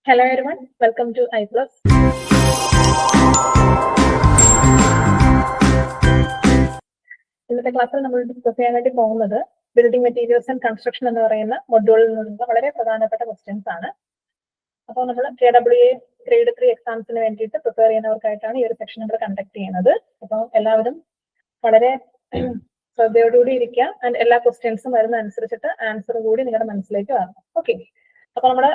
Hello everyone, welcome to iPlus. ഇന്നത്തെ ക്ലാസ്സിൽ നമ്മൾ ഡിസ്കസ് ചെയ്യാൻ വേണ്ടി പോകുന്നത് ബിൽഡിംഗ് മെറ്റീരിയൽസ് ആൻഡ് കൺസ്ട്രക്ഷൻ എന്ന് പറയുന്ന മൊഡ്യൂളിൽ നിന്നുള്ള വളരെ പ്രധാനപ്പെട്ട ക്വസ്റ്റ്യൻസ് ആണ്. അപ്പോൾ നമ്മൾ KWA ഗ്രേഡ് 3 എക്സാംസിന് വേണ്ടിയിട്ട് പ്രിപ്പയർ ചെയ്യുന്നവർക്കായിട്ടാണ് ഈ ഒരു സെക്ഷൻ നമ്മൾ കണ്ടക്ട് ചെയ്യുന്നത്. അപ്പോൾ എല്ലാവരും വളരെ ശ്രദ്ധയോടുകൂടി ഇരിക്കുക ആൻഡ് എല്ലാ ക്വസ്റ്റ്യൻസും വരുന്ന അനുസരിച്ചിട്ട് ആൻസർ കൂടി നിങ്ങളുടെ മനസ്സിലേക്ക് വരണം. ഓക്കെ, അപ്പൊ നമ്മുടെ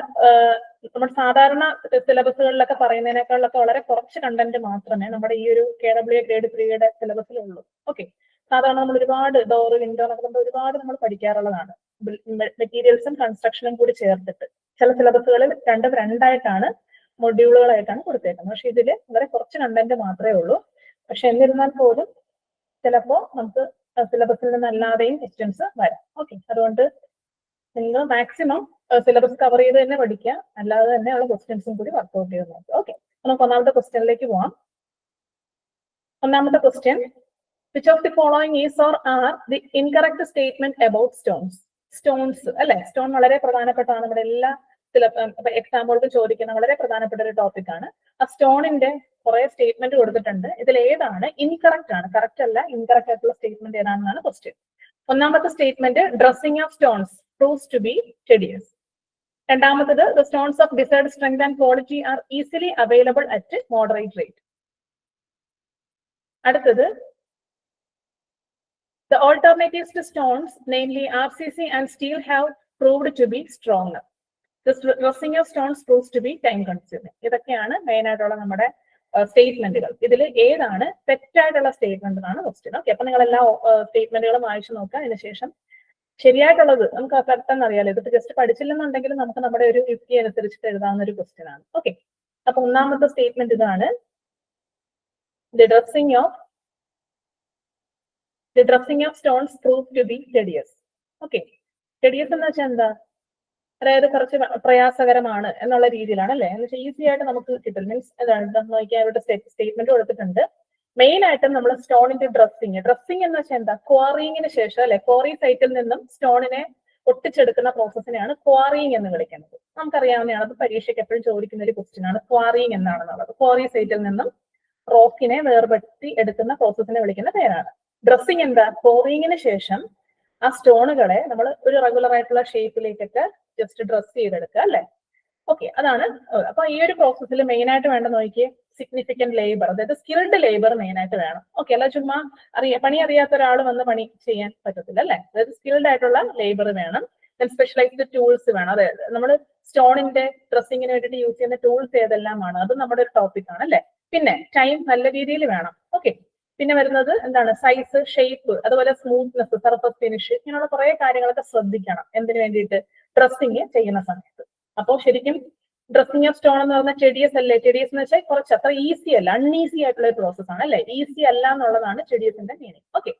സാധാരണ സിലബസുകളിലൊക്കെ പറയുന്നതിനേക്കാളൊക്കെ വളരെ കുറച്ച് കണ്ടന്റ് മാത്രമേ നമ്മുടെ ഈ ഒരു KWA ഗ്രേഡ് 3യുടെ സിലബസിലുള്ളൂ. ഓക്കെ, സാധാരണ നമ്മൾ ഒരുപാട് ഡോർ വിൻഡോ എന്നൊക്കെ ഒരുപാട് നമ്മൾ പഠിക്കാറുള്ളതാണ്. മെറ്റീരിയൽസും കൺസ്ട്രക്ഷനും കൂടി ചേർത്തിട്ട് ചില സിലബസുകളിൽ രണ്ടായിട്ടാണ് മൊഡ്യൂളുകളായിട്ടാണ് കൊടുത്തേക്കുന്നത്. പക്ഷെ ഇതിൽ വളരെ കുറച്ച് കണ്ടന്റ് മാത്രമേ ഉള്ളൂ. പക്ഷെ എന്നിരുന്നാൽ പോലും ചിലപ്പോൾ നമുക്ക് സിലബസിൽ നിന്നല്ലാതെയും ക്വസ്റ്റ്യൻസ് വരാം. ഓക്കെ, അതുകൊണ്ട് നിങ്ങൾ മാക്സിമം സിലബസ് കവർ ചെയ്ത് തന്നെ പഠിക്കുക, അല്ലാതെ തന്നെയുള്ള ക്വസ്റ്റ്യൻസും കൂടി വർക്ക്ഔട്ട് ചെയ്ത് നോക്കുക. ഓക്കെ, നമുക്ക് ഒന്നാമത്തെ ക്വസ്റ്റ്യനിലേക്ക് പോവാം. ഒന്നാമത്തെ question, which of the following is or are the incorrect statement about stones? Stones അല്ലെ, സ്റ്റോൺ വളരെ പ്രധാനപ്പെട്ടാണ് നമ്മുടെ എല്ലാ എക്സാമ്പിൾക്ക് ചോദിക്കുന്ന വളരെ പ്രധാനപ്പെട്ട ഒരു ടോപ്പിക് ആണ്. ആ സ്റ്റോണിന്റെ കുറെ സ്റ്റേറ്റ്മെന്റ് കൊടുത്തിട്ടുണ്ട്. ഇതിൽ ഏതാണ് ഇൻകറക്റ്റ് ആണ്, കറക്റ്റ് അല്ല ഇൻകറക്റ്റ് ആയിട്ടുള്ള സ്റ്റേറ്റ്മെന്റ് ഏതാണെന്നാണ് ക്വസ്റ്റ്യൻ. ഒന്നാമത്തെ statement, dressing of stones proves to be tedious. രണ്ടാമത്തത്, the stones of desired strength and quality are easily available at moderate rate. അടുത്തത്, the alternatives to stones, namely RCC and steel, have proved to be stronger. The dressing of stones proves to be time consuming. ഇതൊക്കെയാണ് main ആയിട്ടുള്ള നമ്മുടെ സ്റ്റേറ്റ്മെന്റുകൾ. ഇതിൽ ഏതാണ് തെറ്റായിട്ടുള്ള statement എന്നാണ് question. Okay, അപ്പൊ നിങ്ങൾ എല്ലാ സ്റ്റേറ്റ്മെന്റുകളും വായിച്ചു നോക്കുക. അതിനുശേഷം ശരിയായിട്ടുള്ളത് നമുക്ക് പെട്ടെന്ന് അറിയാലോ. ഇതിപ്പോ ജസ്റ്റ് പഠിച്ചില്ലെന്നുണ്ടെങ്കിലും നമുക്ക് നമ്മുടെ ഒരു യുക്തി അനുസരിച്ചിട്ട് എഴുതാവുന്ന ഒരു ക്വസ്റ്റ്യൻ ആണ്. ഓക്കെ, അപ്പൊ ഒന്നാമത്തെ സ്റ്റേറ്റ്മെന്റ് ഇതാണ്, the dressing of stones proved to be tedious. Okay, tedious എന്ന് വെച്ചാൽ എന്താ, അതായത് കുറച്ച് പ്രയാസകരമാണ് എന്നുള്ള രീതിയിലാണ് അല്ലെ. എന്ന് വെച്ചാൽ ഈസി ആയിട്ട് നമുക്ക് കിട്ടും. മീൻസ് എന്താണ് നോക്കിയാൽ അവരുടെ സ്റ്റേറ്റ്മെന്റ് കൊടുത്തിട്ടുണ്ട്. മെയിൻ ആയിട്ടും നമ്മൾ സ്റ്റോണിന്റെ ഡ്രസ്സിങ് എന്ന് വെച്ചാൽ എന്താ, ക്വാറിയിങ്ങിന് ശേഷം അല്ലെ, ക്വാറി സൈറ്റിൽ നിന്നും സ്റ്റോണിനെ ഒട്ടിച്ചെടുക്കുന്ന പ്രോസസ്സിനെയാണ് ക്വാറിയിങ് എന്ന് വിളിക്കുന്നത്. നമുക്കറിയാവുന്നതാണ്, അത് പരീക്ഷയ്ക്ക് എപ്പോഴും ചോദിക്കുന്ന ഒരു ക്വസ്റ്റ്യൻ ആണ്, ക്വാറിയിങ് എന്താണെന്നുള്ളത്. ക്വാറി സൈറ്റിൽ നിന്നും റോക്കിനെ വേർപെടുത്തി എടുക്കുന്ന പ്രോസസ്സിനെ വിളിക്കുന്ന പേരാണ്. ഡ്രസ്സിങ് എന്താ, ക്വാറിയിങ്ങിന് ശേഷം ആ സ്റ്റോണുകളെ നമ്മൾ ഒരു റെഗുലർ ആയിട്ടുള്ള ഷേപ്പിലേക്കൊക്കെ ജസ്റ്റ് ഡ്രസ് ചെയ്തെടുക്കുക അല്ലെ. ഓക്കെ, അതാണ്. അപ്പൊ ഈ ഒരു പ്രോസസ്സിൽ മെയിൻ ആയിട്ട് വേണ്ട നോക്കിയേ, സിഗ്നിഫിക്കന്റ് ലേബർ, അതായത് സ്കിൽഡ് ലേബർ മെയിൻ ആയിട്ട് വേണം. ഓക്കെ, അല്ല ചുമ്മാ പണി അറിയാത്ത ഒരാൾ വന്ന് പണി ചെയ്യാൻ പറ്റത്തില്ല അല്ലെ. അതായത് സ്കിൽഡ് ആയിട്ടുള്ള ലേബർ വേണം. സ്പെഷ്യലൈസ്ഡ് ടൂൾസ് വേണം. അതായത് നമ്മൾ സ്റ്റോണിന്റെ ഡ്രസ്സിങ്ങിന് വേണ്ടിയിട്ട് യൂസ് ചെയ്യുന്ന ടൂൾസ് ഏതെല്ലാമാണ്, അത് നമ്മുടെ ഒരു ടോപ്പിക് ആണ് അല്ലെ. പിന്നെ ടൈം നല്ല രീതിയിൽ വേണം. ഓക്കെ, പിന്നെ വരുന്നത് എന്താണ്, സൈസ്, ഷേപ്പ്, അതുപോലെ സ്മൂത്ത്നെസ്, സർഫസ് ഫിനിഷ്, ഇങ്ങനെയുള്ള കുറെ കാര്യങ്ങളൊക്കെ ശ്രദ്ധിക്കണം. എന്തിനു വേണ്ടിയിട്ട്, ഡ്രസ്സിങ് ചെയ്യുന്ന സമയത്ത്. അപ്പോൾ ശരിക്കും ഡ്രസ്സിംഗ് ഓഫ് സ്റ്റോൺ എന്ന് പറഞ്ഞാൽ ടെഡിയസ് അല്ലേ. ടെഡിയസ് എന്ന് വെച്ചാൽ കുറച്ച് അത്ര ഈസി അല്ല, അൺഈസി ആയിട്ടുള്ള ഒരു പ്രോസസ് ആണ് അല്ലെ. ഈസി അല്ല എന്നുള്ളതാണ് ടെഡിയസിന്റെ മീനിങ്. ഓക്കെ,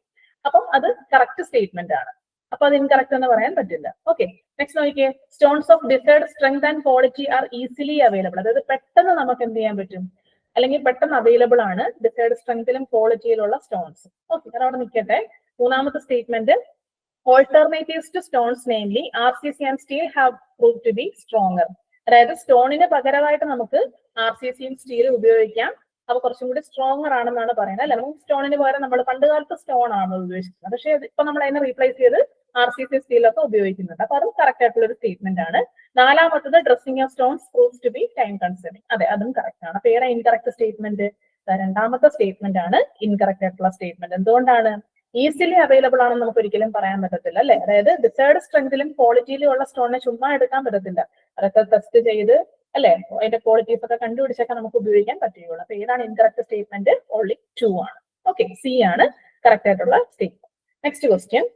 അപ്പം അത് കറക്റ്റ് സ്റ്റേറ്റ്മെന്റ് ആണ്. അപ്പൊ അത് ഇൻകറക്റ്റ് എന്ന് പറയാൻ പറ്റില്ല. ഓക്കെ, നെക്സ്റ്റ് നോക്കിയേ, stones of desired strength and quality are easily available. അതായത് പെട്ടെന്ന് നമുക്ക് എന്ത് ചെയ്യാൻ പറ്റും, അല്ലെങ്കിൽ പെട്ടെന്ന് അവൈലബിൾ ആണ് ഡിസൈർഡ് സ്ട്രെങ്തിലും ക്വാളിറ്റിയിലുള്ള സ്റ്റോൺസ്. ഓക്കെ, അതവിടെ നിൽക്കട്ടെ. മൂന്നാമത്തെ statement, alternatives to stones, namely RCC and steel, have proved to be stronger. അതായത് സ്റ്റോണിന് പകരമായിട്ട് നമുക്ക് RCCയും സ്റ്റീലും ഉപയോഗിക്കാം. അപ്പൊ കുറച്ചും കൂടി സ്ട്രോങ്ങർ ആണെന്നാണ് പറയുന്നത് അല്ലെ. നമുക്ക് സ്റ്റോണിന് പകരം നമ്മൾ പണ്ടുകാലത്ത് സ്റ്റോൺ ആണ് ഉപയോഗിച്ചിരുന്നത്, പക്ഷെ ഇപ്പൊ നമ്മൾ അതിനെ റീപ്ലേസ് ചെയ്ത് RCC സ്റ്റീലൊക്കെ ഉപയോഗിക്കുന്നുണ്ട്. അപ്പൊ അതും കറക്റ്റ് ആയിട്ടുള്ള ഒരു സ്റ്റേറ്റ്മെന്റ് ആണ്. നാലാമത്തത്, dressing of stones proves to be time consuming. അതെ, അതും കറക്റ്റ് ആണ്. അപ്പൊ ഏതാ ഇൻകറക്റ്റ് സ്റ്റേറ്റ്മെന്റ്, രണ്ടാമത്തെ സ്റ്റേറ്റ്മെന്റ് ആണ് ഇൻകറക്റ്റ് ആയിട്ടുള്ള സ്റ്റേറ്റ്മെന്റ്. എന്തുകൊണ്ടാണ്, ഈസിലി അവൈലബിൾ ആണെന്ന് നമുക്ക് ഒരിക്കലും പറയാൻ പറ്റത്തില്ല അല്ലെ. അതായത് ഡിസൈർഡ് സ്ട്രെങ്തിലും ക്വാളിറ്റിയിലും ഉള്ള സ്റ്റോണിനെ ചുമ്മാ എടുക്കാൻ പറ്റത്തില്ല. അതൊക്കെ ടെസ്റ്റ് ചെയ്ത് അല്ലെ, അതിന്റെ ക്വാളിറ്റീസ് ഒക്കെ കണ്ടുപിടിച്ചൊക്കെ നമുക്ക് ഉപയോഗിക്കാൻ പറ്റുകയുള്ളൂ. അപ്പൊ ഏതാണ് ഇൻകറക്റ്റ് സ്റ്റേറ്റ്മെന്റ്, ഓൺലി 2 ആണ്. ഓക്കെ, സി ആണ് കറക്റ്റ് ആയിട്ടുള്ള statement. Next question,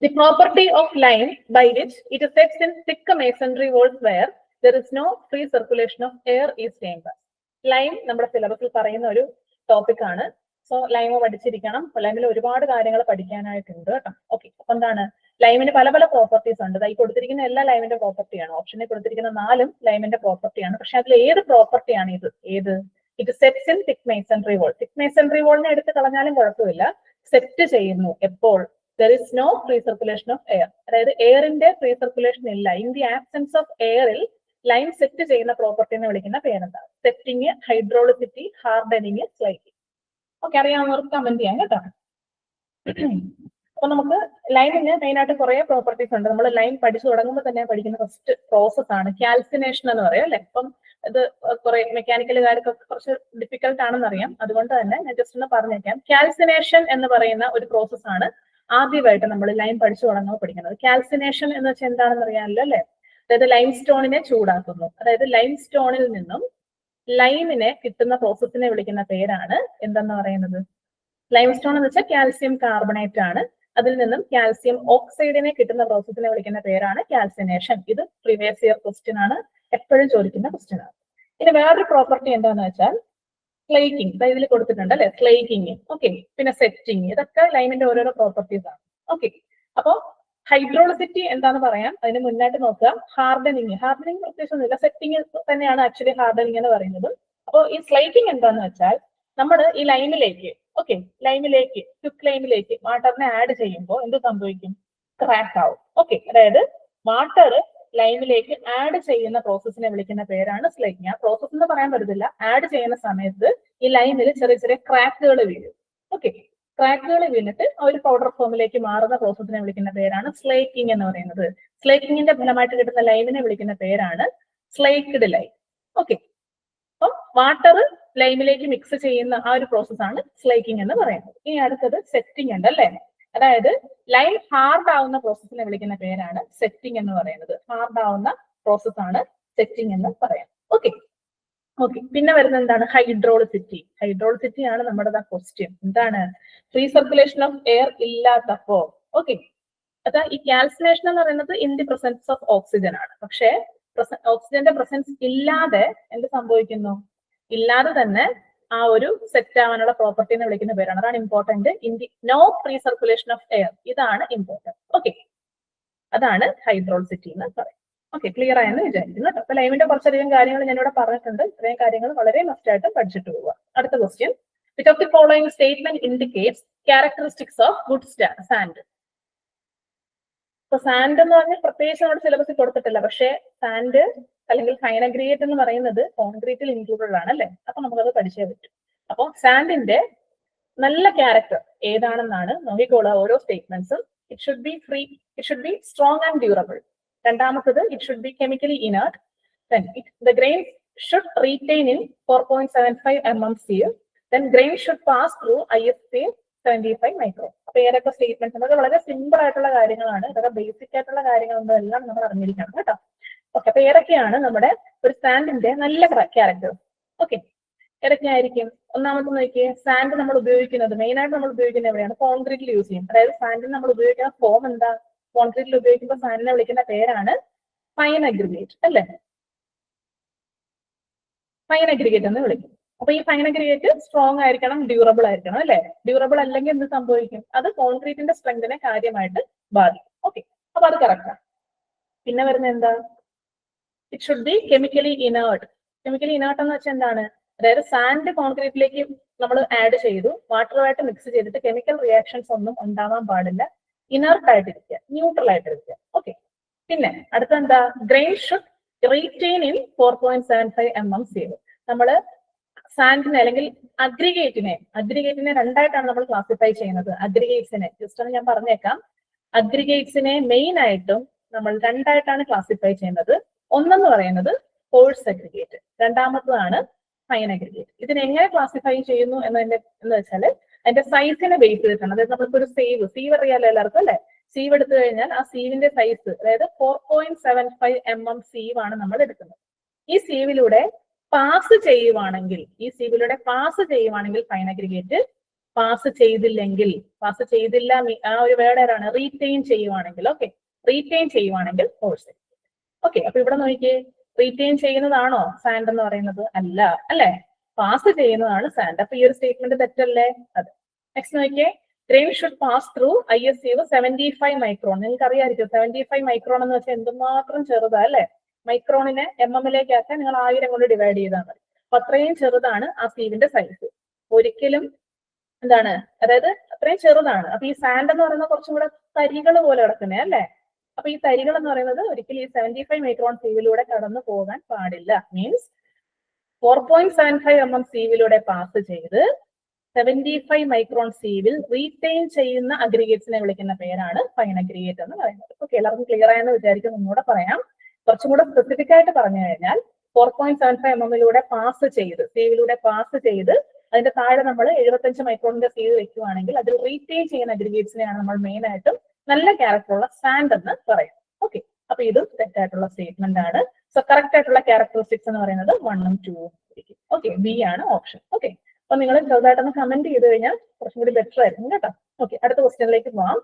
the property of lime by which it sets in thick masonry walls where there is no free circulation of air is named. Lime നമ്മുടെ സിലബസിൽ പറയുന്ന ഒരു topic ആണ്. So lime പഠിച്ചിരിക്കണം. ലൈമിൽ ഒരുപാട് കാര്യങ്ങൾ പഠിക്കാനായിട്ടുണ്ട് കേട്ടോ. ഓക്കെ, അപ്പൊ എന്താണ്, ലൈമിന് പല പല പ്രോപ്പർട്ടീസ് ഉണ്ട്. ഈ കൊടുത്തിരിക്കുന്ന എല്ലാ ലൈമിന്റെ പ്രോപ്പർട്ടിയാണ്. ഓപ്ഷനിൽ കൊടുത്തിരിക്കുന്ന 4ഉം ലൈമിന്റെ പ്രോപ്പർട്ടിയാണ്. പക്ഷെ അതിൽ ഏത് പ്രോപ്പർട്ടിയാണ് ഇത്, it sets in thick masonry wall. Thick masonry വോളിനെ എടുത്ത് കളഞ്ഞാലും കുഴപ്പമില്ല, സെറ്റ് ചെയ്യുന്നു എപ്പോൾ, there is no free circulation of air. അതായത് എയറിന്റെ ഫ്രീ സർക്കുലേഷൻ ഇല്ല. ഇൻ ദി ആബ്സെൻസ് ഓഫ് എയറിൽ ലൈൻ സെറ്റ് ചെയ്യുന്ന പ്രോപ്പർട്ടിനെ വിളിക്കുന്ന പേരെന്താണ്? Setting, hydraulicity, hardening, slaking. Okay, അറിയാവുന്നവർക്ക് കമന്റ് ചെയ്യാം കേട്ടോ. അപ്പൊ നമുക്ക് ലൈനിന് മെയിൻ ആയിട്ട് കുറെ പ്രോപ്പർട്ടീസ് ഉണ്ട്. നമ്മൾ ലൈൻ പഠിച്ചു തുടങ്ങുമ്പോൾ തന്നെ പഠിക്കുന്ന ഫസ്റ്റ് പ്രോസസ് ആണ് കാൽസിനേഷൻ എന്ന് പറയും അല്ലെ. അപ്പം ഇത് കുറെ മെക്കാനിക്കലുകാർക്ക് കുറച്ച് ഡിഫിക്കൽട്ട് ആണെന്ന് അറിയാം. അതുകൊണ്ട് തന്നെ ഞാൻ ജസ്റ്റ് ഒന്ന് പറഞ്ഞേക്കാം. കാൽസിനേഷൻ എന്ന് പറയുന്ന ഒരു പ്രോസസ് ആണ് ആദ്യമായിട്ട് നമ്മൾ ലൈൻ പഠിച്ചു തുടങ്ങുമ്പോൾ പഠിക്കുന്നത്. കാൽസിനേഷൻ എന്ന് വെച്ചാൽ എന്താണെന്ന് അറിയാമല്ലോ അല്ലെ. അതായത് ലൈം സ്റ്റോണിനെ ചൂടാക്കുന്നു. അതായത് ലൈം സ്റ്റോണിൽ നിന്നും ലൈമിനെ കിട്ടുന്ന പ്രോസസ്സിനെ വിളിക്കുന്ന പേരാണ് എന്തെന്ന് പറയുന്നത്? ലൈം സ്റ്റോൺ എന്ന് വെച്ചാൽ കാൽസ്യം കാർബണേറ്റ് ആണ്. അതിൽ നിന്നും കാൽസ്യം ഓക്സൈഡിനെ കിട്ടുന്ന പ്രോസസ്സിനെ വിളിക്കുന്ന പേരാണ് കാൽസിനേഷൻ. ഇത് പ്രീവിയസ് ഇയർ ക്വസ്റ്റ്യൻ ആണ്, എപ്പോഴും ചോദിക്കുന്ന ക്വസ്റ്റ്യൻ ആണ്. ഇനി വേറൊരു പ്രോപ്പർട്ടി എന്താന്ന് വെച്ചാൽ സ്ലൈറ്റിംഗ്. ഇതിൽ കൊടുത്തിട്ടുണ്ട് അല്ലെ, സ്ലൈറ്റിംഗ്. ഓക്കെ, പിന്നെ സെറ്റിംഗ്. ഇതൊക്കെ ലൈമിന്റെ ഓരോരോ പ്രോപ്പർട്ടീസ് ആണ്. ഓക്കെ, അപ്പൊ ഹൈഡ്രോളിസിറ്റി എന്താന്ന് പറയാം. അതിന് മുന്നായിട്ട് നോക്കുക ഹാർഡനിങ്. ഹാർഡനിങ് പ്രത്യേകിച്ചൊന്നുമില്ല, സെറ്റിംഗ് തന്നെയാണ് ആക്ച്വലി ഹാർഡനിങ് എന്ന് പറയുന്നത്. അപ്പോൾ ഈ സ്ലൈറ്റിംഗ് എന്താന്ന് വെച്ചാൽ നമ്മൾ ഈ ലൈമിലേക്ക് ക്വിക്ക് ലൈമിലേക്ക് വാട്ടറിനെ ആഡ് ചെയ്യുമ്പോൾ എന്ത് സംഭവിക്കും? ക്രാക്ക് ആവും. ഓക്കെ, അതായത് വാട്ടർ ലൈമിലേക്ക് ആഡ് ചെയ്യുന്ന പ്രോസസ്സിനെ വിളിക്കുന്ന പേരാണ് സ്ലൈറ്റിംഗ്. ആ പ്രോസസ് എന്ന് പറയാൻ പറ്റത്തില്ല. ആഡ് ചെയ്യുന്ന സമയത്ത് ഈ ലൈമിൽ ചെറിയ ചെറിയ ക്രാക്കുകൾ വീഴും. ഓക്കെ, ക്രാക്കുകൾ വീണിട്ട് ഒരു പൗഡർ ഫോമിലേക്ക് മാറുന്ന പ്രോസസ്സിനെ വിളിക്കുന്ന പേരാണ് സ്ലേക്കിംഗ് എന്ന് പറയുന്നത്. സ്ലേക്കിങ്ങിന്റെ ഫലമായിട്ട് കിട്ടുന്ന ലൈമിനെ വിളിക്കുന്ന പേരാണ് സ്ലേക്ക്ഡ് ലൈം. ഓക്കെ, അപ്പം വാട്ടർ ലൈമിലേക്ക് മിക്സ് ചെയ്യുന്ന ആ ഒരു പ്രോസസ്സാണ് സ്ലേക്കിംഗ് എന്ന് പറയുന്നത്. ഇനി അടുത്തത് സെറ്റിംഗ് ഉണ്ട് അല്ലെ. അതായത് ലൈം ഹാർഡ് ആവുന്ന പ്രോസസ്സിനെ വിളിക്കുന്ന പേരാണ് സെറ്റിംഗ് എന്ന് പറയുന്നത്. ഹാർഡ് ആവുന്ന പ്രോസസ്സാണ് സെറ്റിംഗ് എന്ന് പറയാം. ഓക്കെ, പിന്നെ വരുന്നത് എന്താണ്? ഹൈഡ്രോളിസിറ്റി. ഹൈഡ്രോളിസിറ്റി ആണ് നമ്മുടെ ക്വസ്റ്റ്യൻ. എന്താണ്? ഫ്രീ സർക്കുലേഷൻ ഓഫ് എയർ ഇല്ലാത്തപ്പോ. ഓക്കെ, അതാ ഈ കാൽസിനേഷൻ എന്ന് പറയുന്നത് in the presence of oxygen ആണ്. പക്ഷേ ഓക്സിജന്റെ പ്രസൻസ് ഇല്ലാതെ എന്ത് സംഭവിക്കുന്നു? ഇല്ലാതെ തന്നെ ആ ഒരു സെറ്റ് ആവാനുള്ള പ്രോപ്പർട്ടിനെ വിളിക്കുന്ന പേരാണ്. അതാണ് important. In the no free circulation of air. ഇതാണ് ഇമ്പോർട്ടന്റ്. ഓക്കെ, അതാണ് ഹൈഡ്രോളിസിറ്റി എന്ന് പറയും. ഓക്കെ, ക്ലിയർ ആയെന്ന് വിചാരിക്കുന്നു കേട്ടോ. അപ്പൊ ലൈമിന്റെ കുറച്ചധികം കാര്യങ്ങൾ ഞാനിവിടെ പറഞ്ഞിട്ടുണ്ട്. ഇത്രയും കാര്യങ്ങൾ വളരെ മസ്റ്റ് ആയിട്ട് പഠിച്ചിട്ട് പോവുക. അടുത്ത question, which of the following statement indicates characteristics of good sand? ഇപ്പൊ സാൻഡ് എന്ന് പറഞ്ഞാൽ പ്രത്യേകിച്ച് നമ്മുടെ സിലബസിൽ കൊടുത്തിട്ടില്ല. പക്ഷേ സാൻഡ് അല്ലെങ്കിൽ ഫൈൻ അഗ്രിഗേറ്റ് എന്ന് പറയുന്നത് കോൺക്രീറ്റിൽ ഇൻക്ലൂഡഡ് ആണ് അല്ലെ. അപ്പൊ നമുക്കത് പഠിച്ചേ പറ്റും. അപ്പൊ സാൻഡിന്റെ നല്ല ക്യാരക്ടർ ഏതാണെന്നാണ് നോക്കിക്കോളുക ഓരോ സ്റ്റേറ്റ്മെന്റ്സും. It should be strong and durable. രണ്ടാമത്തത് it should be chemically inert. Then the grain should retain in 4.75 mm seal. Then grain should pass through ISA 75 micron. അപ്പൊ ഏതൊക്കെ സ്റ്റേറ്റ്മെന്റ്സ്? അതൊക്കെ വളരെ സിമ്പിൾ ആയിട്ടുള്ള കാര്യങ്ങളാണ്. ഇതൊക്കെ ബേസിക് ആയിട്ടുള്ള കാര്യങ്ങളൊന്നും എല്ലാം നമ്മൾ അറിഞ്ഞിരിക്കണം കേട്ടോ. ഓക്കെ, അപ്പൊ ഏതൊക്കെയാണ് നമ്മുടെ ഒരു സാൻഡിന്റെ നല്ല ക്യാരക്ടർ? ഓക്കെ, ഏതൊക്കെയായിരിക്കും? ഒന്നാമത്തെ നോക്കിയേ, സാൻഡ് നമ്മൾ ഉപയോഗിക്കുന്നത് മെയിൻ ആയിട്ട് നമ്മൾ ഉപയോഗിക്കുന്നത് എവിടെയാണ്? കോൺക്രീറ്റിൽ യൂസ് ചെയ്യും. അതായത് സാൻഡിൽ നമ്മൾ ഉപയോഗിക്കുന്ന ഫോം എന്താ? കോൺക്രീറ്റിൽ ഉപയോഗിക്കുമ്പോൾ സാൻഡിനെ വിളിക്കുന്ന പേരാണ് ഫൈൻ അഗ്രിഗേറ്റ് അല്ലെ. ഫൈൻ അഗ്രിഗേറ്റ് എന്ന് വിളിക്കും. അപ്പൊ ഈ ഫൈൻ അഗ്രിഗേറ്റ് സ്ട്രോങ് ആയിരിക്കണം, ഡ്യൂറബിൾ ആയിരിക്കണം അല്ലെ. ഡ്യൂറബിൾ അല്ലെങ്കിൽ എന്ത് സംഭവിക്കും? അത് കോൺക്രീറ്റിന്റെ സ്ട്രെങ്തിനെ കാര്യമായിട്ട് ബാധിക്കും. ഓക്കെ, അപ്പൊ അത് കറക്റ്റാണ്. പിന്നെ വരുന്നത് എന്താ? It should be chemically inert. Chemically inert എന്ന് വെച്ചാൽ എന്താണ്? അതായത് സാൻഡ് കോൺക്രീറ്റിലേക്ക് നമ്മൾ ആഡ് ചെയ്തു, വാട്ടറുമായിട്ട് മിക്സ് ചെയ്തിട്ട് കെമിക്കൽ റിയാക്ഷൻസ് ഒന്നും ഉണ്ടാവാൻ പാടില്ല. ഇനേർട്ട് ആയിട്ടിരിക്കുക, ന്യൂട്രൽ ആയിട്ടിരിക്കുക. ഓക്കെ, പിന്നെ അടുത്ത എന്താ? Grain should retain in 4.75 mm seal. നമ്മള് സാൻഡിനെ അല്ലെങ്കിൽ അഗ്രിഗേറ്റിനെ രണ്ടായിട്ടാണ് നമ്മൾ ക്ലാസിഫൈ ചെയ്യുന്നത്. അഗ്രിഗേറ്റ്സിനെ ജസ്റ്റ് ഒന്ന് ഞാൻ പറഞ്ഞേക്കാം. അഗ്രിഗേറ്റ്സിനെ മെയിൻ ആയിട്ടും നമ്മൾ രണ്ടായിട്ടാണ് ക്ലാസിഫൈ ചെയ്യുന്നത്. ഒന്നെന്ന് പറയുന്നത് കോഴ്സ് അഗ്രിഗേറ്റ്, രണ്ടാമത്തതാണ് ഫൈൻ അഗ്രിഗേറ്റ്. ഇതിനെ എങ്ങനെ ക്ലാസിഫൈ ചെയ്യുന്നു എന്ന് വെച്ചാല് അതിന്റെ സൈസിനെ ബേസ് ചെയ്തിട്ടാണ്. അതായത് നമ്മൾക്ക് ഒരു സീവ് അറിയാലോ എല്ലാവർക്കും അല്ലെ. സീവ് എടുത്തു കഴിഞ്ഞാൽ ആ സീവിന്റെ സൈസ് അതായത് 4.75 mm സീവ് ആണ് നമ്മൾ എടുക്കുന്നത്. ഈ സീവിലൂടെ പാസ് ചെയ്യുവാണെങ്കിൽ ഫൈൻ അഗ്രിഗേറ്റ്, പാസ് ചെയ്തില്ല ആ ഒരു വേർഡ് ഏതാണ്? റീറ്റെയിൻ ചെയ്യുവാണെങ്കിൽ. ഓക്കെ, റീറ്റെയിൻ ചെയ്യുവാണെങ്കിൽ കോഴ്സ്. ഓക്കെ, അപ്പൊ ഇവിടെ നോക്കിയേ, റീറ്റെയിൻ ചെയ്യുന്നതാണോ സാൻഡ് എന്ന് പറയുന്നത്? അല്ല അല്ലെ, പാസ് ചെയ്യുന്നതാണ് സാൻഡ്. അപ്പൊ ഈ ഒരു സ്റ്റേറ്റ്മെന്റ് തെറ്റല്ലേ? അതെ. നെക്സ്റ്റ് നോക്കിയേ, grain should pass through ISA 75 micron. നിങ്ങൾക്ക് അറിയാമായിരിക്കും 75 മൈക്രോൺ എന്ന് വെച്ചാൽ എന്തുമാത്രം ചെറുതാ അല്ലെ. മൈക്രോണിനെ MM-ലേക്ക് ആക്കാൻ നിങ്ങൾ 1000 കൊണ്ട് ഡിവൈഡ് ചെയ്താൽ മതി. അപ്പൊ അത്രയും ചെറുതാണ് ആ സീവിന്റെ സൈസ്. ഒരിക്കലും എന്താണ്, അതായത് അത്രയും ചെറുതാണ്. അപ്പൊ ഈ സാൻഡ് എന്ന് പറയുന്നത് കുറച്ചും കൂടെ തരികൾ പോലെ കിടക്കുന്നേ അല്ലേ. അപ്പൊ ഈ തരികൾ എന്ന് പറയുന്നത് ഒരിക്കലും ഈ 75 മൈക്രോൺ സീവിലൂടെ കടന്നു പോകാൻ പാടില്ല. മീൻസ് 4.75 mm സീവിലൂടെ പാസ് ചെയ്ത് 75 മൈക്രോൺ സീവിൽ റീറ്റെയിൻ ചെയ്യുന്ന അഗ്രിഗേറ്റ്സിനെ വിളിക്കുന്ന പേരാണ് ഫൈൻ അഗ്രിഗേറ്റ് എന്ന് പറയുന്നത്. ഓക്കെ, എല്ലാവർക്കും ക്ലിയർ ആയെന്ന് വിചാരിക്കുന്നു. ഒന്നുകൂടെ പറയാം, കുറച്ചും കൂടെ സ്പെസിഫിക് ആയിട്ട് പറഞ്ഞു കഴിഞ്ഞാൽ 4.75 mm പാസ് ചെയ്ത് സീവിലൂടെ പാസ് ചെയ്ത് അതിന്റെ താഴെ നമ്മൾ 75 മൈക്രോണിന്റെ സീവ് വെക്കുകയാണെങ്കിൽ അതിൽ റീറ്റെയിൻ ചെയ്യുന്ന അഗ്രിഗേറ്റ്സിനെയാണ് നമ്മൾ മെയിൻ ആയിട്ടും നല്ല ക്യാരക്ടറുള്ള സാൻഡ് എന്ന് പറയും. ഓക്കെ, അപ്പൊ ഇതും തെറ്റായിട്ടുള്ള സ്റ്റേറ്റ്മെന്റ് ആണ്. സോ കറക്റ്റ് ആയിട്ടുള്ള ക്യാരക്ടറിസ്റ്റിക്സ് എന്ന് പറയുന്നത് 1 ഉം 2 ഉം ആയിരിക്കും. ഓക്കെ, ബി ആണ് ഓപ്ഷൻ. ഓക്കെ, അപ്പൊ നിങ്ങൾ ചെറുതായിട്ടൊന്ന് കമന്റ് ചെയ്ത് കഴിഞ്ഞാൽ കുറച്ചും കൂടി ബെറ്റർ ആയിരിക്കും കേട്ടോ. ഓക്കെ, അടുത്ത ക്വസ്റ്റ്യനിലേക്ക് പോവാം.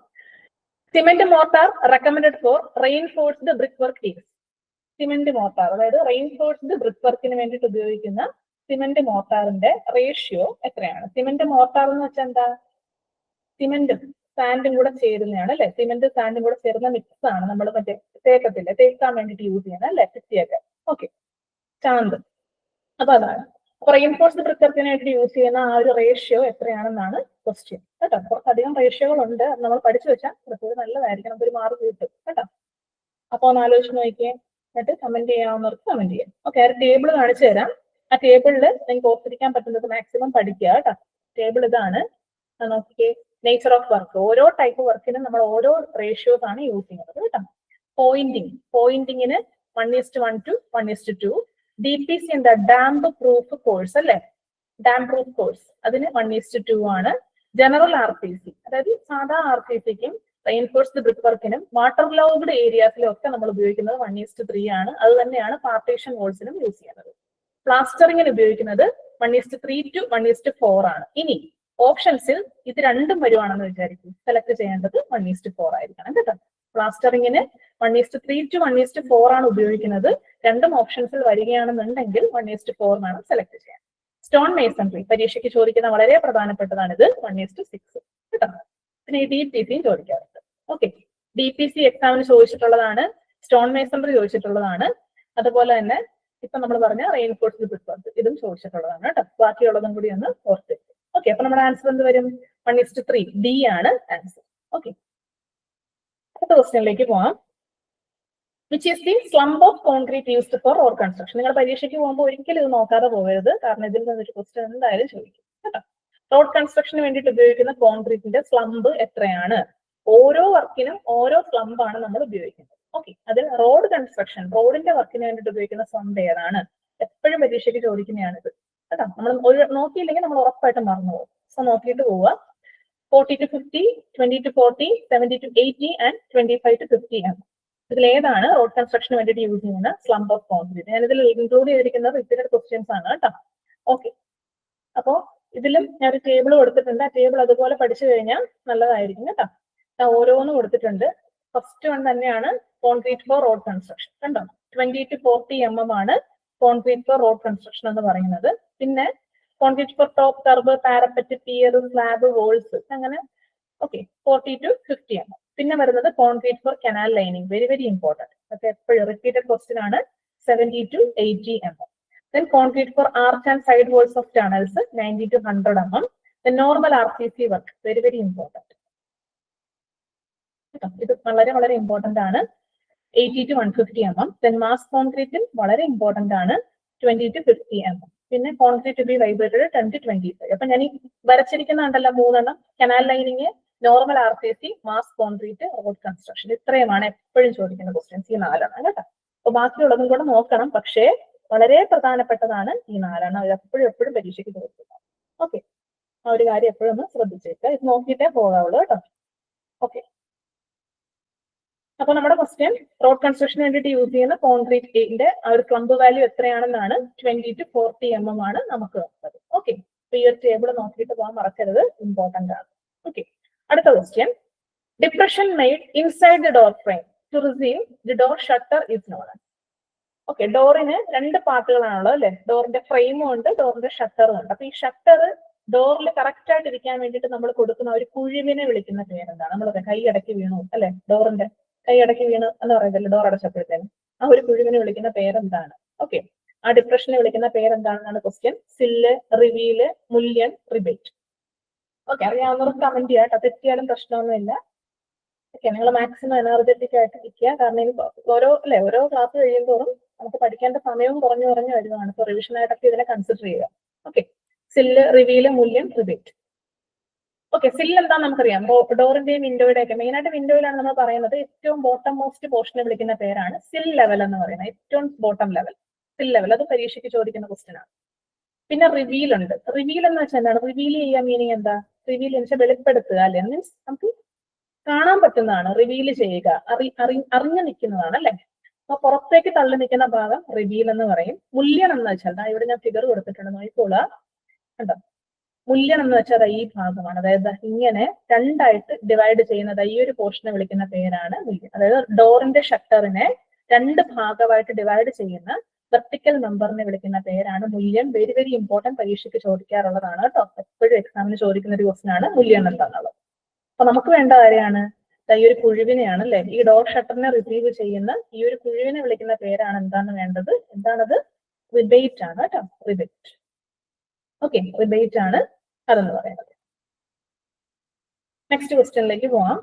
Cement mortar recommended four reinforced brick work teams. Cement mortar, അതായത് റെയിൻഫോഴ്സ്ഡ് ബ്രിക്ക് വർക്കിന് വേണ്ടിയിട്ട് ഉപയോഗിക്കുന്ന സിമെന്റ് മോർട്ടാറിന്റെ റേഷ്യോ എത്രയാണ്? സിമെന്റ് മോർട്ടാർ എന്ന് വെച്ചാൽ എന്താ? സിമെന്റും സാൻഡും കൂടെ ചേരുന്നതാണ് അല്ലെ. സിമെന്റ് സാൻഡും കൂടെ ചേർന്ന മിക്സ് ആണ് നമ്മൾ മറ്റേ തേക്കത്തില്ല, തേക്കാൻ വേണ്ടിയിട്ട് യൂസ് ചെയ്യുന്നത് അല്ലെ, ഭിത്തിയൊക്കെ. ഓക്കെ, ചാന്ത്. അപ്പൊ അതാണ്. അപ്പൊ റെയിൻഫോഴ്സ്ഡ് ബ്രിക്ക് വർക്കിന് വേണ്ടി യൂസ് ചെയ്യുന്ന ആ ഒരു റേഷ്യോ എത്രയാണെന്നാണ് ക്വസ്റ്റ്യൻ കേട്ടോ. കുറച്ചധികം റേഷ്യോകളുണ്ട്, നമ്മൾ പഠിച്ചു വെച്ചാൽ കുറച്ചുകൂടി നല്ലതായിരിക്കും, നമുക്കൊരു മാർക്ക് കിട്ടും കേട്ടോ. അപ്പൊ ഒന്ന് ആലോചിച്ച് നോക്കിയേ, എന്നിട്ട് കമന്റ് ചെയ്യാവുന്നവർക്ക് കമന്റ് ചെയ്യാം. ഓക്കെ, ആ ടേബിൾ കാണിച്ചു തരാം. ആ ടേബിളിൽ നിങ്ങൾക്ക് ഓർത്തിരിക്കാൻ പറ്റുന്നത് മാക്സിമം പഠിക്കുക കേട്ടോ. ടേബിൾ ഇതാണ്, നോക്കിക്കേ. നേച്ചർ ഓഫ് വർക്ക്, ഓരോ ടൈപ്പ് വർക്കിനും നമ്മൾ ഓരോ റേഷ്യോസ് ആണ് യൂസ് ചെയ്യുന്നത് കേട്ടോ. പോയിന്റിങ്ങിന് 1:1 to 1:2. DPC എന്താ? ഡാംപ് പ്രൂഫ് കോഴ്സ് അല്ലെ, ഡാം പ്രൂഫ് കോഴ്സ്, അതിന് 1:2 ആണ്. ജനറൽ RCC, അതായത് സാധാ RCCക്കും റെയിൻഫോഴ്സ്ഡ് ബ്രിക്ക് വർക്കിനും വാട്ടർ ലോഗ്ഡ് ഏരിയാസിലും ഒക്കെ നമ്മൾ ഉപയോഗിക്കുന്നത് 1:3 ആണ്. അത് തന്നെയാണ് പാർട്ടീഷൻ വോൾസിനും യൂസ് ചെയ്യുന്നത്. പ്ലാസ്റ്ററിങ്ങിന് ഉപയോഗിക്കുന്നത് 1:3 to 1:4 ആണ്. ഇനി ഓപ്ഷൻസിൽ ഇത് രണ്ടും വരുവാണെന്ന് വിചാരിക്കും, സെലക്ട് ചെയ്യേണ്ടത് 1:4 ആയിരിക്കണം കേട്ടോ. പ്ലാസ്റ്ററിങ്ങിന് 1:3 to 1:4 ആണ് ഉപയോഗിക്കുന്നത്. രണ്ടും ഓപ്ഷൻസിൽ വരികയാണെന്നുണ്ടെങ്കിൽ 1:4 വേണം സെലക്ട് ചെയ്യാൻ. സ്റ്റോൺ മേസൺറി പരീക്ഷയ്ക്ക് ചോദിക്കുന്ന വളരെ പ്രധാനപ്പെട്ടതാണിത്, 1:6 കേട്ടോ. പിന്നെ ഈ DPCയും ചോദിക്കാറുണ്ട്. ഓക്കെ, DPC എക്സാമിന് ചോദിച്ചിട്ടുള്ളതാണ്, സ്റ്റോൺ മേസൺറി ചോദിച്ചിട്ടുള്ളതാണ്. അതുപോലെ തന്നെ ഇപ്പൊ നമ്മൾ പറഞ്ഞ റെയിൻഫോഴ്സ്ഡ് ബ്രിക്ക് വർക്ക് ഇതും ചോദിച്ചിട്ടുള്ളതാണ് കേട്ടോ. ബാക്കിയുള്ളതും കൂടി ഒന്ന് ഓർത്ത്. ഓക്കെ, അപ്പൊ നമ്മുടെ ആൻസർ എന്ത് വരും? 1:3, ഡി ആണ് ആൻസർ. ഓക്കെ, അടുത്ത ക്വസ്റ്റ്യനിലേക്ക് പോവാം. Which is the slump of concrete used for road construction? നിങ്ങൾ പരീക്ഷയ്ക്ക് പോകുമ്പോൾ ഒരിക്കലും ഇത് നോക്കാതെ പോകരുത്, കാരണം ഇതിൽ നിന്നൊരു ക്വസ്റ്റ്യൻ എന്തായാലും ചോദിക്കും കേട്ടോ. റോഡ് കൺസ്ട്രക്ഷന് വേണ്ടിയിട്ട് ഉപയോഗിക്കുന്ന കോൺക്രീറ്റിന്റെ സ്ലംബ് എത്രയാണ്? ഓരോ വർക്കിനും ഓരോ സ്ലംബാണ് നമ്മൾ ഉപയോഗിക്കുന്നത്. ഓക്കെ, അതിൽ റോഡ് കൺസ്ട്രക്ഷൻ, റോഡിന്റെ വർക്കിന് വേണ്ടിയിട്ട് ഉപയോഗിക്കുന്ന സ്ലംബ് ഏതാണ്? എപ്പോഴും പരീക്ഷയ്ക്ക് ചോദിക്കുന്നതാണിത് കേട്ടോ. നമ്മൾ ഒരു നോക്കിയില്ലെങ്കിൽ നമ്മൾ ഉറപ്പായിട്ടും മറന്നു പോകും. സോ നോക്കിയിട്ട് പോവുക. 40 to 50, 20 to 40, 70 to 80 and 25 to 50 ആണ്. ഇതിൽ ഏതാണ് റോഡ് കൺസ്ട്രക്ഷന് വേണ്ടിയിട്ട് യൂസ് ചെയ്യുന്ന സ്ലംബ് ഓഫ് കോൺക്രീറ്റ്? ഞാൻ ഇതിൽ ഇൻക്ലൂഡ് ചെയ്തിരിക്കുന്നത് റിപ്പീറ്റഡ് ക്വസ്റ്റ്യൻസ് ആണ് കേട്ടോ. ഓക്കെ, അപ്പോ ഇതിലും ഞാൻ ഒരു ടേബിൾ കൊടുത്തിട്ടുണ്ട്. ആ ടേബിൾ അതുപോലെ പഠിച്ചു കഴിഞ്ഞാൽ നല്ലതായിരിക്കും കേട്ടോ. ഓരോന്നും കൊടുത്തിട്ടുണ്ട്. ഫസ്റ്റ് വൺ തന്നെയാണ് കോൺക്രീറ്റ് ഫോർ റോഡ് കൺസ്ട്രക്ഷൻ. കണ്ടോ, 20 to 40 mm ആണ് കോൺക്രീറ്റ് ഫോർ റോഡ് കൺസ്ട്രക്ഷൻ എന്ന് പറയുന്നത്. പിന്നെ concrete for top kerb, parapet, pier, slab, walls, അങ്ങനെ. Okay, 40 to 50 mm. പിന്നെ വരുന്നത് concrete for canal lining, very very important, അതൊക്കെ എപ്പോഴും റിപ്പീറ്റഡ് ക്വസ്റ്റ്യൻ ആണ്, 70 to 80 mm. Then concrete for arch and side walls of tunnels, 90 to 100 mm. The normal RCC work, very very important. ഇത് വളരെ വളരെ important ആണ്, 80 to 150 mm. Then mass concrete വളരെ important ആണ്, 20 to 50 mm. പിന്നെ concrete to be vibrated 10 to 25. അപ്പൊ ഞാൻ ഈ വരച്ചിരിക്കുന്നുണ്ടല്ലോ മൂന്നെണ്ണം, canal lining, normal RCC, mass concrete, road construction, ഇത്രയുമാണ് എപ്പോഴും ചോദിക്കുന്ന ക്വസ്റ്റ്യൻസ്, ഈ 4 കേട്ടോ. അപ്പൊ ബാക്കിയുള്ളതും കൂടെ നോക്കണം, പക്ഷേ വളരെ പ്രധാനപ്പെട്ടതാണ് ഈ 4. അത് എപ്പോഴും പരീക്ഷയ്ക്ക് ചോദിക്കുക. ഓക്കെ, ആ ഒരു കാര്യം എപ്പോഴും ഒന്ന് ശ്രദ്ധിച്ചേക്കുക, ഇത് നോക്കിയിട്ടേ പോകാവുള്ളൂ കേട്ടോ. ഓക്കെ, അപ്പൊ നമ്മുടെ ക്വസ്റ്റ്യൻ റോഡ് കൺസ്ട്രക്ഷന് വേണ്ടിയിട്ട് യൂസ് ചെയ്യുന്ന കോൺക്രീറ്റിന്റെ ആ ഒരു സ്ലംബ് വാല്യൂ എത്രയാണെന്നാണ്, 20 to 40 mm ആണ് നമുക്ക് വേണ്ടത്. ഓക്കെ, അപ്പൊ ഈ ഒരു ടേബിൾ നോക്കിയിട്ട് പോകാൻ മറക്കരുത്, ഇമ്പോർട്ടന്റ് ആണ്. ഓക്കെ, അടുത്ത question. Depression made inside the door frame to receive the door shutter is known. Okay, ഡോറിന് 2 പാർട്ടുകളാണുള്ളത് അല്ലെ, ഡോറിന്റെ ഫ്രെയിമും ഉണ്ട്, ഡോറിന്റെ ഷട്ടറും ഉണ്ട്. അപ്പൊ ഈ ഷട്ടർ ഡോറിൽ കറക്റ്റ് ആയിട്ട് ഇരിക്കാൻ വേണ്ടിയിട്ട് നമ്മൾ കൊടുക്കുന്ന ഒരു കുഴിവിനെ വിളിക്കുന്ന പേരെന്താണ്? നമ്മൾ കൈ അടക്കി വീണു അല്ലെ, ഡോറിന്റെ കൈ അടക്കി വീണു എന്ന് പറയുന്നല്ലോ ഡോർ അടച്ചപ്പോഴത്തേനും, ആ ഒരു കുഴിവിനെ വിളിക്കുന്ന പേരെന്താണ്? ഓക്കെ, ആ ഡിപ്രഷനെ വിളിക്കുന്ന പേരെന്താണെന്നാണ് question. Sill, reveal, mullion, rebate. Okay, അറിയാവുന്നവർക്ക് കമന്റ് ചെയ്യാം കേട്ടോ, തെറ്റിയാലും പ്രശ്നമൊന്നുമില്ല. ഓക്കെ, നിങ്ങൾ മാക്സിമം എനർജറ്റിക് ആയിട്ട് ഇരിക്കുക. കാരണം ഇനി ഓരോ ക്ലാസ് കഴിയുമ്പോഴും നമുക്ക് പഠിക്കേണ്ട സമയവും കുറഞ്ഞു വരുന്നതാണ്. സോ റിവിഷൻ ആയിട്ടൊക്കെ ഇതിനെ കൺസിഡർ ചെയ്യുക. ഓക്കെ, സില്ല്, റിവീല്, മൂല്യം, റിബേറ്റ്. ഓക്കെ, സില്ല് എന്താണെന്ന് നമുക്കറിയാം. ഡോറിന്റെയും വിൻഡോയുടെ ഒക്കെ, മെയിൻ ആയിട്ട് വിൻഡോയിലാണ് നമ്മൾ പറയുന്നത്. ഏറ്റവും ബോട്ടം മോസ്റ്റ് പോർഷനെ വിളിക്കുന്ന പേരാണ് സിൽ ലെവൽ എന്ന് പറയുന്നത്. ഏറ്റവും ബോട്ടം ലെവൽ, സിൽ ലെവൽ. അത് പരീക്ഷയ്ക്ക് ചോദിക്കുന്ന ക്വസ്റ്റ്യൻ ആണ്. പിന്നെ റിവീൽ ഉണ്ട്. റിവീൽ എന്ന് വെച്ചാൽ എന്താണ്? റിവീൽ ചെയ്യാൻ മീനിങ് എന്താ? റിവീൽ എന്ന് വെച്ചാൽ വെളിപ്പെടുത്തുക അല്ലെ, മീൻസ് നമുക്ക് കാണാൻ പറ്റുന്നതാണ് റിവീൽ ചെയ്യുക, അറിഞ്ഞു നിൽക്കുന്നതാണ് അല്ലെ. അപ്പൊ പുറത്തേക്ക് തള്ളി നിൽക്കുന്ന ഭാഗം റിവീൽ എന്ന് പറയും. മുല്യൻ എന്ന് വെച്ചാൽ ഇവിടെ ഞാൻ ഫിഗർ കൊടുത്തിട്ടുണ്ട്, നോക്കിക്കോളാ കണ്ടോ. മുല്യൻ എന്ന് വെച്ചാൽ ഈ ഭാഗമാണ്. അതായത് ഇങ്ങനെ രണ്ടായിട്ട് ഡിവൈഡ് ചെയ്യുന്നത്, ഈ ഒരു പോർഷനെ വിളിക്കുന്ന പേരാണ് മുല്യൻ. അതായത് ഡോറിന്റെ ഷട്ടറിനെ രണ്ട് ഭാഗമായിട്ട് ഡിവൈഡ് ചെയ്യുന്ന വെർട്ടിക്കൽ നമ്പറിനെ വിളിക്കുന്ന പേരാണ് മുല്യൻ. വെരി വെരി ഇമ്പോർട്ടന്റ്, പരീക്ഷയ്ക്ക് ചോദിക്കാറുള്ളതാണ് കേട്ടോ. എപ്പോഴും എക്സാമിന് ചോദിക്കുന്ന ഒരു ക്വസ്റ്റൻ ആണ് മുല്യൻ എന്താണുള്ളത്. അപ്പൊ നമുക്ക് വേണ്ട കാര്യമാണ് ഈ ഒരു കുഴുവിനെയാണ് അല്ലെ, ഈ ഡോർ ഷട്ടറിനെ റിസീവ് ചെയ്യുന്ന ഈ ഒരു കുഴുവിനെ വിളിക്കുന്ന പേരാണ് എന്താണ് വേണ്ടത്? എന്താണത്? റിബേറ്റ് ആണ് കേട്ടോ, റിബേറ്റ്. ഓക്കെ, റിബേറ്റ് ആണ് അതെന്ന് പറയുന്നത്. നെക്സ്റ്റ് ക്വസ്റ്റ്യനിലേക്ക് പോവാം.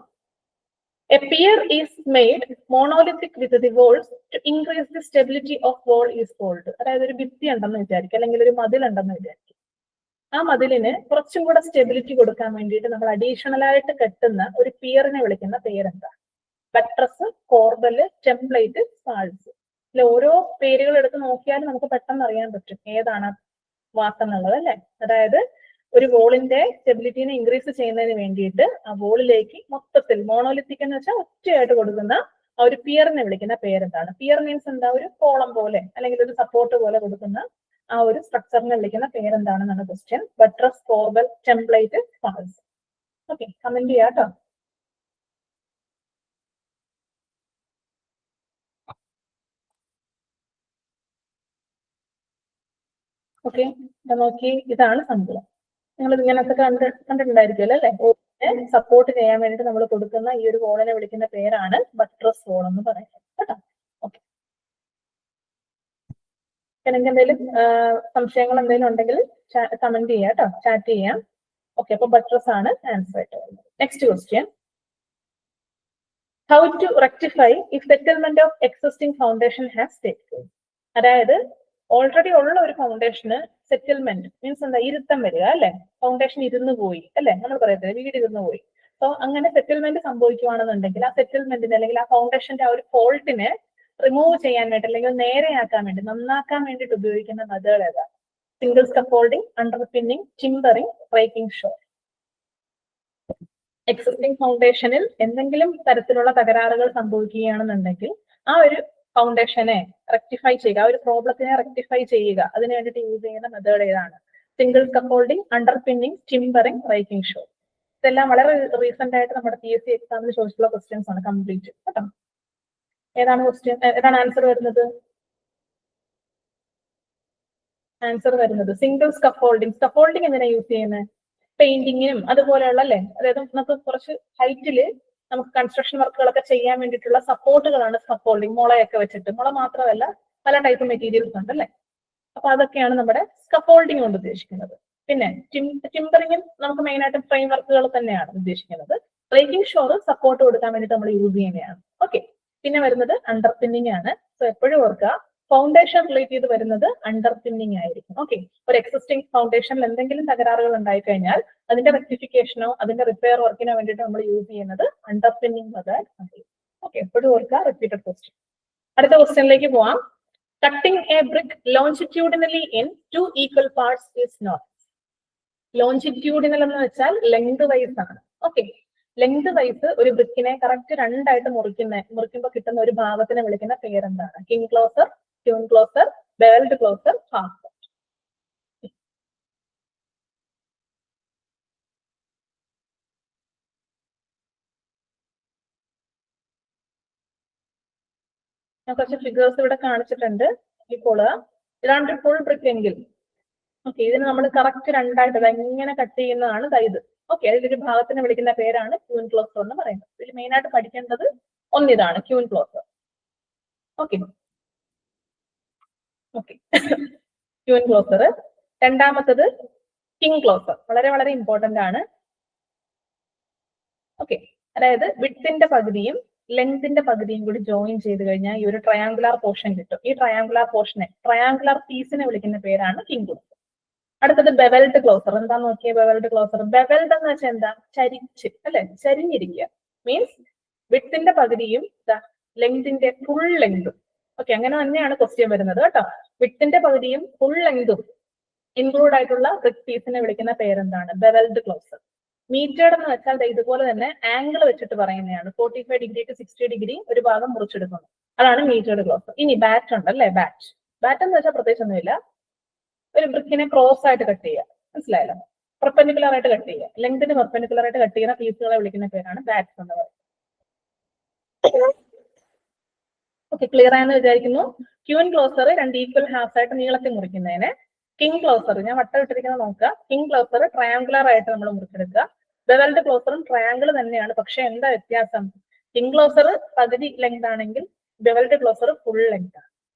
A pier is made monolithic with the walls to increase the stability of wall is called. അതായത് ഒരു ഭിത്തി ഉണ്ടെന്ന് വിചാരിക്കും, അല്ലെങ്കിൽ ഒരു മതിൽ ഉണ്ടെന്ന് വിചാരിക്കും. ആ മതിലിന് കുറച്ചും കൂടെ സ്റ്റെബിലിറ്റി കൊടുക്കാൻ വേണ്ടിയിട്ട് നമ്മൾ അഡീഷണൽ ആയിട്ട് കെട്ടുന്ന ഒരു പിയറിനെ വിളിക്കുന്ന പേരെന്താ? Buttress, corbel, template, spalls. അല്ലെ, ഓരോ പേരുകൾ എടുത്ത് നോക്കിയാൽ നമുക്ക് പെട്ടെന്ന് അറിയാൻ പറ്റും ഏതാണ് വാക്കെന്നുള്ളത് അല്ലെ. അതായത് ഒരു വോളിന്റെ സ്റ്റെബിലിറ്റിനെ ഇൻക്രീസ് ചെയ്യുന്നതിന് വേണ്ടിയിട്ട് ആ വോളിലേക്ക് മൊത്തത്തിൽ മോണോലിത്തിക് എന്ന് വെച്ചാൽ ഒറ്റയായിട്ട് കൊടുക്കുന്ന ആ ഒരു പിയറിനെ വിളിക്കുന്ന പേരെന്താണ്? പിയർ മീൻസ് എന്താ? ഒരു കോളം പോലെ അല്ലെങ്കിൽ ഒരു സപ്പോർട്ട് പോലെ കൊടുക്കുന്ന ആ ഒരു സ്ട്രക്ചറിനെ വിളിക്കുന്ന പേരെന്താണെന്നാണ് question. Buttress, corbel, template, spalls. Okay, comment ചെയ്യാട്ടോ. ഓക്കെ, നോക്കി, ഇതാണ് സംഭവം. നിങ്ങൾ ഇങ്ങനത്തെ കണ്ടിട്ടുണ്ടായിരിക്കുമല്ലോ അല്ലെ. വോളിനെ സപ്പോർട്ട് ചെയ്യാൻ വേണ്ടിയിട്ട് നമ്മൾ കൊടുക്കുന്ന ഈ ഒരു വോളിനെ വിളിക്കുന്ന പേരാണ് ബട്രസ് വോൾ എന്ന് പറയുന്നത് കേട്ടോ. ഓക്കെ, എനിക്ക് എന്തെങ്കിലും സംശയങ്ങൾ എന്തെങ്കിലും ഉണ്ടെങ്കിൽ കമന്റ് ചെയ്യാം കേട്ടോ, ചാറ്റ് ചെയ്യാം. ഓക്കെ, അപ്പൊ ബട്രസ് ആണ് ആൻസർ ആയിട്ട് വരുന്നത്. Next question. How to rectify if settlement of existing foundation has take place. അതായത് ഓൾറെഡി ഉള്ള ഒരു ഫൗണ്ടേഷന് സെറ്റിൽമെന്റ് മീൻസ് എന്താ? ഇരുത്തം വരിക അല്ലെ. ഫൗണ്ടേഷൻ ഇരുന്ന് പോയി അല്ലെ, നമ്മൾ പറയത്തില്ല വീട് ഇരുന്ന് പോയി. സോ അങ്ങനെ സെറ്റിൽമെന്റ് സംഭവിക്കുകയാണെന്നുണ്ടെങ്കിൽ ആ സെറ്റിൽമെന്റിന് അല്ലെങ്കിൽ ആ ഫൗണ്ടേഷന്റെ ആ ഒരു ഫോൾട്ടിനെ റിമൂവ് ചെയ്യാൻ വേണ്ടി അല്ലെങ്കിൽ നേരെയാക്കാൻ വേണ്ടി, നന്നാക്കാൻ വേണ്ടിയിട്ട് ഉപയോഗിക്കുന്ന മെത്തേഡ് ഏതാ? Single scaffolding, underpinning, timbering, raking shore. Existing ഫൗണ്ടേഷനിൽ എന്തെങ്കിലും തരത്തിലുള്ള തകരാറുകൾ സംഭവിക്കുകയാണെന്നുണ്ടെങ്കിൽ ആ ഒരു ഫൗണ്ടേഷനെ റെക്ടിഫൈ ചെയ്യുക, ആ ഒരു പ്രോബ്ലത്തിനെ റെക്ടിഫൈ ചെയ്യുക, അതിന് വേണ്ടിയിട്ട് യൂസ് ചെയ്യുന്ന മെത്തേഡ് ഏതാണ്? Single scaffolding, underpinning, timbering, raking shore. ഇതെല്ലാം വളരെ റീസെന്റ് ആയിട്ട് നമ്മുടെ PSC എക്സാമിന് ചോദിച്ചിട്ടുള്ള ക്വസ്റ്റ്യൻസ് ആണ് കംപ്ലീറ്റ് കേട്ടോ. ഏതാണ് ക്വസ്റ്റ്യൻ? ഏതാണ് ആൻസർ വരുന്നത്? ആൻസർ വരുന്നത് സിംഗിൾ സ്കഫോൾഡിംഗ്. സ്കഫോൾഡിംഗ് എന്തിനാ യൂസ് ചെയ്യുന്നത്? പെയിന്റിങ്ങിനും അതുപോലെയുള്ള അല്ലെ, അതായത് നമുക്ക് കുറച്ച് ഹൈറ്റില് നമുക്ക് കൺസ്ട്രക്ഷൻ വർക്കുകളൊക്കെ ചെയ്യാൻ വേണ്ടിയിട്ടുള്ള സപ്പോർട്ടുകളാണ് സ്കഫോൾഡിംഗ്. മുളയൊക്കെ വെച്ചിട്ട്, മുള മാത്രമല്ല പല ടൈപ്പ് മെറ്റീരിയൽസ് ഉണ്ട് അല്ലെ. അപ്പൊ അതൊക്കെയാണ് നമ്മുടെ സ്കഫോൾഡിംഗ് കൊണ്ട് ഉദ്ദേശിക്കുന്നത്. പിന്നെ ടിമ്പറിംഗും നമുക്ക് മെയിൻ ആയിട്ട് ഫ്രെയിം വർക്കുകൾ തന്നെയാണ് ഉദ്ദേശിക്കുന്നത്. ബ്രേക്കിംഗ് ഷോർ സപ്പോർട്ട് കൊടുക്കാൻ വേണ്ടിയിട്ട് നമ്മൾ യൂസ് ചെയ്യുന്നതാണ്. ഓക്കെ, പിന്നെ വരുന്നത് അണ്ടർപിന്നിംഗ് ആണ്. സോ എപ്പോഴും ഓർക്കുക, ഫൗണ്ടേഷൻ റിലേറ്റ് ചെയ്ത് വരുന്നത് അണ്ടർപിന്നിംഗ് ആയിരിക്കും. ഓക്കെ, ഒരു എക്സിസ്റ്റിംഗ് ഫൗണ്ടേഷനിൽ എന്തെങ്കിലും തകരാറുകൾ ഉണ്ടായി കഴിഞ്ഞാൽ അതിന്റെ റെക്ടിഫിക്കേഷനോ അതിന്റെ റിപ്പയർ വർക്കിനോ വേണ്ടിയിട്ട് നമ്മൾ യൂസ് ചെയ്യുന്നത് അണ്ടർപിന്നിംഗ് മെത്തേഡ് ആണ്. ഓക്കെ, എപ്പോഴും ഓർക്കുക. Repeated question. അടുത്ത ക്വസ്റ്റ്യനിലേക്ക് പോവാം. Cutting a brick longitudinally in 2 equal parts is known. Longitudinal എന്ന് വെച്ചാൽ ലെങ്ത് വൈസ് ആണ്. ഓക്കെ, ലെങ്ത് വൈസ് ഒരു ബ്രിക്കിനെ കറക്റ്റ് രണ്ടായിട്ട് മുറിക്കുമ്പോൾ കിട്ടുന്ന ഒരു ഭാഗത്തിനെ വിളിക്കുന്ന പേരെന്താണ്? King closer, tune closer, bevelled closer, half. ഞാൻ കുറച്ച് ഫിഗേഴ്സ് ഇവിടെ കാണിച്ചിട്ടുണ്ട്. ഇപ്പോൾ ഇതാണ് ഫുൾ ബ്രിക്ക് എങ്കിൽ ഓക്കെ, ഇതിന് നമ്മൾ കറക്റ്റ് രണ്ടായിട്ട് ഇങ്ങനെ കട്ട് ചെയ്യുന്നതാണ് ഇത്. ഓക്കെ, അതിലൊരു ഭാഗത്തിനെ വിളിക്കുന്ന പേരാണ് ക്യൂൻ ക്ലോസർ എന്ന് പറയുന്നത്. ഇതിൽ മെയിൻ ആയിട്ട് പഠിക്കേണ്ടത് ഒന്നിതാണ് queen closer. Okay okay, queen closer. രണ്ടാമത്തത് കിങ് ക്ലോസർ. വളരെ വളരെ ഇമ്പോർട്ടന്റ് ആണ്. ഓക്കെ, അതായത് വിഡ്ത്തിന്റെ പകുതിയും ലെങ്തിന്റെ പകുതിയും കൂടി ജോയിൻ ചെയ്ത് കഴിഞ്ഞാൽ ഈ ഒരു ട്രയാങ്കുലാർ പോർഷൻ കിട്ടും. ഈ ട്രയാങ്കുലാർ പോർഷനെ, ട്രയാങ്കുലാർ പീസിനെ വിളിക്കുന്ന പേരാണ് കിങ് ക്ലോസർ. അടുത്തത് ബെവൽഡ് ക്ലോസർ. എന്താ നോക്കിയ ബെവൽഡ് ക്ലോസർ? ബെവൽഡ് എന്ന് വെച്ചാൽ എന്താ? ചരിച്ച്, അല്ലെ? ചരിഞ്ഞിരിക്കുക. മീൻസ് വിഡ്ത്തിന്റെ പകുതിയും ലെങ്തിന്റെ ഫുൾ ലെങ്തും. ഓക്കെ, അങ്ങനെ തന്നെയാണ് ക്വസ്റ്റ്യൻ വരുന്നത് കേട്ടോ. വിഡ്ത്തിന്റെ പകുതിയും ഫുൾ ലെങ്തും ഇൻക്ലൂഡ് ആയിട്ടുള്ള ബ്രിക്ക് പീസിനെ വിളിക്കുന്ന പേരെന്താണ്? Bevelled closer. മീറ്റേഡ് എന്ന് വെച്ചാൽ ഇതുപോലെ തന്നെ ആംഗിൾ വെച്ചിട്ട് പറയുന്നതാണ്. 45 ഡിഗ്രി ടു 60 ഡിഗ്രി ഒരു ഭാഗം മുറിച്ചെടുക്കുന്നു. അതാണ് മീറ്റേഡ് ക്ലോസർ. ഇനി ബാറ്റ് ഉണ്ട് അല്ലെ? ബാറ്റ്. ബാറ്റ് എന്ന് വെച്ചാൽ പ്രത്യേകിച്ച് ഒന്നുമില്ല, ഒരു ബ്രിക്കിനെ ക്രോസ് ആയിട്ട് കട്ട് ചെയ്യുക. മനസ്സിലായല്ലോ? പെർപെൻഡിക്കുലർ ആയിട്ട് കട്ട് ചെയ്യുക. ലെങ്തിന് പെർപെൻഡിക്കുലർ ആയിട്ട് കട്ട് ചെയ്യുന്ന പീസുകളെ വിളിക്കുന്ന പേരാണ് ബാറ്റ്സ് എന്ന് പറയുന്നത്. ഓക്കെ, ക്ലിയർ ആയെന്ന് വിചാരിക്കുന്നു. ക്യൂൻ ക്ലോസർ 2 ഈക്വൽ ഹാഫ്സ് ആയിട്ട് നീളത്തിൽ മുറിക്കുന്നതിന്. കിങ് ക്ലോസർ ഞാൻ വട്ടം ഇട്ടിരിക്കുന്നത് നോക്കുക. കിങ് ക്ലോസർ ട്രയാങ്കുലർ ആയിട്ട് നമ്മൾ മുറിച്ചെടുക്കുക. ബെവൽഡ് ക്ലോസറും ട്രയാങ്കിൾ തന്നെയാണ്, പക്ഷെ എന്താ വ്യത്യാസം? കിങ് ക്ലോസർ പകുതി ലെങ്ത് ആണെങ്കിൽ ബെവൽഡ് ക്ലോസർ ഫുൾ ലെങ്ത് ആണ്.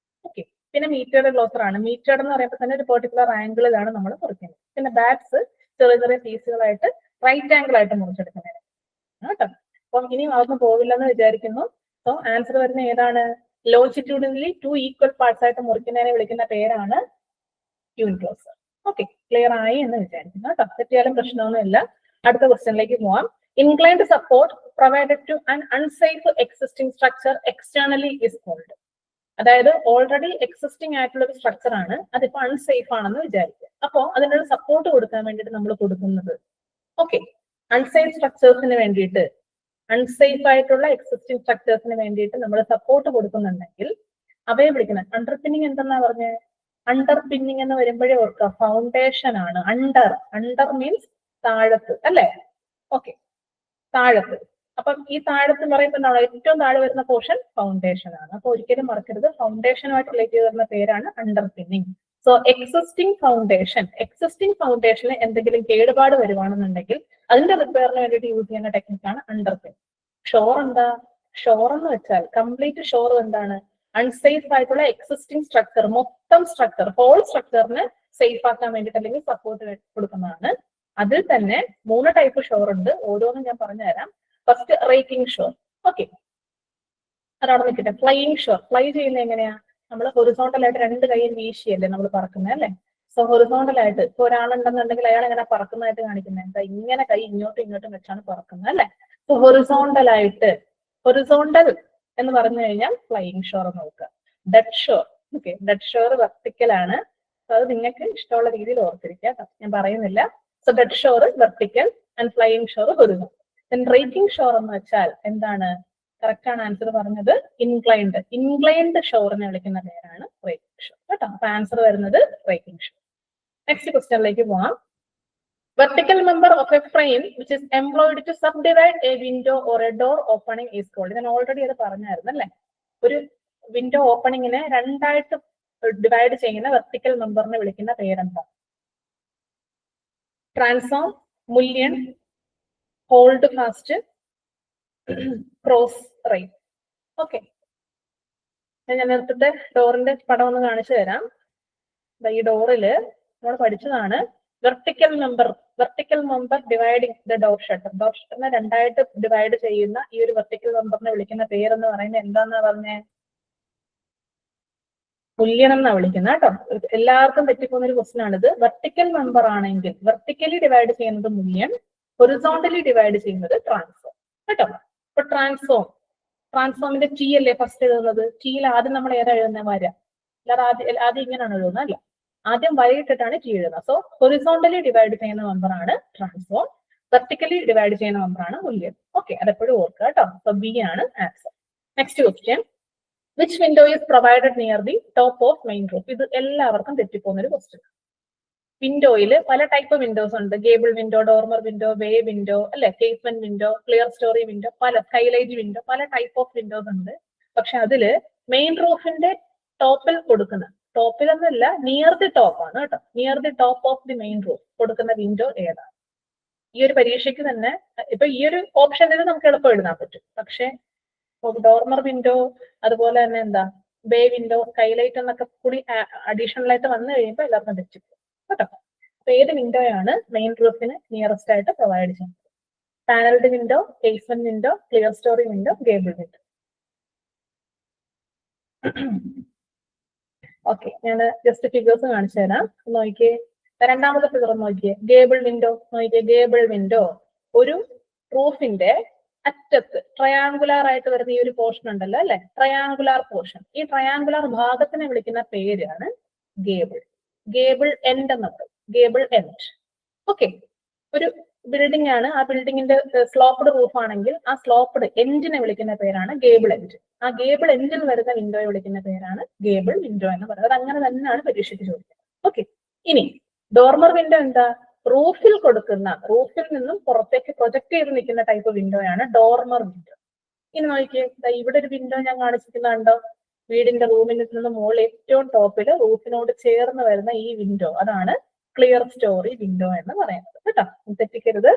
ഓക്കെ, പിന്നെ മീറ്റേഡ് ക്ലോസർ ആണ്. മീറ്റേഡ് എന്ന് പറയുമ്പോൾ തന്നെ ഒരു പെർട്ടിക്കുലർ ആംഗിളിലാണ് നമ്മൾ മുറിക്കുന്നത്. പിന്നെ ബാറ്റ്സ് ചെറിയ ചെറിയ പീസുകളായിട്ട് റൈറ്റ് ആംഗിൾ ആയിട്ട് മുറിച്ചെടുക്കുന്നത് കേട്ടോ. അപ്പം ഇനി അതൊന്നും പോവില്ലെന്ന് വിചാരിക്കുന്നു. സോ ആൻസർ വരുന്ന ഏതാണ്? ലോഞ്ചിറ്റ്യൂഡിനലി 2 ഈക്വൽ പാർട്സ് ആയിട്ട് മുറിക്കുന്നതിനെ വിളിക്കുന്ന പേരാണ് ക്യൂൻ ക്ലോസർ. ഓക്കെ, ക്ലിയർ ആയി എന്ന് വിചാരിക്കുന്നു കേട്ടോ. തെറ്റിയാലും പ്രശ്നമൊന്നുമില്ല. അടുത്ത ക്വസ്റ്റ്യനിലേക്ക് പോവാം. Inclined support provided to an unsafe existing structure externally is called. അതായത് ഓൾറെഡി എക്സിസ്റ്റിംഗ് ആയിട്ടുള്ള ഒരു സ്ട്രക്ചർ ആണ്, അതിപ്പോ അൺസേഫ് ആണെന്ന് വിചാരിക്കുക. അപ്പോൾ അതിനൊരു സപ്പോർട്ട് കൊടുക്കാൻ വേണ്ടിയിട്ട് നമ്മൾ കൊടുക്കുന്നത്, ഓക്കെ, അൺസേഫ് സ്ട്രക്ചേഴ്സിന് വേണ്ടിയിട്ട്, അൺസേഫ് ആയിട്ടുള്ള എക്സിസ്റ്റിംഗ് സ്ട്രക്ചേഴ്സിന് വേണ്ടിയിട്ട് നമ്മൾ സപ്പോർട്ട് കൊടുക്കുന്നുണ്ടെങ്കിൽ അവയെ വിളിക്കുന്നത് അണ്ടർപിന്നിങ്. എന്തെന്നാ പറഞ്ഞത്? അണ്ടർ പിന്നിങ് എന്ന് വരുമ്പോഴേ ഓർക്കുക, ഫൗണ്ടേഷൻ ആണ്. അണ്ടർ മീൻസ് താഴത്ത്, അല്ലെ? ഓക്കെ, താഴത്ത്. അപ്പം ഈ താഴത്ത് പറയുമ്പോൾ എന്താണ്? ഏറ്റവും താഴെ വരുന്ന പോർഷൻ ഫൗണ്ടേഷൻ ആണ്. അപ്പൊ ഒരിക്കലും മറക്കരുത്, ഫൗണ്ടേഷനുമായിട്ട് റിലേറ്റ് ചെയ്ത് വരുന്ന പേരാണ് അണ്ടർ പിന്നിങ്. സോ എക്സിസ്റ്റിംഗ് ഫൗണ്ടേഷന് എന്തെങ്കിലും കേടുപാട് വരുവാണെന്നുണ്ടെങ്കിൽ അതിന്റെ റിപ്പയറിന് വേണ്ടിയിട്ട് യൂസ് ചെയ്യുന്ന ടെക്നിക്കാണ് അണ്ടർ പിന്നിങ്. ഷോർ എന്താ? ഷോർ എന്ന് വെച്ചാൽ കംപ്ലീറ്റ് ഷോർ എന്താണ്? അൺസേഫ് ആയിട്ടുള്ള എക്സിസ്റ്റിംഗ് സ്ട്രക്ചർ, മൊത്തം സ്ട്രക്ചർ, ഹോൾ സ്ട്രക്ചറിന് സേഫ് ആക്കാൻ വേണ്ടിയിട്ട് അല്ലെങ്കിൽ സപ്പോർട്ട് കൊടുക്കുന്നതാണ്. അതിൽ തന്നെ 3 ടൈപ്പ് ഷോർ ഉണ്ട്. ഓരോന്നും ഞാൻ പറഞ്ഞുതരാം. First raking shore. ഓക്കെ, അതാണ് നിൽക്കട്ടെ. Flying shore. ഫ്ലൈ ചെയ്യുന്നത് എങ്ങനെയാ? നമ്മൾ ഹൊറിസോണ്ടൽ ആയിട്ട് 2 കൈയും വീശിയല്ലേ നമ്മൾ പറക്കുന്നത്, അല്ലെ? സോ ഹൊറിസോണ്ടൽ ആയിട്ട് ഇപ്പൊ ഒരാളുണ്ടെന്നുണ്ടെങ്കിൽ അയാൾ എങ്ങനെ പറക്കുന്നതായിട്ട് കാണിക്കുന്നത്? എന്താ? ഇങ്ങനെ കൈ ഇങ്ങോട്ടും ഇങ്ങോട്ടും വെച്ചാണ് പറക്കുന്നത്, അല്ലെ? സോ ഹൊറിസോണ്ടൽ ആയിട്ട്, ഹൊറിസോണ്ടൽ എന്ന് പറഞ്ഞു കഴിഞ്ഞാൽ ഫ്ലൈയിങ് ഷോർ എന്ന് നോക്കുക. Dead shore. Okay, dead shore vertical ആണ്. അത് നിങ്ങൾക്ക് ഇഷ്ടമുള്ള രീതിയിൽ ഓർത്തിരിക്കുക, ഞാൻ പറയുന്നില്ല. So dead shore vertical and flying shore horizontal. Raking shore എന്ന് വെച്ചാൽ എന്താണ്? കറക്റ്റ് ആണ് ആൻസർ പറഞ്ഞത്. ഇൻക്ലൈൻഡ് ഷോറിനെ വിളിക്കുന്ന പേരാണ് റേക്കിംഗ് ഷോർ കേട്ടോ. അപ്പൊ ആൻസർ വരുന്നത് റേക്കിംഗ് ഷോർ. നെക്സ്റ്റ് ക്വസ്റ്റ്യനിലേക്ക് പോവാം. Vertical member of a frame which is employed to subdivide a window or a door opening is called. ഞാൻ ഓൾറെഡി അത് പറഞ്ഞായിരുന്നു, അല്ലെ? ഒരു വിൻഡോ ഓപ്പണിങ്ങിനെ 2ആയിട്ട് ഡിവൈഡ് ചെയ്യുന്ന വെർട്ടിക്കൽ മെമ്പറിനെ വിളിക്കുന്ന പേരെന്താ? Transom, mullion, holdfast, cross right. Okay, ഞാൻ നേരത്തെ ഡോറിന്റെ പടം ഒന്ന് കാണിച്ചു തരാം. ഈ ഡോറില് നമ്മൾ പഠിച്ചതാണ് vertical member dividing the door shutter. Door ഷട്ടറിനെ 2ആയിട്ട് ഡിവൈഡ് ചെയ്യുന്ന ഈ ഒരു വെർട്ടിക്കൽ മെമ്പറിനെ വിളിക്കുന്ന പേരെന്ന് പറയുന്നത് എന്താന്നാ പറഞ്ഞേ? മുല്യൻ എന്നാ വിളിക്കുന്നത് കേട്ടോ. എല്ലാവർക്കും തെറ്റിപ്പോകുന്ന ഒരു ക്വസ്റ്റ്യൻ ആണിത്. വെർട്ടിക്കൽ മെമ്പർ ആണെങ്കിൽ വെർട്ടിക്കലി ഡിവൈഡ് ചെയ്യുന്നത് മുല്യൻ, ഹൊറിസോണ്ടലി ഡിവൈഡ് ചെയ്യുന്നത് ട്രാൻസ്ഫോം കേട്ടോ. ഇപ്പൊ ട്രാൻസ്ഫോമിന്റെ ടി അല്ലേ ഫസ്റ്റ് എഴുതുന്നത്? ടിയിൽ ആദ്യം നമ്മൾ ഏതാ എഴുതുന്നത്? വര. അല്ലാതെ ആദ്യം ഇങ്ങനെയാണ് എഴുതുന്നത്? അല്ല, ആദ്യം വരയിട്ടിട്ടാണ് ടി എഴുതുന്നത്. സോ ഹൊറിസോണ്ടലി ഡിവൈഡ് ചെയ്യുന്ന മെമ്പറാണ് ട്രാൻസ്ഫോം, വെർട്ടിക്കലി ഡിവൈഡ് ചെയ്യുന്ന മെമ്പറാണ് മുല്യൻ. ഓക്കെ, അതെപ്പോഴും ഓർക്കുക കേട്ടോ. സോ ബി ആണ് answer. Next question. Which window is provided near the top of main roof? ഇത് എല്ലാവർക്കും തെറ്റിപ്പോകുന്ന ഒരു ക്വസ്റ്റ്യൻ. വിൻഡോയിൽ പല ടൈപ്പ് വിൻഡോസ് ഉണ്ട്. Gable window, dormer window, bay window, അല്ലെ? Casement window, clerestory window, പല സ്കൈലൈറ്റ് വിൻഡോ, പല ടൈപ്പ് ഓഫ് വിൻഡോസ് ഉണ്ട്. പക്ഷെ അതില് മെയിൻ റൂഫിന്റെ ടോപ്പിൽ കൊടുക്കുന്ന, ടോപ്പിൽ എന്നല്ല, നിയർ ദി ടോപ്പ് ആണ് കേട്ടോ. Near the top of the main roof കൊടുക്കുന്ന വിൻഡോ ഏതാണ്? ഈ ഒരു പരീക്ഷയ്ക്ക് തന്നെ ഇപ്പൊ ഈ ഒരു ഓപ്ഷനിൽ നമുക്ക് എളുപ്പം എഴുതാൻ പറ്റും. പക്ഷെ ഡോർമർ വിൻഡോ, അതുപോലെ തന്നെ എന്താ ബേ വിൻഡോ, സ്കൈലൈറ്റ് എന്നൊക്കെ കൂടി അഡീഷണൽ ആയിട്ട് വന്നു കഴിയുമ്പോൾ എല്ലാവർക്കും തെറ്റിപ്പോകും കേട്ടോ. അപ്പൊ ഏത് വിൻഡോയാണ് മെയിൻ റൂഫിന് നിയറസ്റ്റ് ആയിട്ട് പ്രൊവൈഡ് ചെയ്യുന്നത്? Panelled window, casement window, clerestory window, gable window. Okay, ഞാൻ ജസ്റ്റ് ഫിഗേഴ്സ് കാണിച്ചു തരാം. നോക്കിയേ, രണ്ടാമത്തെ ഫിഗർ നോക്കിയേ, ഗേബിൾ വിൻഡോ. നോക്കിയേ, ഗേബിൾ വിൻഡോ ഒരു റൂഫിന്റെ അറ്റത്ത് ട്രയാങ്കുലാർ ആയിട്ട് വരുന്ന ഈ ഒരു പോർഷൻ ഉണ്ടല്ലോ അല്ലെ, ട്രയാങ്കുലാർ പോർഷൻ. ഈ ട്രയാങ്കുലാർ ഭാഗത്തിനെ വിളിക്കുന്ന പേരാണ് ഗേബിൾ. ഗേബിൾ എൻഡ് എന്ന് പറയും, ഗേബിൾ എൻഡ്. ഓക്കെ, ഒരു ബിൽഡിംഗ് ആണ്, ആ ബിൽഡിങ്ങിന്റെ സ്ലോപ്ഡ് റൂഫ് ആണെങ്കിൽ ആ സ്ലോപ്ഡ് എൻഡിനെ വിളിക്കുന്ന പേരാണ് ഗേബിൾ എൻഡ്. ആ ഗേബിൾ എൻഡിൽ വരുന്ന വിൻഡോയെ വിളിക്കുന്ന പേരാണ് ഗേബിൾ വിൻഡോ എന്ന് പറയുന്നത്. അത് അങ്ങനെ തന്നെയാണ് പരീക്ഷയ്ക്ക് ചോദിക്കുന്നത്. ഓക്കെ, ഇനി ഡോർമർ വിൻഡോ എന്താ? റൂഫിൽ കൊടുക്കുന്ന, റൂഫിൽ നിന്നും പുറത്തേക്ക് പ്രൊജക്ട് ചെയ്ത് നിൽക്കുന്ന ടൈപ്പ് വിൻഡോയാണ് ഡോർമർ വിൻഡോ. ഇനി നോക്കിയേ, ഇവിടെ ഒരു വിൻഡോ ഞാൻ കാണിച്ചിരിക്കുന്നുണ്ടോ? വീടിന്റെ റൂമിൽ നിന്ന് മുകളിൽ ഏറ്റവും ടോപ്പിൽ റൂഫിനോട് ചേർന്ന് വരുന്ന ഈ വിൻഡോ, അതാണ് ക്ലിയർ സ്റ്റോറി വിൻഡോ എന്ന് പറയുന്നത് കേട്ടോ. തെറ്റിക്കരുത്.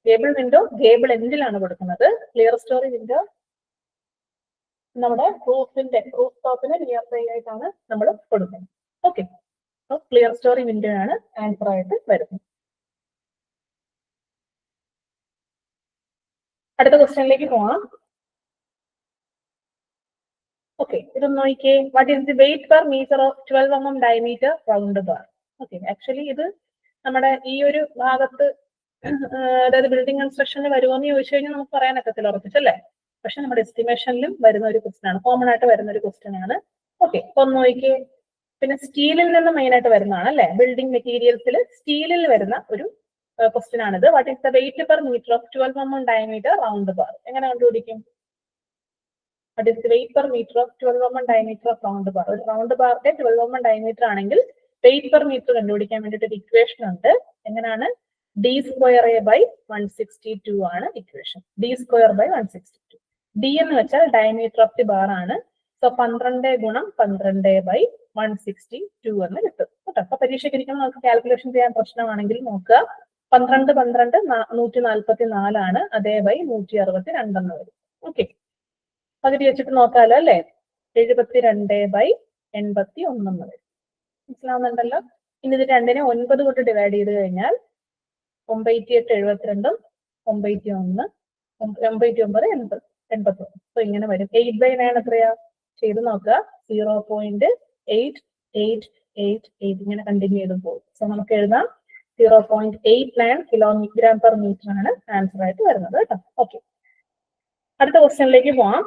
ഗേബിൾ വിൻഡോ ഗേബിൾ എൻഡിലാണ് കൊടുക്കുന്നത്. ക്ലിയർ സ്റ്റോറി വിൻഡോ നമ്മുടെ റൂഫ് ടോപ്പിന് നിയർ ബൈ ആയിട്ടാണ് നമ്മൾ കൊടുക്കുന്നത്. ഓക്കെ, അപ്പൊ ക്ലിയർ സ്റ്റോറി വിൻഡോ ആണ് ആൻസർ ആയിട്ട് വരുന്നത്. അടുത്ത ക്വസ്റ്റ്യനിലേക്ക് പോവാം. ഓക്കെ, ഇതൊന്ന് നോക്കിയേ. What is the weight per metre of 12 mm diameter round bar? Okay, actually ഇത് നമ്മുടെ ഈ ഒരു ഭാഗത്ത്, അതായത് ബിൽഡിംഗ് കൺസ്ട്രക്ഷനിൽ വരുമോന്ന് ചോദിച്ചു കഴിഞ്ഞാൽ നമുക്ക് പറയാനൊക്കത്തില്ല ഉറപ്പിച്ചല്ലേ. പക്ഷെ നമ്മുടെ എസ്റ്റിമേഷനിലും വരുന്ന ഒരു ക്വസ്റ്റ്യൻ ആണ്, കോമൺ ആയിട്ട് വരുന്ന ഒരു ക്വസ്റ്റ്യൻ ആണ്. ഓക്കെ, അപ്പൊ ഒന്ന് നോക്കിയേ. പിന്നെ സ്റ്റീലിൽ നിന്ന് മെയിൻ ആയിട്ട് വരുന്നതാണ് അല്ലെ, ബിൽഡിംഗ് മെറ്റീരിയൽസിൽ സ്റ്റീലിൽ വരുന്ന ഒരു ക്വസ്റ്റ്യൻ ആണിത്. What is the weight per metre of 12 mm diameter round bar? എങ്ങനെ കണ്ടുപിടിക്കും? What is the weight per meter of 12 mm diameter of round bar? ഒരു റൗണ്ട് ബാറിന്റെ 12 mm ഡയമീറ്റർ ആണെങ്കിൽ വെയിറ്റ് പെർ മീറ്റർ കണ്ടുപിടിക്കാൻ വേണ്ടിയിട്ട് ഒരു ഇക്വേഷൻ ഉണ്ട്. എങ്ങനെയാണ്? d²a/162 ആണ് ഇക്വേഷൻ. d²/162. d എന്ന് വെച്ചാൽ ഡയമീറ്റർ ഓഫ് ദി ബാർ ആണ്. സോ 12 × 12/162 എന്ന് കിട്ടും കേട്ടോ. അപ്പൊ പരീക്ഷയ്ക്ക് ഇരിക്കുമ്പോൾ നമുക്ക് കാൽക്കുലേഷൻ ചെയ്യാൻ പ്രശ്നമാണെങ്കിൽ നോക്കുക. 12 144 ആണ്, അതേ ബൈ 162 എന്ന് വരും. ഓക്കെ, പകുതി വെച്ചിട്ട് നോക്കാലോ അല്ലെ. 72/81 എന്ന് വരും. മനസ്സിലാവുന്നുണ്ടല്ലോ. ഇനി ഇത് രണ്ടിനെ 9 കൊണ്ട് ഡിവൈഡ് ചെയ്ത് കഴിഞ്ഞാൽ 98 72 91 99 81. സോ ഇങ്ങനെ വരും. 8/9 എത്രയാ? ചെയ്ത് നോക്കുക. 0.8888 ഇങ്ങനെ കണ്ടിന്യൂ ചെയ്ത് പോകും. സോ നമുക്ക് എഴുതാം 0.89 കിലോഗ്രാം പെർ മീറ്റർ ആണ് ആൻസർ ആയിട്ട് വരുന്നത് കേട്ടോ. ഓക്കെ, അടുത്ത ക്വസ്റ്റ്യനിലേക്ക് പോവാം.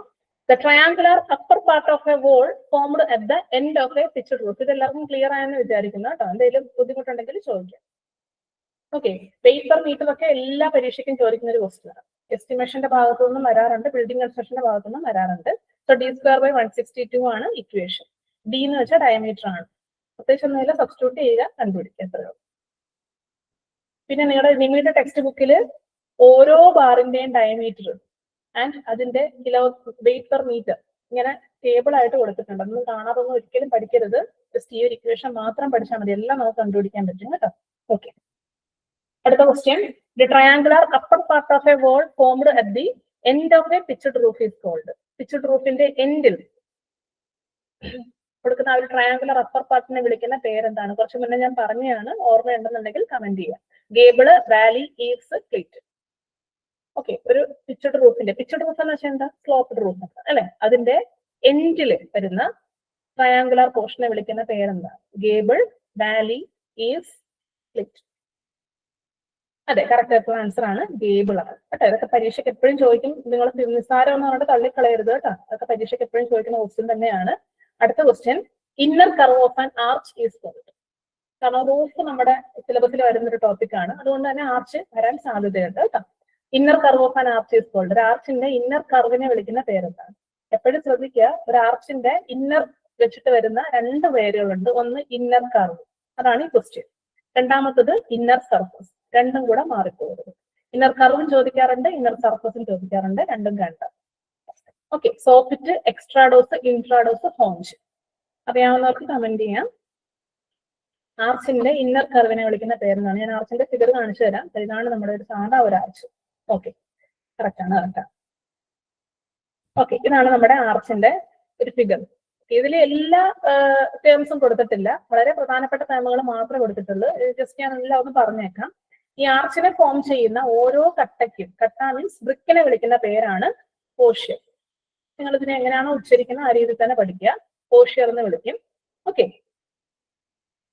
The triangular upper part of a wall formed at the end of a pitched roof. ഇത് എല്ലാവർക്കും ക്ലിയർ ആയെന്ന് വിചാരിക്കുന്നു കേട്ടോ. എന്തെങ്കിലും ബുദ്ധിമുട്ടുണ്ടെങ്കിൽ ചോദിക്കാം. ഓക്കെ, വെയിറ്റ് പെർ മീറ്റർ ഒക്കെ എല്ലാ പരീക്ഷയ്ക്കും ചോദിക്കുന്ന ഒരു ക്വസ്റ്റ്യൻ ആണ്. എസ്റ്റിമേഷന്റെ ഭാഗത്തു നിന്നും വരാറുണ്ട്, ബിൽഡിംഗ് കൺസ്ട്രക്ഷന്റെ ഭാഗത്തു നിന്നും വരാറുണ്ട്. സോ d²/162 ആണ് ഇക്വേഷൻ. d എന്ന് വെച്ചാൽ ഡയമീറ്റർ ആണ്. പ്രത്യേകിച്ച് ഒന്നുമില്ല, സബ്സ്റ്റിറ്റ്യൂട്ട് ചെയ്യുക, കണ്ടുപിടിക്കുക, എത്രയോ. പിന്നെ നിങ്ങളുടെ ടെക്സ്റ്റ് ബുക്കിൽ ഓരോ ബാറിന്റെയും ഡയമീറ്റർ ആൻഡ് അതിന്റെ കിലോ വെയിറ്റ് പെർ മീറ്റർ ഇങ്ങനെ ടേബിൾ ആയിട്ട് കൊടുത്തിട്ടുണ്ട്. അതൊന്നും കാണാതൊന്നും ഒരിക്കലും പഠിക്കരുത്. ജസ്റ്റ് ഈ ഒരു ഇക്വേഷൻ മാത്രം പഠിച്ചാൽ മതി, എല്ലാം നമുക്ക് കണ്ടുപിടിക്കാൻ പറ്റും കേട്ടോ. ഓക്കെ, അടുത്ത question. The triangular upper part of a wall formed at the end of a pitched roof is called. Pitched റൂഫിന്റെ എൻഡിൽ കൊടുക്കുന്ന ആ ഒരു ട്രയാങ്കുലർ അപ്പർ പാർട്ടിനെ വിളിക്കുന്ന പേരെന്താണ്? കുറച്ച് മുന്നേ ഞാൻ പറഞ്ഞതാണ്, ഓർമ്മയുണ്ടെന്നുണ്ടെങ്കിൽ കമന്റ് ചെയ്യാം. ഗേബിള്, വാലി, ഈവ്സ്, ക്ലീറ്റ്. ഓക്കെ, ഒരു പിച്ച്ഡ് റൂഫ് എന്ന് വെച്ചാൽ എന്താ? സ്ലോപ്ഡ് റൂഫ് അല്ലെ. അതിന്റെ എൻഡിൽ വരുന്ന ട്രയാങ്കുലർ പോർഷനെ വിളിക്കുന്ന പേരെന്താ? Gable, valley, eaves, cleat. അതെ, കറക്റ്റ് ആയിട്ടുള്ള ആൻസർ ആണ് ഗേബിൾ ആണ് കേട്ടോ. ഇതൊക്കെ പരീക്ഷയ്ക്ക് എപ്പോഴും ചോദിക്കും. നിങ്ങൾ നിസ്സാരം എന്ന് പറഞ്ഞിട്ട് തള്ളിക്കളയരുത് കേട്ടോ. അതൊക്കെ പരീക്ഷയ്ക്ക് എപ്പോഴും ചോദിക്കുന്ന ക്വസ്റ്റ്യൻ തന്നെയാണ്. അടുത്ത question. Inner curve of an arch is called. കാരണം റൂഫ് നമ്മുടെ സിലബസിൽ വരുന്ന ഒരു ടോപ്പിക് ആണ്, അതുകൊണ്ട് തന്നെ ആർച്ച് വരാൻ സാധ്യതയുണ്ട് കേട്ടോ. Inner curve of an arch is called. ഒരു ആർച്ചിന്റെ ഇന്നർ കർവിനെ വിളിക്കുന്ന പേരെന്താണ്? എപ്പോഴും ശ്രദ്ധിക്കുക, ഒരു ആർച്ചിന്റെ ഇന്നർ വെച്ചിട്ട് വരുന്ന രണ്ട് പേരുകളുണ്ട്. ഒന്ന് ഇന്നർ കർവ്, അതാണ് ഈ ക്വസ്റ്റ്യൻ. രണ്ടാമത്തത് ഇന്നർ സർഫസ്. രണ്ടും കൂടെ മാറിപ്പോകരുത്. ഇന്നർ കർവും ചോദിക്കാറുണ്ട്, ഇന്നർ സർഫസും ചോദിക്കാറുണ്ട്, രണ്ടും രണ്ടാം. Okay, soffit, extrados, intrados, haunch. അറിയാവുന്നവർക്ക് കമന്റ് ചെയ്യാം. ആർച്ചിന്റെ ഇന്നർ കർവിനെ വിളിക്കുന്ന പേരെന്താണ്? ഞാൻ ആർച്ചിന്റെ ഫിഗർ കാണിച്ചു തരാം. ഇതാണ് നമ്മുടെ ഒരു സാധാ ഒരു ആർച്ച്. ഓക്കെ, കറക്റ്റ് ആണ്. ഓക്കെ, ഇതാണ് നമ്മുടെ ആർച്ചിന്റെ ഒരു ഫിഗർ. ഇതിൽ എല്ലാ ടേംസും കൊടുത്തിട്ടില്ല, വളരെ പ്രധാനപ്പെട്ട ടേമുകൾ മാത്രമേ കൊടുത്തിട്ടുള്ളൂ. ജസ്റ്റ് ഞാൻ എല്ലാം ഒന്ന് പറഞ്ഞേക്കാം. ഈ ആർച്ചിനെ ഫോം ചെയ്യുന്ന ഓരോ കട്ടയ്ക്കും, കട്ട മീൻസ് ബ്രിക്കിനെ വിളിക്കുന്ന പേരാണ് പോർഷ്യർ. നിങ്ങൾ ഇതിനെ എങ്ങനെയാണോ ഉച്ചരിക്കുന്നത് ആ രീതിയിൽ തന്നെ പഠിക്കുക. പോർഷ്യർ എന്ന് വിളിക്കും. ഓക്കെ,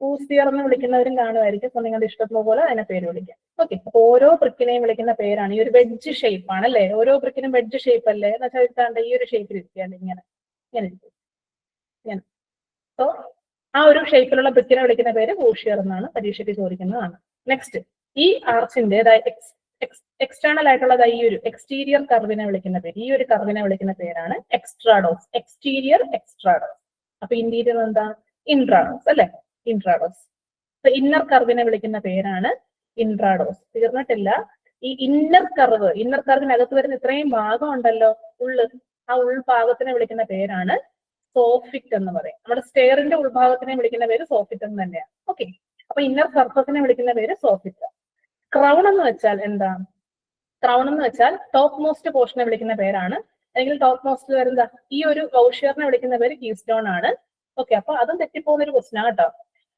ഊസിയർ എന്ന് വിളിക്കുന്നവരും കാണുമായിരിക്കും. അപ്പൊ നിങ്ങളുടെ ഇഷ്ടമുള്ള പോലെ അതിനെ പേര് വിളിക്കാം. ഓക്കെ, അപ്പൊ ഓരോ ബ്രിക്കിനെയും വിളിക്കുന്ന പേരാണ്. ഈ ഒരു വെഡ്ജ് ഷേപ്പ് ആണ് അല്ലേ, ഓരോ ബ്രിക്കിനും വെഡ്ജ് ഷേപ്പ് അല്ലേ എന്ന് വെച്ചാൽ ഈ ഒരു ഷേപ്പിൽ ഇരിക്കുകയാണ്, ഇങ്ങനെ ഇങ്ങനെ ഇരിക്കും. സോ ആ ഒരു ഷേപ്പിലുള്ള ബ്രിക്കിനെ വിളിക്കുന്ന പേര് പോർഷ്യർ എന്നാണ്, പരീക്ഷയ്ക്ക് ചോദിക്കുന്നതാണ്. നെക്സ്റ്റ്, ഈ ആർച്ചിന്റെ എക്സ്റ്റേണൽ ആയിട്ടുള്ളത് ഈ ഒരു എക്സ്റ്റീരിയർ കർവിനെ വിളിക്കുന്ന പേര്, ഈ ഒരു കർവിനെ വിളിക്കുന്ന പേരാണ് എക്സ്ട്രാഡോസ്. Exterior extrados. അപ്പൊ ഇന്റീരിയർ എന്താ? ഇൻട്രാഡോസ് അല്ലെ, ഇൻട്രാഡോസ്. ഇന്നർ കർവിനെ വിളിക്കുന്ന പേരാണ് ഇൻട്രാഡോസ്. തീർന്നിട്ടില്ല. ഈ ഇന്നർ കർവിനകത്ത് വരുന്ന ഇത്രയും ഭാഗം ഉണ്ടല്ലോ, ആ ഉൾഭാഗത്തിനെ വിളിക്കുന്ന പേരാണ് സോഫിറ്റ് എന്ന് പറയും. നമ്മുടെ സ്റ്റെയറിന്റെ ഉൾഭാഗത്തിനെ വിളിക്കുന്ന പേര് സോഫിറ്റ് എന്ന് തന്നെയാണ്. ഓക്കെ, അപ്പൊ ഇന്നർ സർഫസിനെ വിളിക്കുന്ന പേര് സോഫിറ്റ്. ക്രൗൺ എന്ന് വെച്ചാൽ എന്താ? ക്രൗൺ എന്ന് വെച്ചാൽ ടോപ്പ് മോസ്റ്റ് പോർഷനെ വിളിക്കുന്ന പേരാണ്, അല്ലെങ്കിൽ ടോപ്പ് മോസ്റ്റ് വരുന്ന ഈ ഒരു പോർഷ്യറിനെ വിളിക്കുന്ന പേര് കീസ്റ്റോൺ ആണ്. ഓക്കെ, അപ്പൊ അതും തെറ്റിപ്പോകുന്ന ഒരു ക്വസ്റ്റൻ ആണ് കേട്ടോ.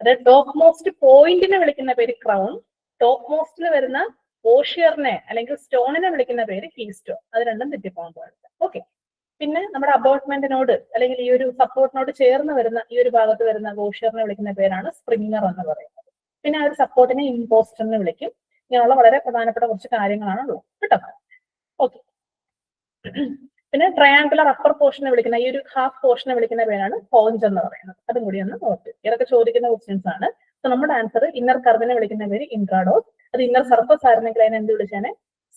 അതായത് ടോപ്പ് മോസ്റ്റ് പോയിന്റിനെ വിളിക്കുന്ന പേര് ക്രൗൺ, ടോപ്പ് മോസ്റ്റിൽ വരുന്ന പോർഷ്യറിനെ അല്ലെങ്കിൽ സ്റ്റോണിനെ വിളിക്കുന്ന പേര് കീസ്റ്റോൺ. അത് രണ്ടും തെറ്റിപ്പോകാൻ പാടില്ല. ഓക്കെ, പിന്നെ നമ്മുടെ അബോട്ട്മെന്റിനോട് അല്ലെങ്കിൽ ഈ ഒരു സപ്പോർട്ടിനോട് ചേർന്ന് വരുന്ന ഈ ഒരു ഭാഗത്ത് വരുന്ന പോർഷ്യറിനെ വിളിക്കുന്ന പേരാണ് സ്പ്രിംഗർ എന്ന് പറയുന്നത്. പിന്നെ ആ ഒരു സപ്പോർട്ടിനെ ഇമ്പോസ്റ്റർ എന്ന് വിളിക്കും. ഇങ്ങനെയുള്ള വളരെ പ്രധാനപ്പെട്ട കുറച്ച് കാര്യങ്ങളാണ് ഉള്ളത് കേട്ടോ. ഓക്കെ, പിന്നെ ട്രയാങ്കുലർ അപ്പർ പോർഷനെ വിളിക്കുന്ന ഈ ഒരു ഹാഫ് പോർഷനെ വിളിക്കുന്ന പേരാണ് ഹോഞ്ച് എന്ന് പറയുന്നത്. അതും കൂടി ഒന്ന് ഓർത്ത്. ഇതൊക്കെ ചോദിക്കുന്ന ക്വസ്റ്റ്യൻസ് ആണ്. സോ നമ്മുടെ ആൻസർ ഇന്നർ കർവിനെ വിളിക്കുന്ന പേര് ഇൻട്രാഡോസ്. അത് ഇന്നർ സർഫസ് ആയിരുന്നെങ്കിൽ അതിനെ എന്ത് വിളിച്ചാണ്?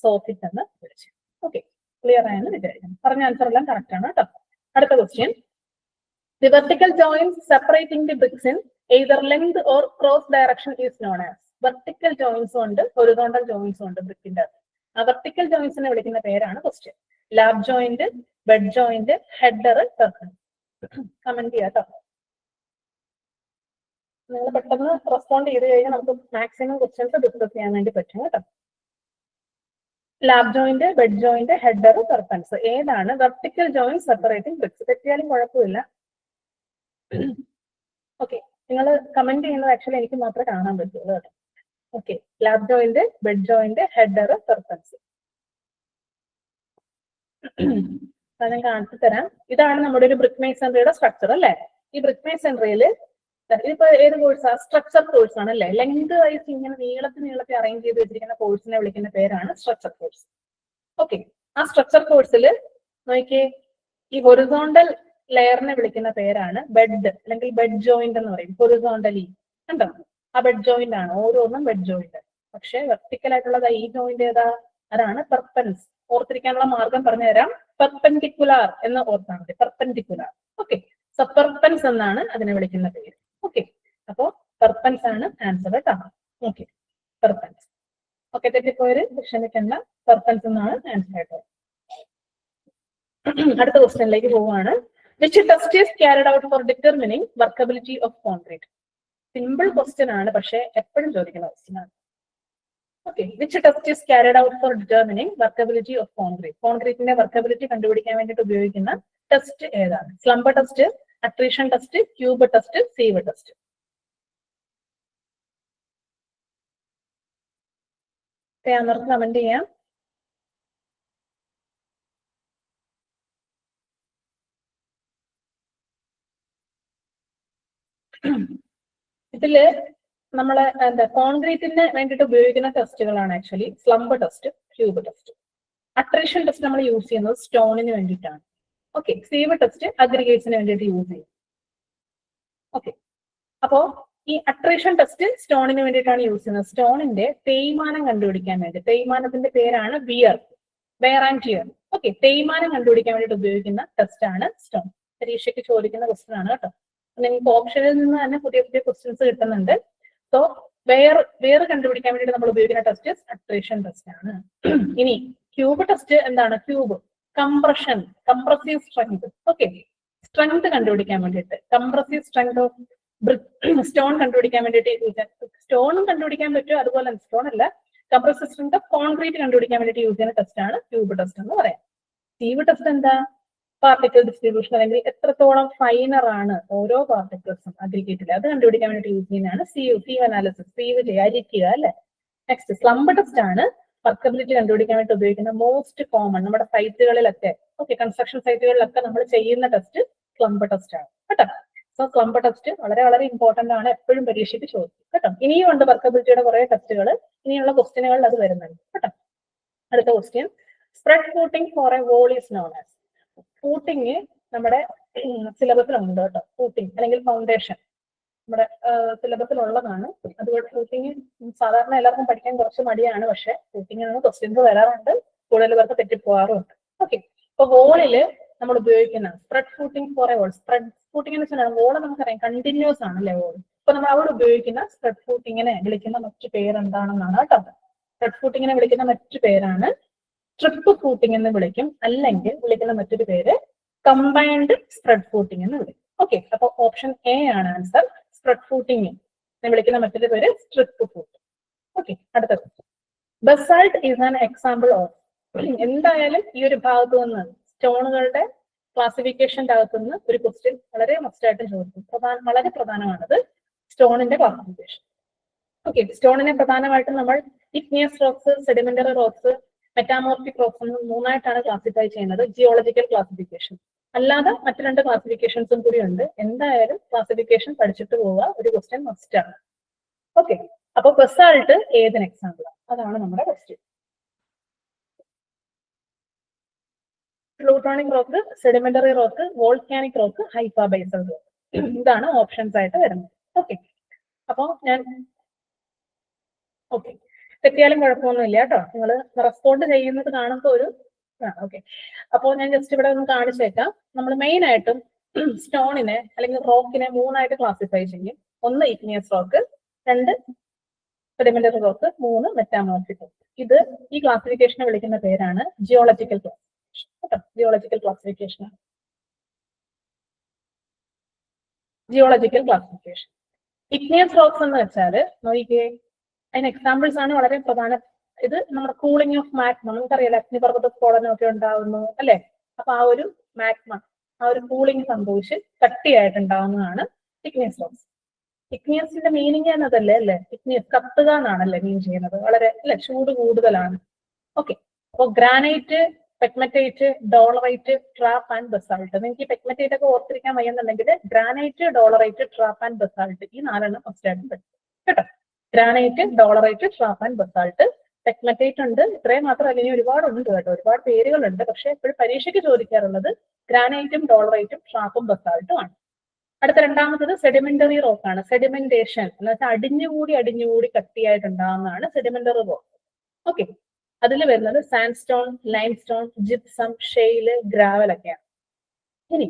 സോഫിറ്റ് എന്ന് വിളിച്ചു. ഓക്കെ, ക്ലിയർ ആയെന്ന് വിചാരിക്കുന്നു. പറഞ്ഞ ആൻസർ എല്ലാം കറക്റ്റ് ആണ് കേട്ടോ. അടുത്ത question, the vertical joints separating the bricks in either length or cross direction is known as. Vertical ജോയിന്റ്സും ഉണ്ട്, ഹൊറിസോണ്ടൽ ജോയിന്റ്സും ഉണ്ട് ബ്രിക്കിന്റെ. ആ വെർട്ടിക്കൽ ജോയിന്റ്സിനെ വിളിക്കുന്ന പേരാണ് question. Lab joint, bed joint, header, circle. Comment ചെയ്യാം കേട്ടോ. നിങ്ങൾ പെട്ടെന്ന് റെസ്പോണ്ട് ചെയ്ത് കഴിഞ്ഞാൽ നമുക്ക് മാക്സിമം ക്വസ്റ്റ്യൻസ് ഡിസ്കസ് ചെയ്യാൻ വേണ്ടി പറ്റും കേട്ടോ. Lap joint, bed joint, header, perpends. ഏതാണ് വെർട്ടിക്കൽ ജോയിന്റ് സെപ്പറേറ്റിംഗ് ബ്രിക്സ്? തെറ്റിയാലും കുഴപ്പമില്ല. ഓക്കെ, നിങ്ങൾ കമന്റ് ചെയ്യുന്നത് ആക്ച്വലി എനിക്ക് മാത്രമേ കാണാൻ പറ്റുള്ളൂ കേട്ടോ. Okay, lap joint, bed joint, header, perpends. ഞാൻ കാണിച്ചു തരാം. ഇതാണ് നമ്മുടെ ഒരു ബ്രിക്ക് മേസൺറിയുടെ സ്ട്രക്ചർ അല്ലെ. ഈ ബ്രിക്ക് മേസൺറിയിൽ ഇതിപ്പോ ഏത് കോഴ്സാ? സ്ട്രക്ചർ കോഴ്സ് ആണ് അല്ലെ. ലെങ്ത് വൈസ് ഇങ്ങനെ നീളത്തിൽ അറേഞ്ച് ചെയ്ത് വെച്ചിരിക്കുന്ന കോഴ്സിനെ വിളിക്കുന്ന പേരാണ് സ്ട്രക്ചർ കോഴ്സ്. ഓക്കെ, ആ സ്ട്രക്ചർ കോഴ്സിൽ നോക്കിയേ, ഈ ഹൊറിസോണ്ടൽ ലെയറിനെ വിളിക്കുന്ന പേരാണ് ബെഡ് അല്ലെങ്കിൽ ബെഡ് ജോയിന്റ് എന്ന് പറയും. ഹൊറിസോണ്ടലി കണ്ടോ, ആ ബെഡ് ജോയിന്റ് ആണ്, ഓരോന്നും ബെഡ് ജോയിന്റ്. പക്ഷെ വെർട്ടിക്കൽ ആയിട്ടുള്ളത് ഈ ജോയിന്റ് ഏതാ? അതാണ് പെർപ്പൻസ്. ഓർത്തിരിക്കാനുള്ള മാർഗം പറഞ്ഞുതരാം. പെർപെൻഡിക്കുലാർ എന്ന് ഓർത്താൽ മതി. പെർപെൻഡിക്കുലാർ. ഓക്കെ, സപ്പർപ്പൻസ് എന്നാണ് അതിനെ വിളിക്കുന്ന പേര്. ഓക്കെ, അപ്പോ പെർപ്പൻസ് ആണ് ആൻസർ കേട്ടോ. ഓക്കെ, പെർപ്പൻസ്. ഓക്കെ, തെറ്റിപ്പോയൊരു ക്ഷമിക്കണ്ട, പെർപ്പൻസ് എന്നാണ് ആൻസർ ആയിട്ട്. അടുത്ത ക്വസ്റ്റ്യനിലേക്ക് പോവുകയാണ്. Which test is carried out for determining workability of concrete? Simple question ആണ്, പക്ഷെ എപ്പോഴും ചോദിക്കുന്ന ക്വസ്റ്റ്യൻ ആണ്. Okay, which test is carried out for determining workability of concrete? കോൺക്രീറ്റിന്റെ വർക്കബിലിറ്റി കണ്ടുപിടിക്കാൻ വേണ്ടിയിട്ട് ഉപയോഗിക്കുന്ന ടെസ്റ്റ് ഏതാണ്? Slump test, attrition test, cube test, sieve test. Camera comment ചെയ്യാം. ഇതില് നമ്മള് എന്താ കോൺക്രീറ്റിന് വേണ്ടിയിട്ട് ഉപയോഗിക്കുന്ന ടെസ്റ്റുകളാണ് actually slump test, cube test. Attrition test നമ്മൾ യൂസ് ചെയ്യുന്നത് സ്റ്റോണിന് വേണ്ടിയിട്ടാണ്. ഓക്കെ, സീവ് ടെസ്റ്റ് അഗ്രിഗേറ്റ്സിന് വേണ്ടിയിട്ട് യൂസ് ചെയ്യും. ഓക്കെ, അപ്പോ ഈ അട്രീഷൻ ടെസ്റ്റ് സ്റ്റോണിന് വേണ്ടിയിട്ടാണ് യൂസ് ചെയ്യുന്നത്. സ്റ്റോണിന്റെ തേയ്മാനം കണ്ടുപിടിക്കാൻ വേണ്ടി. തേയ്മാനത്തിന്റെ പേരാണ് വിയർ ആൻഡ് ടിയർ. ഓക്കെ, തേയ്മാനം കണ്ടുപിടിക്കാൻ വേണ്ടിയിട്ട് ഉപയോഗിക്കുന്ന ടെസ്റ്റ് ആണ് സ്റ്റോൺ. പരീക്ഷയ്ക്ക് ചോദിക്കുന്ന ക്വസ്റ്റൻ ആണ് കേട്ടോ. നിങ്ങൾക്ക് ഓപ്ഷനിൽ നിന്ന് തന്നെ പുതിയ പുതിയ ക്വസ്റ്റ്യൻസ് കിട്ടുന്നുണ്ട്. സോ വേർ കണ്ടുപിടിക്കാൻ വേണ്ടിയിട്ട് നമ്മൾ ഉപയോഗിക്കുന്ന ടെസ്റ്റ് അട്രീഷൻ ടെസ്റ്റ് ആണ്. ഇനി ക്യൂബ് ടെസ്റ്റ് എന്താണ്? Cube compressive strength. Okay, strength കണ്ടുപിടിക്കാൻ വേണ്ടിയിട്ട് കംപ്രസീവ് സ്ട്രെങ്ത് ഓഫ് സ്റ്റോൺ കണ്ടുപിടിക്കാൻ വേണ്ടിയിട്ട് സ്റ്റോണും കണ്ടുപിടിക്കാൻ പറ്റും, അതുപോലെ സ്റ്റോൺ അല്ല, കംപ്രസീവ് സ്ട്രെങ്ത് ഓഫ് കോൺക്രീറ്റ് കണ്ടുപിടിക്കാൻ വേണ്ടിയിട്ട് യൂസ് ചെയ്യുന്ന ടെസ്റ്റ് ആണ് ക്യൂബ് ടെസ്റ്റ് എന്ന് പറയാം. സീവ് ടെസ്റ്റ് എന്താ? പാർട്ടിക്കിൾ ഡിസ്ട്രിബ്യൂഷൻ അല്ലെങ്കിൽ എത്രത്തോളം ഫൈനർ ആണ് ഓരോ പാർട്ടിക്കിൾസും അഗ്രിഗേറ്റിൽ, അത് കണ്ടുപിടിക്കാൻ വേണ്ടിയിട്ട് യൂസ് ചെയ്യുന്നതാണ് സീവ് അനാലിസിസ്. സീവ് ചെയ്യുക, അരിക്കുക അല്ലെ. നെക്സ്റ്റ് സ്ലംബ് ടെസ്റ്റ് ആണ് വർക്കബിലിറ്റി കണ്ടുപിടിക്കാൻ വേണ്ടി ഉപയോഗിക്കുന്ന മോസ്റ്റ് കോമൺ നമ്മുടെ സൈറ്റുകളിലൊക്കെ ഓക്കെ കൺസ്ട്രക്ഷൻ സൈറ്റുകളിലൊക്കെ നമ്മൾ ചെയ്യുന്ന ടെസ്റ്റ് സ്ലംബ് ടെസ്റ്റ് ആണ് കേട്ടോ. സോ സ്ലംബ് ടെസ്റ്റ് വളരെ വളരെ ഇമ്പോർട്ടന്റ് ആണ്, എപ്പോഴും പരീക്ഷയ്ക്ക് ചോദിക്കും കേട്ടോ. ഇനിയും ഉണ്ട് വർക്കബിലിറ്റിയുടെ കുറെ ടെസ്റ്റുകൾ, ഇനിയുള്ള ക്വസ്റ്റ്യനുകളിൽ അത് വരുന്നുണ്ട് കേട്ടോ. അടുത്ത question, spread footing for a wall is known as. Footing നമ്മുടെ സിലബസിലുണ്ട് കേട്ടോ. ഫൂട്ടിങ് അല്ലെങ്കിൽ ഫൗണ്ടേഷൻ നമ്മുടെ സിലബസിലുള്ളതാണ്. അതുകൊണ്ട് ഫൂട്ടിങ് സാധാരണ എല്ലാവർക്കും പഠിക്കാൻ കുറച്ച് മടിയാണ്, പക്ഷെ ഫൂട്ടിങ്ങിൽ നിന്ന് ക്വസ്റ്റ്യൻസ് വരാറുണ്ട്, കൂടുതൽ പേർക്ക് തെറ്റിപ്പോകാറുണ്ട്. ഓക്കെ, അപ്പൊ വോളില് നമ്മൾ ഉപയോഗിക്കുന്ന spread footing for a wall. Spread footing എന്ന് വെച്ചാൽ വോള് നമുക്കറിയാം കണ്ടിന്യൂസ് ആണല്ലേ വോൾ. അപ്പൊ നമ്മൾ അവിടെ ഉപയോഗിക്കുന്ന സ്പ്രെഡ് ഫൂട്ടിങ്ങിനെ വിളിക്കുന്ന മറ്റു പേരെന്താണെന്നാണ് കേട്ടോ. സ്പ്രെഡ് ഫൂട്ടിങ്ങിനെ വിളിക്കുന്ന മറ്റു പേരാണ് സ്ട്രിപ്പ് ഫൂട്ടിംഗ് എന്ന് വിളിക്കും, അല്ലെങ്കിൽ വിളിക്കുന്ന മറ്റൊരു പേര് കമ്പൈൻഡ് സ്പ്രെഡ് ഫൂട്ടിംഗ് എന്ന് വിളിക്കും. ഓക്കെ, അപ്പൊ ഓപ്ഷൻ എ ആണ് ആൻസർ. സ്പ്രെഡ് ഫൂട്ടിംഗ് വിളിക്കുന്ന മറ്റൊരു പേര് സ്ട്രിപ്പ് ഫൂട്ടിംഗ്. ഓക്കെ, അടുത്തത് basalt is an example of. എന്തായാലും ഈ ഒരു ഭാഗത്തു നിന്ന് സ്റ്റോണുകളുടെ ക്ലാസിഫിക്കേഷന്റെ അകത്തുനിന്ന് ഒരു ക്വസ്റ്റ്യൻ വളരെ മസ്റ്റായിട്ടും ചോദിക്കും. വളരെ പ്രധാനമാണത് സ്റ്റോണിന്റെ ക്ലാസിഫിക്കേഷൻ. ഓക്കെ, സ്റ്റോണിനെ പ്രധാനമായിട്ടും നമ്മൾ igneous rocks, sedimentary rocks, metamorphic rocks എന്ന് മൂന്നായിട്ടാണ് ക്ലാസിഫൈ ചെയ്യുന്നത്. ജിയോളജിക്കൽ ക്ലാസിഫിക്കേഷൻ അല്ലാതെ മറ്റു രണ്ട് ക്ലാസിഫിക്കേഷൻസും കൂടി ഉണ്ട്. എന്തായാലും ക്ലാസിഫിക്കേഷൻ പഠിച്ചിട്ട് പോവുക, ഒരു ക്വസ്റ്റ്യൻ മസ്റ്റ് ആണ്. ഓക്കെ, അപ്പൊ ബസാൾട്ട് ഏതിന് എക്സാമ്പിൾ? അതാണ് നമ്മുടെ question. Plutonic rock, sedimentary rock, volcanic rock, hypabyssal rock, ഇതാണ് ഓപ്ഷൻസ് ആയിട്ട് വരുന്നത്. ഓക്കെ, അപ്പൊ ഞാൻ ഓക്കെ തെറ്റിയാലും കുഴപ്പമൊന്നുമില്ല കേട്ടോ. നിങ്ങൾ റെസ്പോണ്ട് ചെയ്യുന്നത് കാണുമ്പോൾ ഒരു ഓക്കെ. അപ്പോൾ ഞാൻ ജസ്റ്റ് ഇവിടെ ഒന്ന് കാണിച്ചേക്കാം. നമ്മൾ മെയിൻ ആയിട്ടും സ്റ്റോണിനെ അല്ലെങ്കിൽ റോക്കിനെ മൂന്നായിട്ട് ക്ലാസിഫൈ ചെയ്യും. ഒന്ന് ഇഗ്നിയസ് റോക്ക്, രണ്ട് സെഡിമെന്ററി റോക്ക്, മൂന്ന് മെറ്റാമോർഫിക് റോക്ക്. ഇത് ഈ ക്ലാസിഫിക്കേഷനെ വിളിക്കുന്ന പേരാണ് ജിയോളജിക്കൽ ക്ലാസിഫിക്കേഷൻ കേട്ടോ. ജിയോളജിക്കൽ ക്ലാസിഫിക്കേഷൻ ആണ് ജിയോളജിക്കൽ ക്ലാസിഫിക്കേഷൻ. ഇഗ്നിയസ് റോക്സ് എന്ന് വെച്ചാൽ നോക്കിക്കേ, അതിന് എക്സാമ്പിൾസ് ആണ് വളരെ പ്രധാന. ഇത് നമ്മുടെ കൂളിംഗ് ഓഫ് മാഗ്മ, നമുക്കറിയാലോ അഗ്നിപർവ്വത സ്ഫോടനം ഒക്കെ ഉണ്ടാവുന്നു അല്ലെ. അപ്പൊ ആ ഒരു മാഗ്മ, ആ ഒരു കൂളിംഗ് സംഭവിച്ച് കട്ടിയായിട്ടുണ്ടാവുന്നതാണ് ഇഗ്നിയസ് റോക്സ്. ഇഗ്നിയസിന്റെ മീനിങ് എന്നതല്ലേ അല്ലെ, ഇഗ്നിയസ് കത്തുക എന്നാണല്ലേ മീൻ ചെയ്യുന്നത്, വളരെ അല്ലെ ചൂട് കൂടുതലാണ്. ഓക്കെ, അപ്പൊ granite, pegmatite, dolerite, trap and basalt. നിങ്ങൾക്ക് ഈ പെഗ്മറ്റൈറ്റ് ഒക്കെ ഓർത്തിരിക്കാൻ വയ്യുന്നുണ്ടെങ്കിൽ granite, dolerite, trap and basalt ഈ നാലെണ്ണം ഫസ്റ്റ് ആയിട്ട് പഠിക്കും കേട്ടോ. Granite, dolerite, trap and basalt. Pegmatite ഉണ്ട്, ഇത്രയും മാത്രമല്ല ഇനി ഒരുപാടുണ്ട് കേട്ടോ, ഒരുപാട് പേരുകളുണ്ട്. പക്ഷെ എപ്പോഴും പരീക്ഷയ്ക്ക് ചോദിക്കാറുള്ളത് ഗ്രാനൈറ്റും ഡോളറൈറ്റും ട്രാപ്പും ബസാൾട്ടും ആണ്. അടുത്ത രണ്ടാമത്തത് സെഡിമെന്ററി റോക്ക് ആണ്. സെഡിമെന്റേഷൻ എന്ന് വെച്ചാൽ അടിഞ്ഞുകൂടി കട്ടിയായിട്ടുണ്ടാകുന്നതാണ് സെഡിമെന്ററി റോക്ക്. ഓക്കെ, അതിൽ വരുന്നത് സാൻഡ്സ്റ്റോൺ, ലൈംസ്റ്റോൺ, ജിപ്സം, ഷെയില്, ഗ്രാവൽ ഒക്കെയാണ്. ഇനി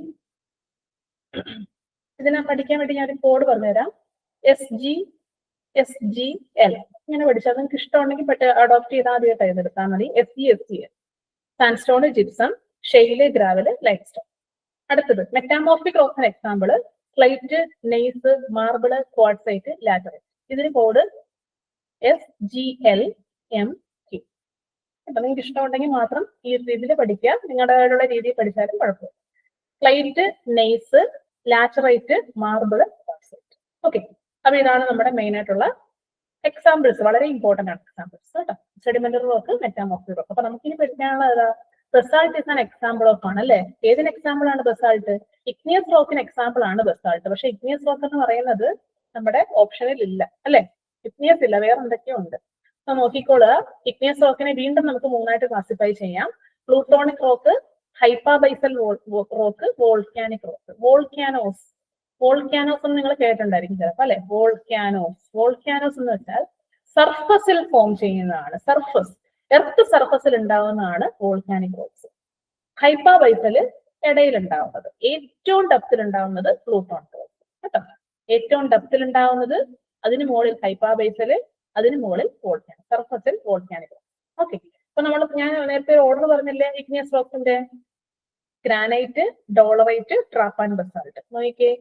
ഇതിനെ പഠിക്കാൻ വേണ്ടി ഞാൻ ഒരു കോഡ് പറഞ്ഞുതരാം. SGL ഇങ്ങനെ പഠിച്ചാൽ നിങ്ങൾക്ക് ഇഷ്ടമുണ്ടെങ്കിൽ അഡോപ്റ്റ് ചെയ്താൽ ആദ്യമായിട്ട് എഴുതെടുത്താൽ മതി. SGL sandstone, gypsum, shale, gravel, limestone. അടുത്തത് മെറ്റാമോർഫിക് റോക്സിന് example slate, gneiss, marble, quartzite, laterite. ഇതിന് കോഡ് SGLMQ. അപ്പൊ നിങ്ങൾക്ക് ഇഷ്ടമുണ്ടെങ്കിൽ മാത്രം ഈ രീതിയിൽ പഠിക്കുക, നിങ്ങളുടേതായുള്ള രീതിയിൽ പഠിച്ചാലും കുഴപ്പമില്ല. Slate, gneiss, laterite, marble, quartzite. Okay, അപ്പൊ ഇതാണ് നമ്മുടെ മെയിൻ ആയിട്ടുള്ള എക്സാമ്പിൾസ്, വളരെ ഇമ്പോർട്ടന്റ് ആണ് എക്സാമ്പിൾസ് കേട്ടോ. Sedimentary rock, metamorphic rock. അപ്പൊ നമുക്കിനി പഠിക്കാനുള്ള basalt is an example of ആണ് അല്ലെ. ഏതിന് എക്സാമ്പിൾ ആണ് ബസാൾട്ട്? ഇഗ്നിയസ് റോക്കിന് എക്സാമ്പിൾ ആണ് ബസാൾട്ട്. പക്ഷെ ഇഗ്നിയസ് റോക്ക് എന്ന് പറയുന്നത് നമ്മുടെ ഓപ്ഷനിൽ ഇല്ല അല്ലെ. ഇഗ്നിയസ് ഇല്ല, വേറെ എന്തൊക്കെയോ ഉണ്ട്. അപ്പൊ നോക്കിക്കോളുക, ഇഗ്നിയസ് റോക്കിനെ വീണ്ടും നമുക്ക് മൂന്നായിട്ട് ക്ലാസിഫൈ ചെയ്യാം. Plutonic rock, hypabyssal rock, volcanic rock. Volcanoes എന്ന് നിങ്ങൾ കേട്ടിട്ടുണ്ടായിരിക്കും ചിലപ്പോൾ അല്ലെ. വോൾക്കാനോസ് എന്ന് വെച്ചാൽ സർഫസിൽ ഫോം ചെയ്യുന്നതാണ്. എർത്ത് സർഫസിൽ ഉണ്ടാവുന്നതാണ് വോൾക്കാനിക് റോക്സ്. ഹൈപ്പാബൈസല് ഇടയിൽ ഉണ്ടാവുന്നത്. ഏറ്റവും ഡെപ്തിൽ ഉണ്ടാവുന്നത് പ്ലൂട്ടോണിക് റോക്സ് കേട്ടോ. ഏറ്റവും ഡെപ്തിൽ ഉണ്ടാവുന്നത്, അതിന് മുകളിൽ ഹൈപ്പാബൈസല്, അതിന് മുകളിൽ വോൾക്കാനിക്, സർഫസിൽ വോൾക്കാനിക് റോക്സ്. ഓക്കെ, അപ്പൊ ഞാൻ നേരത്തെ ഓർഡർ പറഞ്ഞില്ലേ ഇഗ്നിയസ് റോക്സിന്റെ? Granite, dolerite, trap and basalt. നോക്കിക്കേ,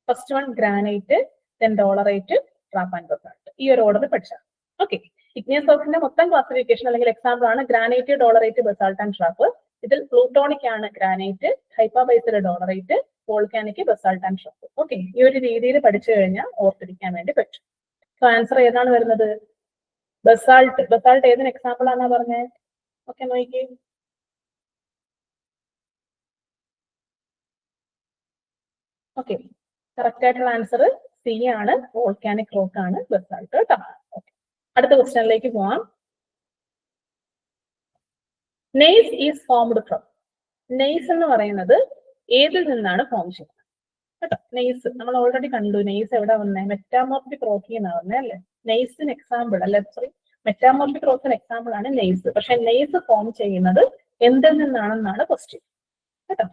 first one granite, then dolerite, trap and basalt. ഈ ഒരു ഓർഡർ പഠിച്ചാൽ ഓക്കെ. ഇഗ്നിയസ് റോക്സിന്റെ മൊത്തം ക്ലാസിഫിക്കേഷൻ അല്ലെങ്കിൽ എക്സാമ്പിൾ ആണ് granite, dolerite, basalt and trap. ഇതിൽ പ്ലൂട്ടോണിക് ആണ് granite, hypabyssal dolerite, volcanic, basalt and trap. Okay, ഈ ഒരു രീതിയിൽ പഠിച്ചു കഴിഞ്ഞാൽ ഓർത്തിരിക്കാൻ വേണ്ടി പറ്റും. സോ ആൻസർ ഏതാണ് വരുന്നത്? ബസാൾട്ട്. ബസാൾട്ട് ഏതിന് എക്സാമ്പിൾ ആണെന്നാ പറഞ്ഞേ? ഓക്കെ, നോക്കിക്കേ. ഓക്കെ, കറക്റ്റ് ആയിട്ടുള്ള ആൻസർ സി ആണ്, വോൾക്കാനിക് റോക്ക് ആണ് ബസാൾട്ട് കേട്ടോ. അടുത്ത ക്വസ്റ്റ്യനിലേക്ക് പോവാം. Nice is formed from. Nice എന്ന് പറയുന്നത് ഏതിൽ നിന്നാണ് ഫോം ചെയ്യുന്നത് കേട്ടോ? നെയ്സ് നമ്മൾ ഓൾറെഡി കണ്ടു. നെയ്സ് എവിടെ വന്നേ? മെറ്റാമോർഫിക് റോക്കിൽ നിന്നാണ് വന്നേ അല്ലേ? നെയ്സിന് എക്സാമ്പിൾ അല്ലെ, സോറി, മെറ്റാമോർഫിക് റോക്കിന് എക്സാമ്പിൾ ആണ് നെയ്സ്. പക്ഷെ നെയ്സ് ഫോം ചെയ്യുന്നത് എന്തിൽ നിന്നാണെന്നാണ് ക്വസ്റ്റ്യൻ കേട്ടോ.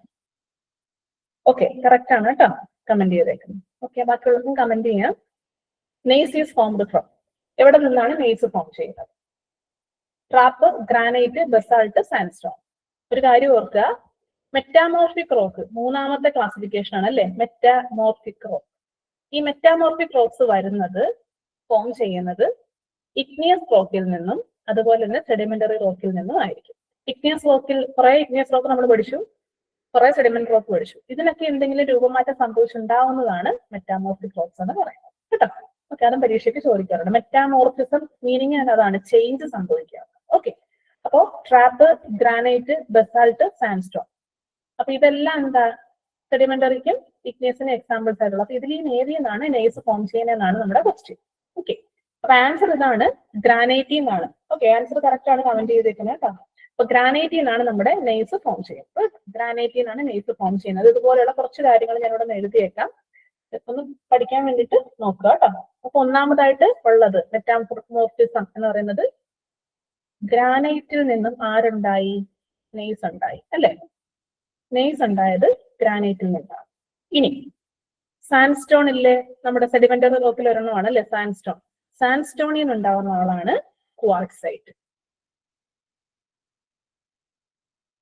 ഓക്കെ, കറക്റ്റ് ആണ് കേട്ടോ, കമന്റ് ചെയ്തേക്കുന്നത്. ഓക്കെ, ബാക്കിയുള്ളവർക്കും കമന്റ് ചെയ്യാം. നെയ്സ് ഈസ് ഫോംഡ് ഫ്രം, എവിടെ നിന്നാണ് നെയ്സ് ഫോം ചെയ്യുന്നത്? Trap, granite, basalt, sandstone. ഒരു കാര്യം ഓർക്കുക, മെറ്റാമോർഫിക് റോക്ക് മൂന്നാമത്തെ ക്ലാസിഫിക്കേഷൻ ആണ് അല്ലെ, മെറ്റാമോർഫിക് റോക്ക്. ഈ മെറ്റാമോർഫിക് റോക്സ് വരുന്നത്, ഫോം ചെയ്യുന്നത് ഇഗ്നിയസ് റോക്കിൽ നിന്നും അതുപോലെ തന്നെ സെഡിമെന്ററി റോക്കിൽ നിന്നും ആയിരിക്കും. ഇഗ്നിയസ് റോക്കിൽ കുറെ ഇഗ്നിയസ് റോക്ക് നമ്മൾ പഠിച്ചു, കുറെ സെഡിമെന്ററി റോക്ക് പഠിച്ചു. ഇതിനൊക്കെ എന്തെങ്കിലും രൂപമാറ്റം സംഭവിച്ചുണ്ടാവുന്നതാണ് മെറ്റാമോർഫിക് റോക്സ് എന്ന് പറയുന്നത് കേട്ടോ. ഓക്കെ, അതും പരീക്ഷയ്ക്ക് ചോദിക്കാറുണ്ട്. മെറ്റാമോർഫിസം മീനിങ് അതാണ്, ചേഞ്ച് സംഭവിക്കുക. ഓക്കെ, അപ്പോ ട്രാപ്പ്, ഗ്രാനൈറ്റ്, ബസാൾട്ട്, സാൻഡ്സ്റ്റോൺ. അപ്പൊ ഇതെല്ലാം എന്താ, സെഡിമെന്ററിക്കും ഇഗ്നിയസിനും എക്സാമ്പിൾസ് ആയിട്ടുള്ള. അപ്പൊ ഇതിൽ ഈ നേരിൽ നിന്നാണ് നെയ്സ് ഫോം ചെയ്യുന്നതെന്നാണ് നമ്മുടെ ക്വസ്റ്റ്യൻ. ഓക്കെ, അപ്പൊ ആൻസർ ഇതാണ്, ഗ്രാനൈറ്റിൽ നിന്നാണ്. ഓക്കെ, ആൻസർ കറക്റ്റ് ആണ്, കമന്റ് ചെയ്തേക്കുന്നത് കേട്ടോ. അപ്പൊ ഗ്രാനൈറ്റിൽ നിന്നാണ് നമ്മുടെ നെയ്സ് ഫോം ചെയ്യുന്നത്. ഗ്രാനൈറ്റിൽ നിന്നാണ് നെയ്സ് ഫോം ചെയ്യുന്നത്. ഇതുപോലെയുള്ള കുറച്ച് കാര്യങ്ങൾ ഞാൻ ഇവിടെ എഴുതിയേക്കാം, ഒന്ന് പഠിക്കാൻ വേണ്ടിയിട്ട് നോക്കുക കേട്ടോ. അപ്പൊ ഒന്നാമതായിട്ട് ഉള്ളത് മെറ്റാമോർഫിസം എന്ന് പറയുന്നത്, ഗ്രാനൈറ്റിൽ നിന്നും ആരുണ്ടായി? നെയ്സ് ഉണ്ടായി അല്ലെ? നെയ്സ് ഉണ്ടായത് ഗ്രാനൈറ്റിൽ നിന്നാണ്. ഇനി സാൻഡ്സ്റ്റോൺ ഇല്ലേ, നമ്മുടെ സെഡിമെന്ററി റോക്കിൽ ഒരെണ്ണമാണ് അല്ലെ സാൻഡ്സ്റ്റോൺ. സാൻഡ്സ്റ്റോണിൽ നിന്നുണ്ടാവുന്ന ആളാണ് ക്വാർട്സൈറ്റ്.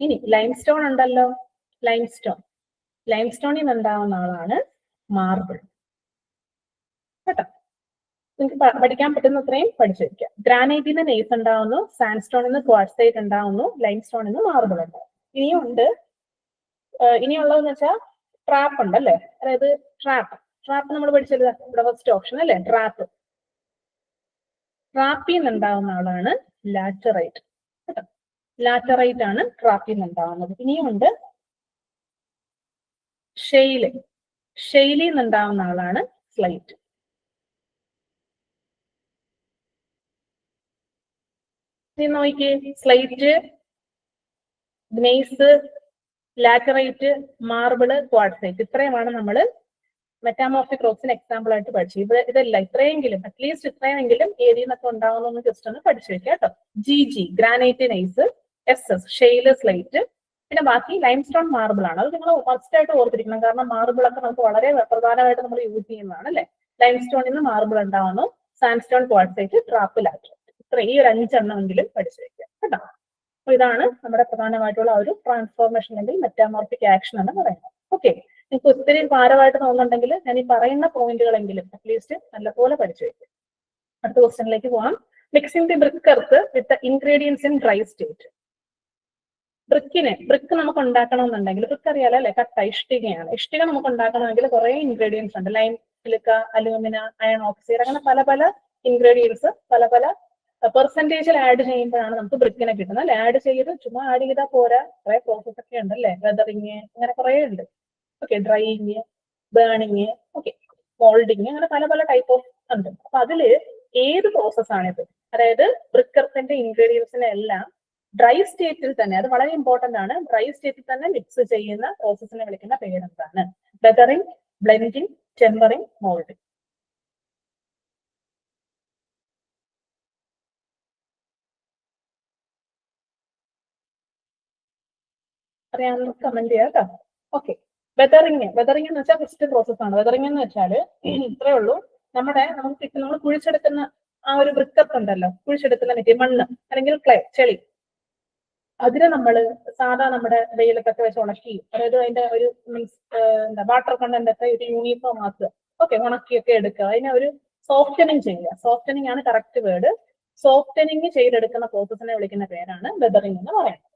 ഇനി ലൈംസ്റ്റോൺ ഉണ്ടല്ലോ, ലൈംസ്റ്റോണിൽ നിന്നുണ്ടാവുന്ന ആളാണ് മാർബിൾ കേട്ടോ. നിങ്ങൾക്ക് പഠിക്കാൻ പറ്റുന്ന അത്രയും പഠിച്ചു വെക്കാം. ഗ്രാനൈറ്റിൽ നിന്ന് നെയ്സ് ഉണ്ടാവുന്നു, സാൻഡ്സ്റ്റോണിൽ നിന്ന് ക്വാർട്സൈറ്റ് ഉണ്ടാവുന്നു, ലൈംസ്റ്റോണിൽ നിന്ന് മാർബിൾ ഉണ്ടാവും. ഇനിയുണ്ട്, ഇനിയുള്ളതെന്ന് വെച്ചാൽ ട്രാപ്പ് ഉണ്ടല്ലേ, അതായത് ട്രാപ്പ് നമ്മൾ പഠിച്ചത് ഇവിടെ ഫസ്റ്റ് ഓപ്ഷൻ അല്ലേ, ട്രാപ്പിൽ നിന്നുണ്ടാവുന്ന ആളാണ് ലാറ്ററൈറ്റ് കേട്ടോ. ലാറ്ററൈറ്റ് ആണ് ട്രാപ്പിൽ നിന്നുണ്ടാവുന്നത്. ഇനിയുണ്ട് ഷെയിലിൽ നിന്നുണ്ടാവുന്ന ആളാണ് സ്ലൈറ്റ്. നോക്കിയേ, സ്ലൈറ്റ്, ഗ്നൈസ്, ലാറ്ററൈറ്റ്, മാർബിള്, ക്വാർട്സൈറ്റ്, ഇത്രയുമാണ് നമ്മൾ മെറ്റാമോർഫിക് റോക്സിന് എക്സാമ്പിൾ ആയിട്ട് പഠിച്ചു. ഇതല്ല, ഇത്രയെങ്കിലും അറ്റ്ലീസ്റ്റ് ഇത്രയെങ്കിലും ഏരിയ നിന്നൊക്കെ ഉണ്ടാവുന്ന ജസ്റ്റ് ഒന്ന് പഠിച്ചു വെക്കാം കേട്ടോ. ജി granite, gneiss, SS shale, slate, പിന്നെ ബാക്കി ലൈംസ്റ്റോൺ, മാർബിൾ ആണ്. അത് നിങ്ങൾ മസ്റ്റ് ആയിട്ട് ഓർത്തിരിക്കണം, കാരണം മാർബിൾ ഒക്കെ നമുക്ക് വളരെ പ്രധാനമായിട്ട് നമ്മൾ യൂസ് ചെയ്യുന്നതാണ് അല്ലെ. ലൈംസ്റ്റോണിൽ നിന്ന് മാർബിൾ ഉണ്ടാവുന്നു, സാൻഡ്സ്റ്റോൺ, ക്വാർട്സൈറ്റ്, ട്രാപ്പ്, ലാറ്ററൈറ്റ്, ഇത്ര ഈ ഒരു 5 എണ്ണമെങ്കിലും പഠിച്ചു വെക്കാം കേട്ടോ. അപ്പൊ ഇതാണ് നമ്മുടെ പ്രധാനമായിട്ടുള്ള ഒരു ട്രാൻസ്ഫോർമേഷൻ അല്ലെങ്കിൽ മെറ്റാമോർഫിക് ആക്ഷൻ എന്ന് പറയുന്നത്. ഓക്കെ, നിങ്ങൾക്ക് ഒത്തിരി ഭാരമായിട്ട് തോന്നുന്നുണ്ടെങ്കിൽ ഞാൻ ഈ പറയുന്ന പോയിന്റുകളെങ്കിലും അറ്റ്ലീസ്റ്റ് നല്ലപോലെ പഠിച്ചു വെക്കും. അടുത്ത ക്വസ്റ്റ്യനിലേക്ക് പോവാം. Mixing the brick earth with the ingredients in dry state. Brick നമുക്ക് ഉണ്ടാക്കണമെന്നുണ്ടെങ്കിൽ, ബ്രിക്ക് അറിയാലോ അല്ലെ, കട്ട ഇഷ്ടികയാണ്. ഇഷ്ടിക നമുക്ക് ഉണ്ടാക്കണമെങ്കിൽ കുറെ ഇൻഗ്രീഡിയൻസ് ഉണ്ട്. Lime, silica, alumina, iron oxide, അങ്ങനെ പല പല ഇൻഗ്രീഡിയൻസ് പല പല പെർസെന്റേജിൽ ആഡ് ചെയ്യുമ്പോഴാണ് നമുക്ക് ബ്രിക്കിനെ കിട്ടുന്നത് അല്ലെ. ആഡ് ചെയ്ത് ചുമ്മാ ആഡ് ചെയ്താൽ പോരാ, കുറെ പ്രോസസ് ഒക്കെ ഉണ്ട് അല്ലെ. വെതറിങ്, അങ്ങനെ കുറെ ഉണ്ട്. Okay, drying, burning, okay, moulding, അങ്ങനെ പല പല ടൈപ്പ് ഓഫ് ഉണ്ട്. അപ്പൊ അതില് ഏത് പ്രോസസ്സാണിത്? അതായത് ബ്രിക്കർത്തിന്റെ ഇൻഗ്രീഡിയൻസിനെ എല്ലാം ഡ്രൈ സ്റ്റേറ്റിൽ തന്നെ, അത് വളരെ ഇമ്പോർട്ടന്റ് ആണ്, ഡ്രൈ സ്റ്റേറ്റിൽ തന്നെ മിക്സ് ചെയ്യുന്ന പ്രോസസ്സിനെ വിളിക്കുന്ന പേരെന്താണ്? Weathering, blending, tempering, moulding. അറിയാവുന്ന കമന്റ് ചെയ്യാം കേട്ടോ. ഓക്കെ, വെതറിങ് എന്ന് വെച്ചാൽ ഫസ്റ്റ് പ്രോസസ് ആണ്. വെതറിങ് എന്ന് വെച്ചാൽ ഇത്രേ ഉള്ളൂ, നമ്മൾ കുഴിച്ചെടുക്കുന്ന ആ ഒരു ബ്രിക്കപ്പ് ഉണ്ടല്ലോ, കുഴിച്ചെടുക്കുന്ന മെറ്റീരിയൽ, മണ്ണ് അല്ലെങ്കിൽ ക്ലേ, ചെളി, അതിനെ നമ്മൾ സാധാ നമ്മുടെ വെയിലത്തൊക്കെ വെച്ച് ഉണക്കി, അതായത് അതിന്റെ ഒരു മീൻസ് വാട്ടർ കണ്ടന്റ് ഒക്കെ ഒരു യൂണിഫോം ആക്കുക. ഓക്കെ, ഉണക്കിയൊക്കെ എടുക്കുക, അതിനെ ഒരു സോഫ്റ്റനിങ് ചെയ്യുക. സോഫ്റ്റനിങ് ആണ് കറക്റ്റ് വേർഡ്. സോഫ്റ്റനിങ് ചെയ്തെടുക്കുന്ന പ്രോസസ്സിനെ വിളിക്കുന്ന പേരാണ് വെതറിങ് എന്ന് പറയുന്നത്.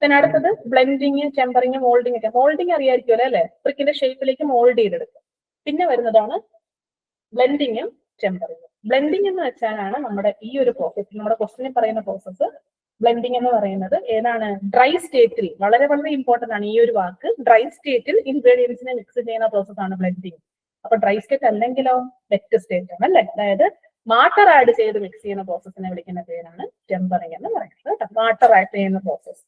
പിന്നെ അടുത്തത് ബ്ലെൻഡിങ്, ടെമ്പറിങ്, മോൾഡിങ് ഒക്കെ. മോൾഡിങ് അറിയായിരിക്കുമല്ലോ അല്ലെ, ബ്രിക്കിന്റെ ഷേപ്പിലേക്ക് മോൾഡ് ചെയ്തെടുക്കുക. പിന്നെ വരുന്നതാണ് ബ്ലെൻഡിങ്ങും ടെമ്പറിങ്ങും. ബ്ലെൻഡിങ് എന്ന് വെച്ചാലാണ് നമ്മുടെ ഈ ഒരു പ്രോസസ്, നമ്മുടെ ക്വസ്റ്റിനിൽ പറയുന്ന പ്രോസസ്സ് ബ്ലെൻഡിങ് എന്ന് പറയുന്നത് ഏതാണ്? ഡ്രൈ സ്റ്റേറ്റിൽ, വളരെ വളരെ ഇമ്പോർട്ടന്റ് ആണ് ഈ ഒരു വാക്ക്. ഡ്രൈ സ്റ്റേറ്റിൽ ഇൻഗ്രീഡിയൻസിനെ മിക്സ് ചെയ്യുന്ന പ്രോസസ് ആണ് ബ്ലെൻഡിങ്. അപ്പൊ ഡ്രൈ സ്റ്റേറ്റ് അല്ലെങ്കിലോ വെറ്റ് സ്റ്റേറ്റ് ആണ് അല്ലെ. അതായത് വാട്ടർ ആഡ് ചെയ്ത് മിക്സ് ചെയ്യുന്ന പ്രോസസ്സിനെ വിളിക്കുന്ന പേരാണ് ടെമ്പറിങ് എന്ന് പറയുന്നത്. വാട്ടർ ആഡ് ചെയ്യുന്ന പ്രോസസ്,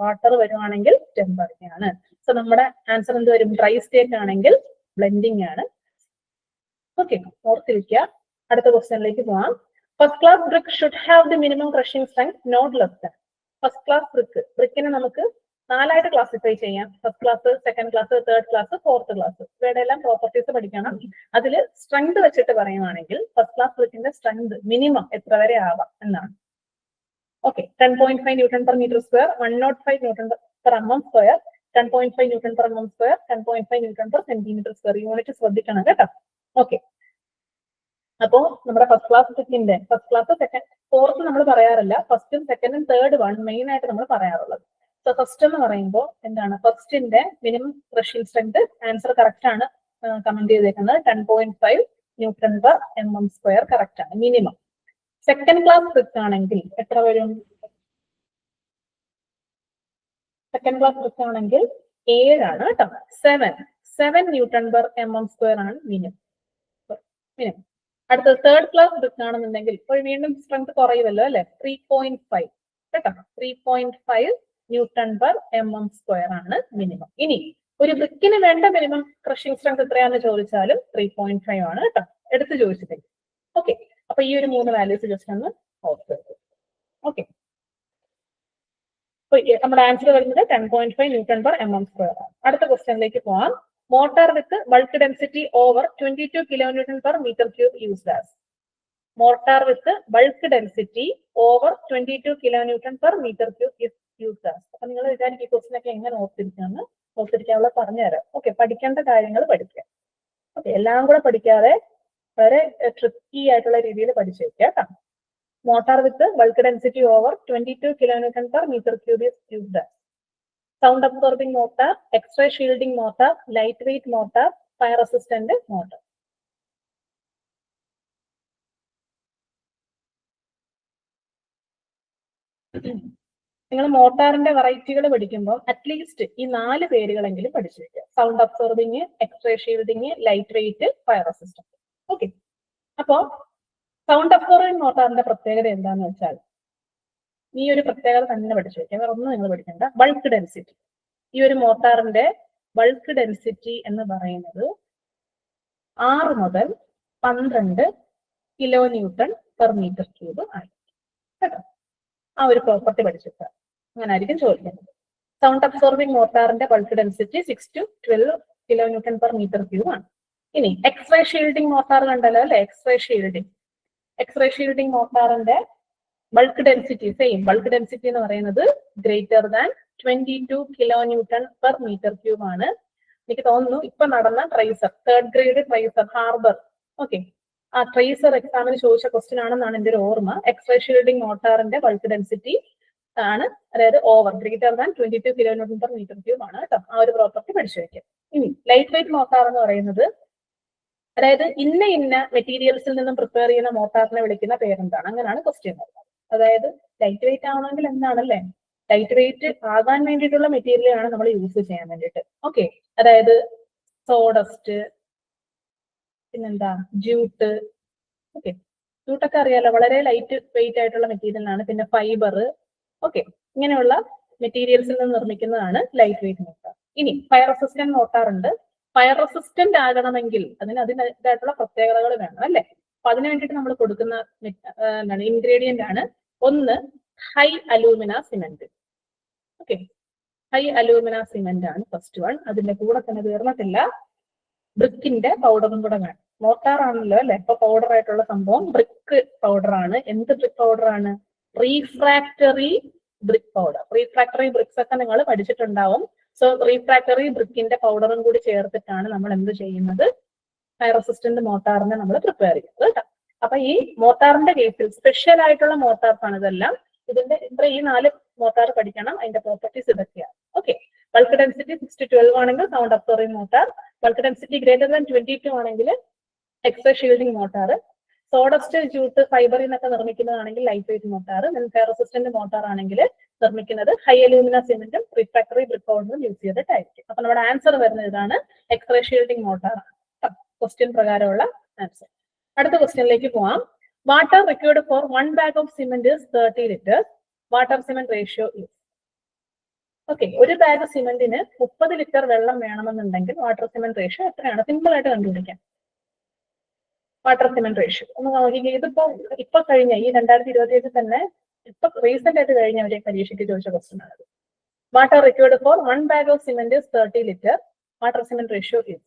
വാട്ടർ വരുവാണെങ്കിൽ ടെമ്പറിങ് ആണ്. സോ നമ്മുടെ ആൻസർ എന്ത് വരും? ഡ്രൈ സ്റ്റേറ്റ് ആണെങ്കിൽ ബ്ലെൻഡിങ് ആണ്. ഓക്കെ, ഓർത്തിരിക്കുക. അടുത്ത ക്വസ്റ്റ്യനിലേക്ക് പോവാം. First class brick should have the minimum crushing strength not less than. First class ബ്രിക്കിനെ നമുക്ക് 4ആയിട്ട് ക്ലാസിഫൈ ചെയ്യാം. First class, second class, third class, fourth class. ഇവയുടെ എല്ലാം പ്രോപ്പർട്ടീസ് പഠിക്കണം. അതിൽ സ്ട്രെങ്ത് വെച്ചിട്ട് പറയുവാണെങ്കിൽ ഫസ്റ്റ് ക്ലാസ് ബ്രിക്കിന്റെ സ്ട്രെങ്ത് മിനിമം എത്ര വരെ ആവാം എന്നാണ്. Okay, 10.5 newton per metre square, 105 newton per mm square, 10.5 newton per mm square, 10.5 newton per centimetre square. Unit ശ്രദ്ധിക്കണം കേട്ടോ. ഓക്കെ, അപ്പോ നമ്മുടെ ഫസ്റ്റ് ക്ലാസ് ബ്രിക്കിന്റെ ഫസ്റ്റ് ക്ലാസ്, സെക്കൻഡ്, ഫോർത്ത് നമ്മൾ പറയാറില്ല. ഫസ്റ്റും സെക്കൻഡും തേർഡും ആണ് മെയിൻ ആയിട്ട് നമ്മൾ പറയാറുള്ളത്. സോ ഫസ്റ്റ് എന്ന് പറയുമ്പോൾ എന്താണ്? ഫസ്റ്റിന്റെ minimum crushing strength, answer correct ആണ്, കമന്റ് ചെയ്തേക്കുന്നത് 10.5 newton per mm square correct ആണ് മിനിമം. സെക്കൻഡ് ക്ലാസ് ബ്രിക്ക് ആണെങ്കിൽ എത്ര വരും? സെക്കൻഡ് ക്ലാസ് ബ്രിക്ക് ആണെങ്കിൽ 7 ആണ് കേട്ടോ. 7 ന്യൂട്ടൺ പെർ mm സ്ക്വയർ ആണ് മിനിമം. അടുത്തത് തേർഡ് ക്ലാസ് ബ്രിക്ക് ആണെന്നുണ്ടെങ്കിൽ ഇപ്പോൾ വീണ്ടും സ്ട്രെങ്ത് കുറയുമല്ലോ അല്ലെ. 3.5 കേട്ടോ, 3.5 ന്യൂട്ടൺ പെർ mm സ്ക്വയർ ആണ് മിനിമം. ഇനി ഒരു ബ്രിക്കിന് വേണ്ട മിനിമം ക്രഷിംഗ് സ്ട്രെങ്ത് എത്രയാണെന്ന് ചോദിച്ചാലും 3.5 ആണ് കേട്ടോ, എടുത്ത് ചോദിച്ചിട്ട്. ഓക്കെ, അപ്പൊ ഈ ഒരു 3 വാല്യൂസ് ജസ്റ്റ് ഒന്ന് ഓർത്ത്. ഓക്കെ, അപ്പൊ നമ്മുടെ ആൻസർ വരുന്നത് 10.5 ന്യൂട്ടൺ പെർ mm സ്ക്വയർ ആണ്. അടുത്ത ക്വസ്റ്റ്യനിലേക്ക് പോവാം. Mortar with bulk density over 22 kilonewton per meter cube used as. Mortar with bulk density over 22 kilonewton per meter cube is used as. അപ്പൊ നിങ്ങൾ വിചാരിക്കും ഈ ക്വസ്റ്റ്യൻ ഒക്കെ എങ്ങനെ ഓർത്തിരിക്കാന്ന്? ഓർത്തിരിക്കാനുള്ള പറഞ്ഞുതരാം. ഓക്കെ, പഠിക്കേണ്ട കാര്യങ്ങൾ പഠിക്കുക. ഓക്കെ, എല്ലാം കൂടെ പഠിക്കാതെ വളരെ ട്രിക്കി ആയിട്ടുള്ള രീതിയിൽ പഠിച്ചു വെക്കുക കേട്ടോ. Mortar with bulk density over 22 kilonewton per meter cube is used as. Sound absorbing motor, X-ray shielding motor, lightweight motor, fire resistant motor. നിങ്ങൾ മോട്ടാറിന്റെ വെറൈറ്റികൾ പഠിക്കുമ്പോൾ അറ്റ്ലീസ്റ്റ് ഈ 4 പേരുകളെങ്കിലും പഠിച്ചു വെക്കുക. Sound absorbing, X-ray shielding, light weight, fire resistant. Okay, അപ്പോ sound absorbing മോട്ടാറിന്റെ പ്രത്യേകത എന്താന്ന് വെച്ചാൽ ഈ ഒരു പ്രത്യേകത തന്നെ പഠിച്ചു വെക്കുക. വേറെ ഒന്നും നിങ്ങൾ പഠിക്കേണ്ട. ബൾക്ക് ഡെൻസിറ്റി, ഈ ഒരു മോട്ടാറിന്റെ ബൾക്ക് ഡെൻസിറ്റി എന്ന് പറയുന്നത് 6 മുതൽ 12 kilonewton per meter cube ആയിരിക്കും കേട്ടോ. ആ ഒരു പ്രോപ്പർട്ടി പഠിച്ചിട്ട് അങ്ങനെ ആയിരിക്കും ചോദിക്കുന്നത്. സൗണ്ട് അബ്സോർബിംഗ് മോട്ടാറിന്റെ bulk density 6 to 12 kilonewton per meter cube ആണ്. ഇനി എക്സ്റേ ഷീൽഡിംഗ് മോട്ടാർ കണ്ടല്ലോ അല്ലെ. എക്സ്റേ ഷീൽഡിംഗ് മോട്ടാറിന്റെ bulk density same. Bulk density എന്ന് പറയുന്നത് greater than 22 kilonewton per meter cube ആണ്. എനിക്ക് തോന്നുന്നു ഇപ്പൊ നടന്ന tracer, third grade tracer, harbour, okay, ആ ട്രേസർ എക്സാമിന് ചോദിച്ച ക്വസ്റ്റ്യൻ ആണെന്നാണ് എന്റെ ഒരു ഓർമ്മ. എക്സ്റേ ഷീൽഡിംഗ് മോട്ടാറിന്റെ ബൾക്ക് ഡെൻസിറ്റി ആണ്, അതായത് over greater than 22 kilonewton per meter cube ആണ് കേട്ടോ. ആ ഒരു പ്രോപ്പർട്ടി പഠിച്ചു വെക്കാം. ഇനി ലൈറ്റ് വെയിറ്റ് മോട്ടാർ എന്ന് പറയുന്നത്, അതായത് ഇന്ന മെറ്റീരിയൽസിൽ നിന്നും പ്രിപ്പയർ ചെയ്യുന്ന മോട്ടാറിനെ വിളിക്കുന്ന പേരെന്താണ്? അങ്ങനെയാണ് ക്വസ്റ്റ്യൻ വരുന്നത്. അതായത് ലൈറ്റ് വെയിറ്റ് ആവണമെങ്കിൽ എന്താണല്ലേ, ലൈറ്റ് വെയിറ്റ് ആകാൻ വേണ്ടിയിട്ടുള്ള മെറ്റീരിയൽ ആണ് നമ്മൾ യൂസ് ചെയ്യാൻ വേണ്ടിയിട്ട്. ഓക്കെ, അതായത് സോഡസ്റ്റ്, പിന്നെന്താ ജ്യൂട്ട്. ഓക്കെ, ജ്യൂട്ടൊക്കെ അറിയാലോ, വളരെ ലൈറ്റ് വെയിറ്റ് ആയിട്ടുള്ള മെറ്റീരിയലാണ്. പിന്നെ ഫൈബർ, ഓക്കെ, ഇങ്ങനെയുള്ള മെറ്റീരിയൽസിൽ നിന്ന് നിർമ്മിക്കുന്നതാണ് ലൈറ്റ് വെയിറ്റ് മോട്ടാർ. ഇനി ഫയർ റെസിസ്റ്റന്റ് മോട്ടാർ ഉണ്ട്. ഫയർ റെസിസ്റ്റന്റ് ആകണമെങ്കിൽ അതിൻ്റെതായിട്ടുള്ള പ്രത്യേകതകൾ വേണം അല്ലെ. അപ്പൊ അതിനു വേണ്ടിയിട്ട് നമ്മൾ കൊടുക്കുന്ന എന്താണ് ഇൻഗ്രീഡിയന്റ് ആണ് ഒന്ന് high alumina cement. Okay, high alumina cement ആണ് ഫസ്റ്റ് വൺ. അതിന്റെ കൂടെ തന്നെ തീർന്നിട്ടില്ല, ബ്രിക്കിന്റെ പൗഡറും കൂടെ വേണം. മോട്ടാർ ആണല്ലോ അല്ലെ, ഇപ്പൊ പൗഡർ ആയിട്ടുള്ള സംഭവം ബ്രിക്ക് പൗഡർ ആണ്. എന്ത് ബ്രിക്ക് പൗഡർ ആണ്? Refractory brick powder. Refractory BRICS ഒക്കെ നിങ്ങൾ പഠിച്ചിട്ടുണ്ടാവും. സോ റീഫ്രാക്ടറി ബ്രിക്കിന്റെ പൗഡറും കൂടി ചേർത്തിട്ടാണ് നമ്മൾ എന്ത് ചെയ്യുന്നത്? ഫയർ റെസിസ്റ്റന്റ് മോട്ടാറിനെ നമ്മൾ പ്രിപ്പയർ ചെയ്യുന്നത് കേട്ടോ. അപ്പൊ ഈ മോട്ടാറിന്റെ കേസിൽ സ്പെഷ്യൽ ആയിട്ടുള്ള മോട്ടാർസ് ആണ് ഇതെല്ലാം. ഈ 4 മോട്ടാർ പഠിക്കണം. അതിന്റെ പ്രോപ്പർട്ടീസ് ഇതൊക്കെയാണ്. ഓക്കെ, ബൾക്ക് ഡെൻസിറ്റി 6 to 12 ആണെങ്കിൽ sound absorbing mortar, bulk density greater than 22 ആണെങ്കിൽ X-ray shielding mortar, sawdust jute ഫൈബറിൽ നിന്നൊക്കെ നിർമ്മിക്കുന്നതാണെങ്കിൽ light weight mortar, fire resistant mortar ആണെങ്കിൽ നിർമ്മിക്കുന്നത് ഹൈ അലൂമിന സിമെന്റും റിഫ്രാക്ടറി ബ്രിക്ക് പൗഡറും യൂസ് ചെയ്തിട്ടായിരിക്കും. അപ്പൊ നമ്മുടെ ആൻസർ വരുന്നത് ഇതാണ്, എക്സ്റേ ഷീൽഡിംഗ് മോട്ടാർ. ക്വസ്റ്റ്യൻ പ്രകാരമുള്ള ആൻസർ. അടുത്ത ക്വസ്റ്റ്യനിലേക്ക് പോവാം. Water required for 1 bag of cement 30 litre. Water cement ratio is. Okay, ഒരു ബാഗ് സിമെന്റിന് 30 ലിറ്റർ വെള്ളം വേണമെന്നുണ്ടെങ്കിൽ വാട്ടർ സിമെന്റ് റേഷ്യോ എത്രയാണ്? സിമ്പിൾ ആയിട്ട് കണ്ടുപിടിക്കാം. വാട്ടർ സിമെന്റ് റേഷ്യോ ഒന്ന് നോക്കിക്കേ. ഇപ്പൊ കഴിഞ്ഞ ഈ 2027 തന്നെ ഇപ്പൊ റീസെന്റ് ആയിട്ട് കഴിഞ്ഞ ഒരു പരീക്ഷയ്ക്ക് ചോദിച്ച ക്വസ്റ്റ്യൻ ആണ്. Water required for 1 bag of cement 30 litre. Water cement ratio is.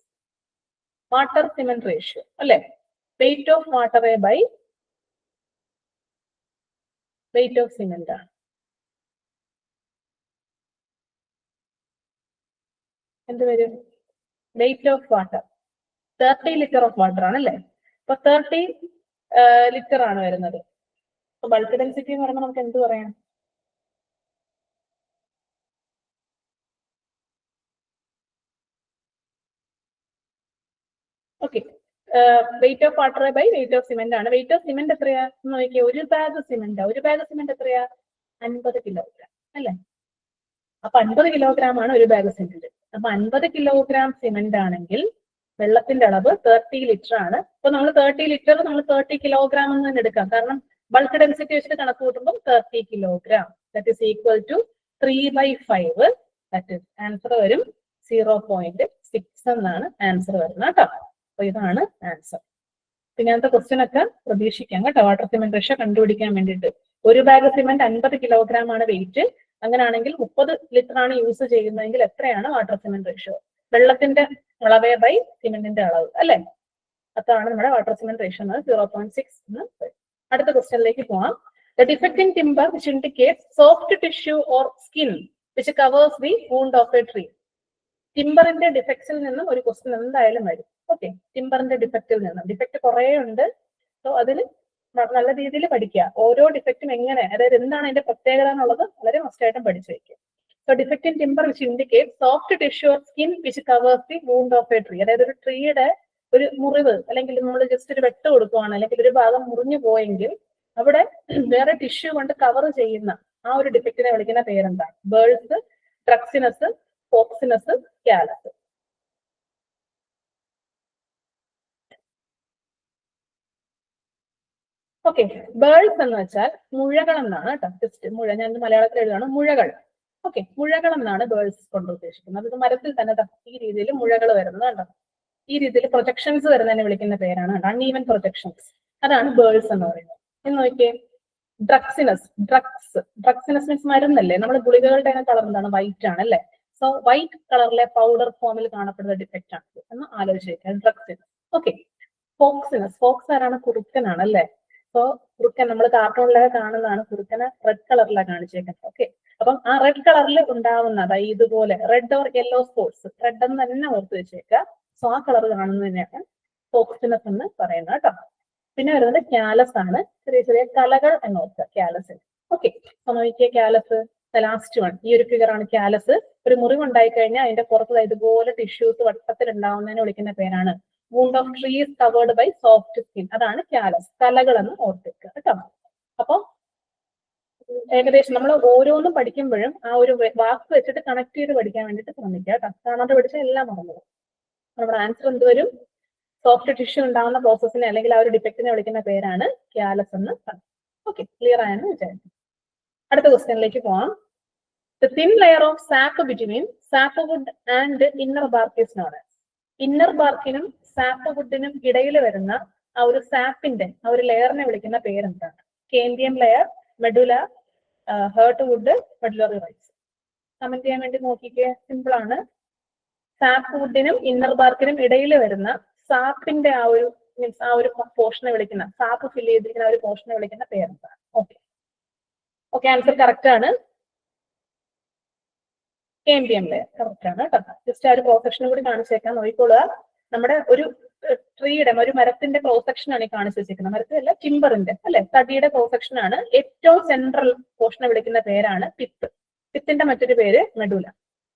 Water cement ratio അല്ലെ, weight of water by weight of cement ആണ്. എന്ത് വരും? Weight of water 30 litre of water ആണല്ലേ. അപ്പൊ 30 ലിറ്റർ ആണ് വരുന്നത്. അപ്പൊ ബൾക്ക് ഡെൻസിറ്റി എന്ന് പറയുമ്പോൾ നമുക്ക് എന്ത് പറയാം? Okay, weight of water by weight of cement ആണ്. വെയിറ്റ് ഓഫ് സിമെന്റ് എത്രയാ എന്ന് നോക്കിയാൽ ഒരു ബാഗ് സിമെന്റ് എത്രയാ? 50 കിലോഗ്രാം അല്ലെ. അപ്പൊ 50 കിലോഗ്രാം ആണ് ഒരു ബാഗ് സിമെന്റ്. അപ്പൊ 50 കിലോഗ്രാം സിമെന്റ് ആണെങ്കിൽ വെള്ളത്തിന്റെ അളവ് 30 ലിറ്റർ ആണ്. അപ്പൊ നമ്മൾ 30 ലിറ്റർ നമ്മൾ 30 കിലോഗ്രാം എന്ന് തന്നെ എടുക്കാം. കാരണം ബൾക്ക് ഡെൻസിറ്റി വെച്ചിട്ട് കണക്ക് കൂട്ടുമ്പോൾ 30 kilogram that is equal to 3/5. That is answer വരും 0.6 എന്നാണ് ആൻസർ വരുന്നത് കേട്ടോ. അപ്പൊ ഇതാണ് ആൻസർ. ഇങ്ങനത്തെ ക്വസ്റ്റ്യൻ ഒക്കെ പ്രതീക്ഷിക്കാം കേട്ടോ. വാട്ടർ സിമെന്റ് റേഷ്യോ കണ്ടുപിടിക്കാൻ വേണ്ടിയിട്ട് ഒരു ബാഗ് സിമെന്റ് 50 കിലോഗ്രാം ആണ് വെയിറ്റ്. അങ്ങനെയാണെങ്കിൽ 30 ലിറ്റർ ആണ് യൂസ് ചെയ്യുന്നതെങ്കിൽ എത്രയാണ് വാട്ടർ സിമെന്റ് റേഷ്യോ? വെള്ളത്തിന്റെ അളവ് ബൈ സിമെന്റിന്റെ അളവ് അല്ലെ. അതാണ് നമ്മുടെ വാട്ടർ സിമെന്റ് റേഷ്യോ എന്നത് 0.6 എന്ന് പറയും. അടുത്ത ക്വസ്റ്റ്യനിലേക്ക് പോവാം. The defect in timber which indicates soft tissue or skin which covers the wound of a tree. ടിമ്പറിന്റെ ഡിഫക്ട്സിൽ നിന്നും ഒരു ക്വസ്റ്റ്യൻ എന്തായാലും വരും. ഓക്കെ, ടിമ്പറിന്റെ ഡിഫക്റ്റിൽ നിന്നും. ഡിഫക്ട് കുറെ ഉണ്ട്. സോ അതിൽ നല്ല രീതിയിൽ പഠിക്കുക. ഓരോ ഡിഫക്റ്റും എങ്ങനെ, അതായത് എന്താണ് അതിന്റെ പ്രത്യേകത എന്നുള്ളത് വളരെ മസ്റ്റായിട്ടും പഠിച്ചു വയ്ക്കുക. So defect in timber which indicate soft tissue or skin which covers the wound of a tree. അതായത് ഒരു ട്രീയുടെ ഒരു മുറിവ് അല്ലെങ്കിൽ നമ്മൾ ജസ്റ്റ് ഒരു വെട്ട് കൊടുക്കുകയാണ്, അല്ലെങ്കിൽ ഒരു ഭാഗം മുറിഞ്ഞു പോയെങ്കിൽ അവിടെ വേറെ ടിഷ്യൂ കൊണ്ട് കവർ ചെയ്യുന്ന ആ ഒരു ഡിഫക്റ്റിനെ വിളിക്കുന്ന പേരെന്താണ്? Bells, ട്രക്സിനസ്, ഫോക്സിനസ്, callus. ഓക്കെ, ബേൾസ് എന്ന് വെച്ചാൽ മുഴകൾ എന്നാണ് കേട്ടോ. ജസ്റ്റ് മുഴ, ഞാൻ മലയാളത്തിൽ എഴുതാണ് മുഴകൾ. ഓക്കെ, മുഴകൾ എന്നാണ് ബേൾസ് കൊണ്ട് ഉദ്ദേശിക്കുന്നത്. ഇത് മരത്തിൽ തന്നെ ഈ രീതിയിൽ മുഴകൾ വരുന്നത് കണ്ടോ. ഈ രീതിയിൽ പ്രൊജക്ഷൻസ് വരുന്നതിനെ വിളിക്കുന്ന പേരാണ് അൺഈവൻ പ്രൊജക്ഷൻസ്. അതാണ് ബേൾസ് എന്ന് പറയുന്നത്. എന്ന് നോക്കിയേ, ഡ്രഗ്സിനസ് മീൻസ് മരുന്നല്ലേ. നമ്മൾ ഗുളികകളുടെ കളർ എന്താണ്? വൈറ്റ് ആണ് അല്ലെ. സോ വൈറ്റ് കളറിലെ പൗഡർ ഫോമിൽ കാണപ്പെടുന്ന ഡിഫക്റ്റ് ആണ് എന്ന് ആലോചിച്ചേക്കാം. ഡ്രഗ്സിനസ്. ഓക്കെ, ഫോക്സ് ആരാണ്? കുറുക്കനാണ് അല്ലെ. സോ കുറുക്കൻ നമ്മൾ കാർട്ടൂണിലൊക്കെ കാണുന്നതാണ്. കുറുക്കനെ റെഡ് കളറിലാണ് കാണിച്ചേക്കുന്നത്. ഓക്കെ, അപ്പം ആ റെഡ് കളറിൽ ഉണ്ടാവുന്ന അതായത് ഇതുപോലെ red or yellow spots, red എന്ന് തന്നെ ഓർത്ത് വെച്ചേക്കുക. സോ ആ കളർ കാണുന്നതിനെയാണ് ഫോക്സിനസ് എന്ന് പറയുന്നത് കേട്ടോ. പിന്നെ വരുന്നത് കാലസ് ആണ്. ചെറിയ ചെറിയ കലകൾ എന്നോർക്കുക കാലസ്. ഓക്കെ, അപ്പൊ നോക്കിയ കാലസ്, ലാസ്റ്റ് വൺ. ഈ ഒരു ഫിഗർ ആണ് കാലസ്. ഒരു മുറിവ് ഉണ്ടായി കഴിഞ്ഞാൽ അതിന്റെ പുറത്ത് ഇതുപോലെ ടിഷ്യൂസ് വട്ടത്തിൽ ഉണ്ടാവുന്നതിനെ വിളിക്കുന്ന പേരാണ് wound of trees covered by soft skin. അതാണ് കാലസ്, കലകൾ എന്ന് ഓർത്തിക്കുക കേട്ടോ. അപ്പൊ ഏകദേശം നമ്മൾ ഓരോന്നും പഠിക്കുമ്പോഴും ആ ഒരു വാക്ക് വെച്ചിട്ട് കണക്ട് ചെയ്ത് പഠിക്കാൻ വേണ്ടിട്ട് ശ്രമിക്കുക കേട്ടോ. കാണാതെ പഠിച്ചാൽ എല്ലാം മറന്നു. നമ്മുടെ ആൻസർ എന്ത് വരും? സോഫ്റ്റ് ടിഷ്യൂ ഉണ്ടാകുന്ന പ്രോസസ്സിനെ അല്ലെങ്കിൽ ആ ഒരു ഡിഫക്റ്റിനെ വിളിക്കുന്ന പേരാണ് കാലസ് എന്ന് പറയും. ഓക്കെ, ക്ലിയർ ആയെന്ന് വിചാരിക്കും. അടുത്ത ക്വസ്റ്റ്യനിലേക്ക് പോവാം. The thin layer of sap between sapwood and inner bark is known as. Inner ബാർക്കിനും സാപ്വുഡിനും ഇടയിൽ വരുന്ന ആ ഒരു സാപ്പിന്റെ ആ ഒരു ലെയറിനെ വിളിക്കുന്ന പേരെന്താണ്? Cambium layer, medulla, heart wood, medullary rays. Comment ചെയ്യാൻ വേണ്ടി നോക്കിക്കേ, സിമ്പിൾ ആണ്. സാപ്വുഡിനും ഇന്നർ ബാർക്കിനും ഇടയിൽ വരുന്ന സാപ്പിന്റെ ആ ഒരു മീൻസ് ആ ഒരു പോർഷനെ വിളിക്കുന്ന, സാപ്പ് ഫില്ല് ചെയ്തിരിക്കുന്ന ആ ഒരു പോർഷനെ വിളിക്കുന്ന പേരെന്താണ്? ഓക്കെ, ആൻസർ കറക്റ്റ് ആണ്. കേംബിയം ലെയർ കറക്റ്റ് ആണ് കേട്ടോ. ജസ്റ്റ് ആ ഒരു ക്രോസ് സെക്ഷൻ കൂടി കാണിച്ചേക്കാൻ നോക്കിക്കോളുക. നമ്മുടെ ഒരു ട്രീയുടെ, ഒരു മരത്തിന്റെ ക്രോസ് സെക്ഷൻ ആണ് ഈ കാണിച്ചു വെച്ചിരിക്കുന്നത്. മരത്തിലല്ല, ടിമ്പറിന്റെ അല്ലെ, തടിയുടെ ക്രോസ് സെക്ഷൻ ആണ്. ഏറ്റവും സെൻട്രൽ പോർഷനെ വിളിക്കുന്ന പേരാണ് പിത്ത്. പിത്തിന്റെ മറ്റൊരു പേര് മെഡുല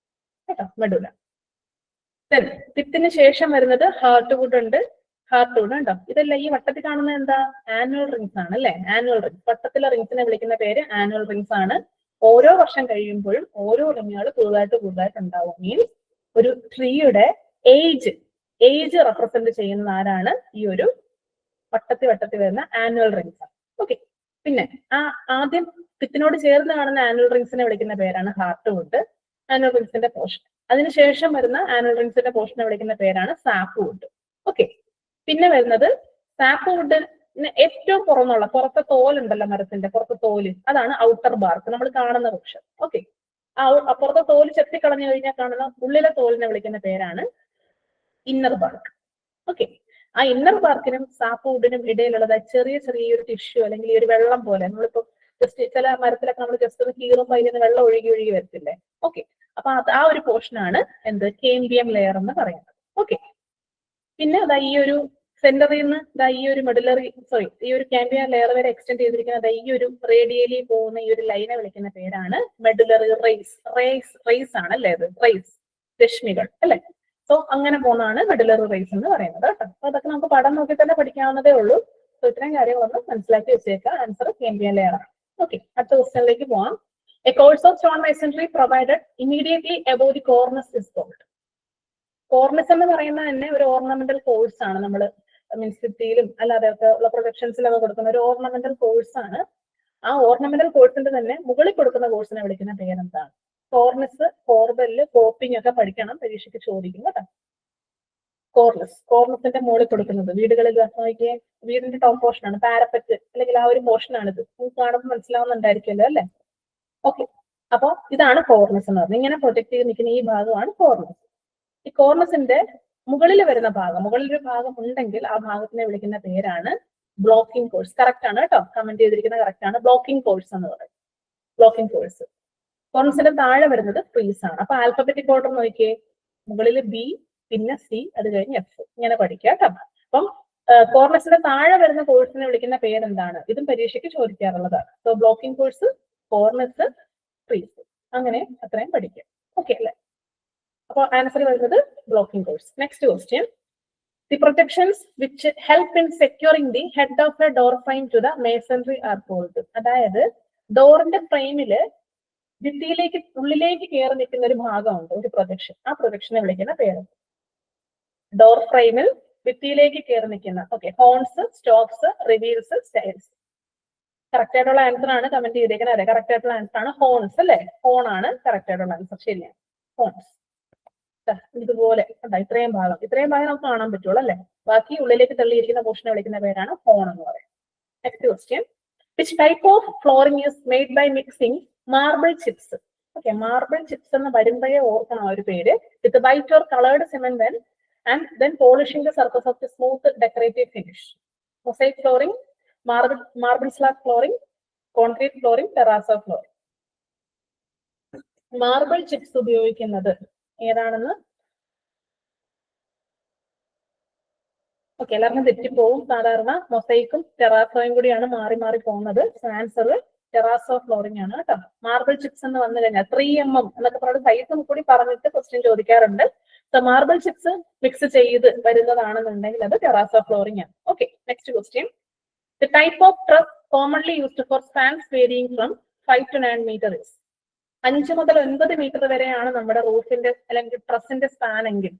കേട്ടോ, മെഡുല. പിത്തിന് ശേഷം വരുന്നത് ഹാർട്ട് വുഡ് ഉണ്ട്, ഹാർട്ട്വുഡ് ഉണ്ടോ? ഇതെല്ലാം ഈ വട്ടത്തിൽ കാണുന്നത് എന്താ? ആനുവൽ റിങ്സ് ആണ് അല്ലെ? ആനുവൽ റിങ്സ്, വട്ടത്തിലെ റിങ്സിനെ വിളിക്കുന്ന പേര് ആനുവൽ റിങ്സ് ആണ്. ഓരോ വർഷം കഴിയുമ്പോഴും ഓരോ റിങ്ങുകൾ പുതുതായിട്ട് ഉണ്ടാവും. മീൻസ് ഒരു ട്രീയുടെ ഏജ് റെപ്രസെന്റ് ചെയ്യുന്ന ആരാണ്? ഈ ഒരു വട്ടത്തിൽ വരുന്ന ആനുവൽ റിങ്സ്. ഓക്കെ, പിന്നെ ആദ്യം വിത്തിനോട് ചേർന്ന് കാണുന്ന ആനുവൽ റിങ്സിനെ വിളിക്കുന്ന പേരാണ് ഹാർട്ട്വുഡ്, ആനുവൽ റിങ്സിന്റെ പോർഷൻ. അതിനുശേഷം വരുന്ന ആനുവൽ റിങ്സിന്റെ പോർഷനെ വിളിക്കുന്ന പേരാണ് സാപ്പ്വുഡ്. ഓക്കെ, പിന്നെ വരുന്നത് സാപ്പ്വുഡിന് ഏറ്റവും പുറത്തെ തോലുണ്ടല്ലോ, മരത്തിന്റെ പുറത്തെ തോല്, അതാണ് ഔട്ടർ ബാർക്ക്, നമ്മൾ കാണുന്ന വൃക്ഷം. ഓക്കെ, പുറത്തെ തോല് ചെത്തിക്കളഞ്ഞു കഴിഞ്ഞാൽ കാണുന്ന ഉള്ളിലെ തോലിനെ വിളിക്കുന്ന പേരാണ് ഇന്നർ ബാർക്ക്. ഓക്കെ, ആ ഇന്നർ ബാർക്കിനും സാപ്പ്വുഡിനും ഇടയിലുള്ളത് ചെറിയൊരു ടിഷ്യൂ അല്ലെങ്കിൽ ഈ ഒരു വെള്ളം പോലെ, നമ്മളിപ്പോ ജസ്റ്റ് ചില മരത്തിലൊക്കെ നമ്മൾ ജസ്റ്റ് ഒന്ന് കീറുമ്പോൾ അതിൽ നിന്ന് വെള്ളം ഒഴുകി വരത്തില്ലേ? ഓക്കെ, അപ്പൊ ആ ഒരു പോർഷനാണ് എന്ത്? കേംബിയം ലെയർ എന്ന് പറയുന്നത്. ഓക്കെ, പിന്നെ ഈ ഒരു സെന്ററിൽ നിന്ന് ഈ ഒരു ഈ ഒരു കാംബിയം ലെയർ വരെ എക്സ്റ്റെൻഡ് ചെയ്തിരിക്കുന്ന ഈ ഒരു റേഡിയലി പോകുന്ന ഈ ഒരു ലൈനെ വിളിക്കുന്ന പേരാണ് മെഡുലറി റേസ് ആണ് അല്ലേ? അത് റേസ്, രശ്മികൾ അല്ലെ? സോ അങ്ങനെ പോകുന്നതാണ് മെഡുലറി റേസ് എന്ന് പറയുന്നത് കേട്ടോ. അപ്പൊ അതൊക്കെ നമുക്ക് പടം നോക്കി തന്നെ പഠിക്കാവുന്നതേ ഉള്ളൂ. സോ ഇത്രയും കാര്യങ്ങളൊന്ന് മനസ്സിലാക്കി വെച്ചേക്കാം. ആൻസർ കേംബിയം ലെയർ ആണ്. ഓക്കെ, അടുത്ത ക്വസ്റ്റ്യനിലേക്ക് പോവാം. A course of stone masonry provided immediately above the cornice is called. Cornice എന്ന് പറയുന്നത് തന്നെ ഒരു ഓർണമെന്റൽ കോഴ്സ് ആണ്. നമ്മൾ മിൻസിറ്റിയിലും അല്ലാതെ ഒക്കെ ഉള്ള പ്രൊജക്ഷൻസിലൊക്കെ കൊടുക്കുന്ന ഒരു ഓർണമെന്റൽ കോഴ്സ് ആണ്. ആ ഓർണമെന്റൽ കോഴ്സിന്റെ തന്നെ മുകളിൽ കൊടുക്കുന്ന കോഴ്സിനെ വിളിക്കുന്ന പേരെന്താണ്? കോർണിസ്, കോർബെല്ല്, കോപ്പിംഗ് ഒക്കെ പഠിക്കണം, പരീക്ഷയ്ക്ക് ചോദിക്കും കേട്ടോ. കോർണിസിന്റെ മുകളിൽ കൊടുക്കുന്നത് വീടുകളിൽ നോക്കിയ വീടിന്റെ ടോപ്പ് പോർഷൻ ആണ്, പാരപ്പറ്റ് അല്ലെങ്കിൽ ആ ഒരു പോർഷൻ ആണിത്. നിങ്ങൾക്ക് കാണുമ്പോൾ മനസ്സിലാവുന്നുണ്ടായിരിക്കുമല്ലോ അല്ലെ? ഓക്കെ, അപ്പൊ ഇതാണ് കോർണിസ് എന്ന് പറഞ്ഞത്. ഇങ്ങനെ പ്രൊജക്ട് ചെയ്ത് നിൽക്കുന്ന ഈ ഭാഗമാണ് കോർണിസ്. ഈ കോർണിസിന്റെ മുകളിൽ വരുന്ന ഭാഗം, മുകളിലൊരു ഭാഗം ഉണ്ടെങ്കിൽ ആ ഭാഗത്തിനെ വിളിക്കുന്ന പേരാണ് ബ്ലോക്കിംഗ് കോഴ്സ്. കറക്റ്റ് ആണ് കേട്ടോ, കമന്റ് ചെയ്തിരിക്കുന്ന കറക്റ്റ് ആണ്. ബ്ലോക്കിംഗ് കോഴ്സ് എന്ന് പറയും. Blocking course. കോർണിസിന്റെ താഴെ വരുന്നത് ഫ്രീസ് ആണ്. അപ്പൊ ആൽഫബറ്റിക് ഓർഡർ നോക്കിയേ, മുകളിൽ ബി, പിന്നെ സി, അത് കഴിഞ്ഞ് എഫ്, ഇങ്ങനെ പഠിക്കുക കേട്ടോ. അപ്പം കോർണിസിന്റെ താഴെ വരുന്ന കോഴ്സിനെ വിളിക്കുന്ന പേരെന്താണ്? ഇതും പരീക്ഷയ്ക്ക് ചോദിക്കാറുള്ളതാണ്. So blocking course, cornice, frieze, അങ്ങനെ അത്രയും പഠിക്കുക. ഓക്കെ അല്ലെ? അപ്പൊ ആൻസർ വരുന്നത് blocking course. Next question. The projections which help in securing the head of a door frame to the masonry are called. അതായത് ഡോറിന്റെ ഫ്രെയിമില് ഭിത്തിയിലേക്ക് ഉള്ളിലേക്ക് കയറി നിൽക്കുന്ന ഒരു ഭാഗമുണ്ട്, ഒരു പ്രൊജക്ഷൻ. ആ പ്രൊജക്ഷനെ വിളിക്കുന്ന പേര് ഡോർ ഫ്രെയിമിൽ ഭിത്തിയിലേക്ക് കയറി നിൽക്കുന്ന. Okay, horns, stops, reveals, styles. Correct ആയിട്ടുള്ള ആൻസർ ആണ് കമന്റ് ചെയ്തേക്കുന്നത്. അതെ, കറക്റ്റ് ആയിട്ടുള്ള ആൻസർ ആണ് ഹോൺസ് അല്ലെ? ഹോൺ ആണ് കറക്റ്റ് ആയിട്ടുള്ള ആൻസർ. ശരിയാണ്, ഹോൺസ്. ഇതുപോലെ ഇത്രയും ഭാഗം നമുക്ക് കാണാൻ പറ്റുള്ളൂ അല്ലെ? ബാക്കി ഉള്ളിലേക്ക് തള്ളിയിരിക്കുന്ന പോർഷനെ വിളിക്കുന്ന പേരാണ് ഹോൺ എന്ന് പറയുന്നത്. Next question. Which type of flooring is made by mixing marble chips? Okay, marble chips എന്ന് വരുമ്പോഴേ ഓർക്കണം ആ ഒരു പേര്. With white or coloured cement and then polishing the surface of the smooth decorative finish. Mosaic flooring, marble slab flooring, concrete flooring, terrazzo flooring. Marble chips ഉപയോഗിക്കുന്നത് ഏതാണെന്ന് okay, എല്ലാവർക്കും തെറ്റിപ്പോവും. സാധാരണ മൊസൈക്കും ടെറാസോയും കൂടിയാണ് മാറി പോകുന്നത്. ആൻസർ ടെറാസോ ഫ്ലോറിംഗ് ആണ് കേട്ടോ. മാർബിൾ ചിപ്സ് എന്ന് വന്നു കഴിഞ്ഞാൽ 3mm എന്നൊക്കെ പറഞ്ഞ സൈസും കൂടി പറഞ്ഞിട്ട് ക്വസ്റ്റ്യൻ ചോദിക്കാറുണ്ട്. സോ മാർബിൾ ചിപ്സ് മിക്സ് ചെയ്ത് വരുന്നതാണെന്നുണ്ടെങ്കിൽ അത് ടെറാസോ ഫ്ലോറിംഗ് ആണ്. Okay, next question. The type of truss commonly used for spans varying from 5 to 9 meters is. 5 മുതൽ 9 മീറ്റർ വരെയാണ് നമ്മുടെ റൂഫിന്റെ അല്ലെങ്കിൽ ട്രസിന്റെ സ്പാൻ എങ്കിൽ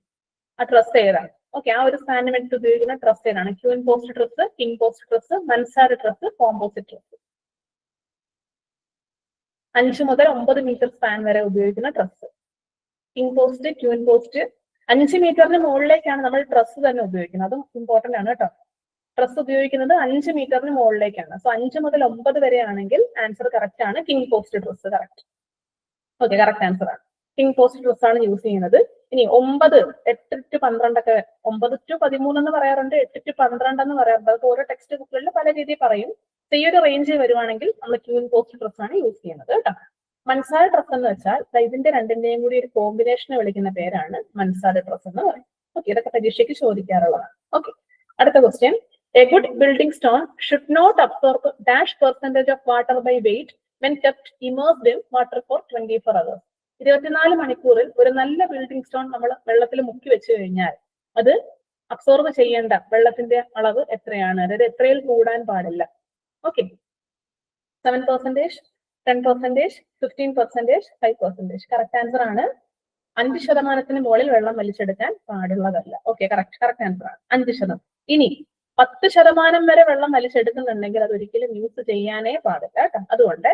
ആ ട്രസ് ഏതാണ്? ഓക്കെ, ആ ഒരു സ്പാനിന് വേണ്ടി ഉപയോഗിക്കുന്ന ട്രസ് ഏതാണ്? Queen post truss, king post truss, mansard truss, composite truss. 5 മുതൽ 9 മീറ്റർ സ്പാൻ വരെ ഉപയോഗിക്കുന്ന truss. King post, queen post. 5 മീറ്ററിന് മുകളിലേക്കാണ് നമ്മൾ ട്രസ് തന്നെ ഉപയോഗിക്കുന്നത്. അതും ഇമ്പോർട്ടന്റ് ആണ് കേട്ടോ. ട്രസ് ഉപയോഗിക്കുന്നത് 5 മീറ്ററിന് മുകളിലേക്കാണ്. സോ 5 മുതൽ 9 വരെ ആണെങ്കിൽ ആൻസർ കറക്റ്റ് ആണ്. King post truss correct. Okay, correct answer ആണ്. കിങ് പോസ്റ്റ് ട്രസ് ആണ് യൂസ് ചെയ്യുന്നത്. ഇനി 9, 8 to 12 ഒക്കെ, 9 to 13 എന്ന് പറയാറുണ്ട്, 8 to 12 എന്ന് പറയാറുണ്ട്. അതൊക്കെ ഓരോ ടെക്സ്റ്റ് ബുക്കുകളിൽ പല രീതിയിൽ പറയും. ഈ ഒരു റേഞ്ച് വരുവാണെങ്കിൽ നമ്മൾ ക്യൂൻ പോസ്റ്റ് ട്രസ് ആണ് യൂസ് ചെയ്യുന്നത് കേട്ടോ. മൻസാര ട്രസ് എന്ന് വെച്ചാൽ ഇതിന്റെ രണ്ടിന്റെയും കൂടി ഒരു കോമ്പിനേഷനെ വിളിക്കുന്ന പേരാണ് മൻസാര ട്രസ് എന്ന് പറയും. ഓക്കെ, ഇതൊക്കെ പരീക്ഷയ്ക്ക് ചോദിക്കാറുള്ളതാണ്. ഓക്കെ, അടുത്ത question. A good building stone should not absorb -% of water by weight when kept immersed in water for 24 hours. 24 മണിക്കൂറിൽ ഒരു നല്ല ബിൽഡിംഗ് സ്റ്റോൺ നമ്മൾ വെള്ളത്തിൽ മുക്കി വെച്ച് കഴിഞ്ഞാൽ അത് അബ്സോർബ് ചെയ്യേണ്ട വെള്ളത്തിന്റെ അളവ് എത്രയാണ്, അതായത് എത്രയിൽ കൂടാൻ പാടില്ല. ഓക്കെ, 7%, 10%, 15%, 5%. കറക്റ്റ് ആൻസർ ആണ്. 5% മുകളിൽ വെള്ളം വലിച്ചെടുക്കാൻ പാടുള്ളതല്ല. ഓക്കെ, കറക്റ്റ് ആൻസർ ആണ് 5%. ഇനി 10% വരെ വെള്ളം വലിച്ചെടുക്കുന്നുണ്ടെങ്കിൽ അത് ഒരിക്കലും യൂസ് ചെയ്യാനേ പാടില്ല കേട്ടോ. അതുകൊണ്ട്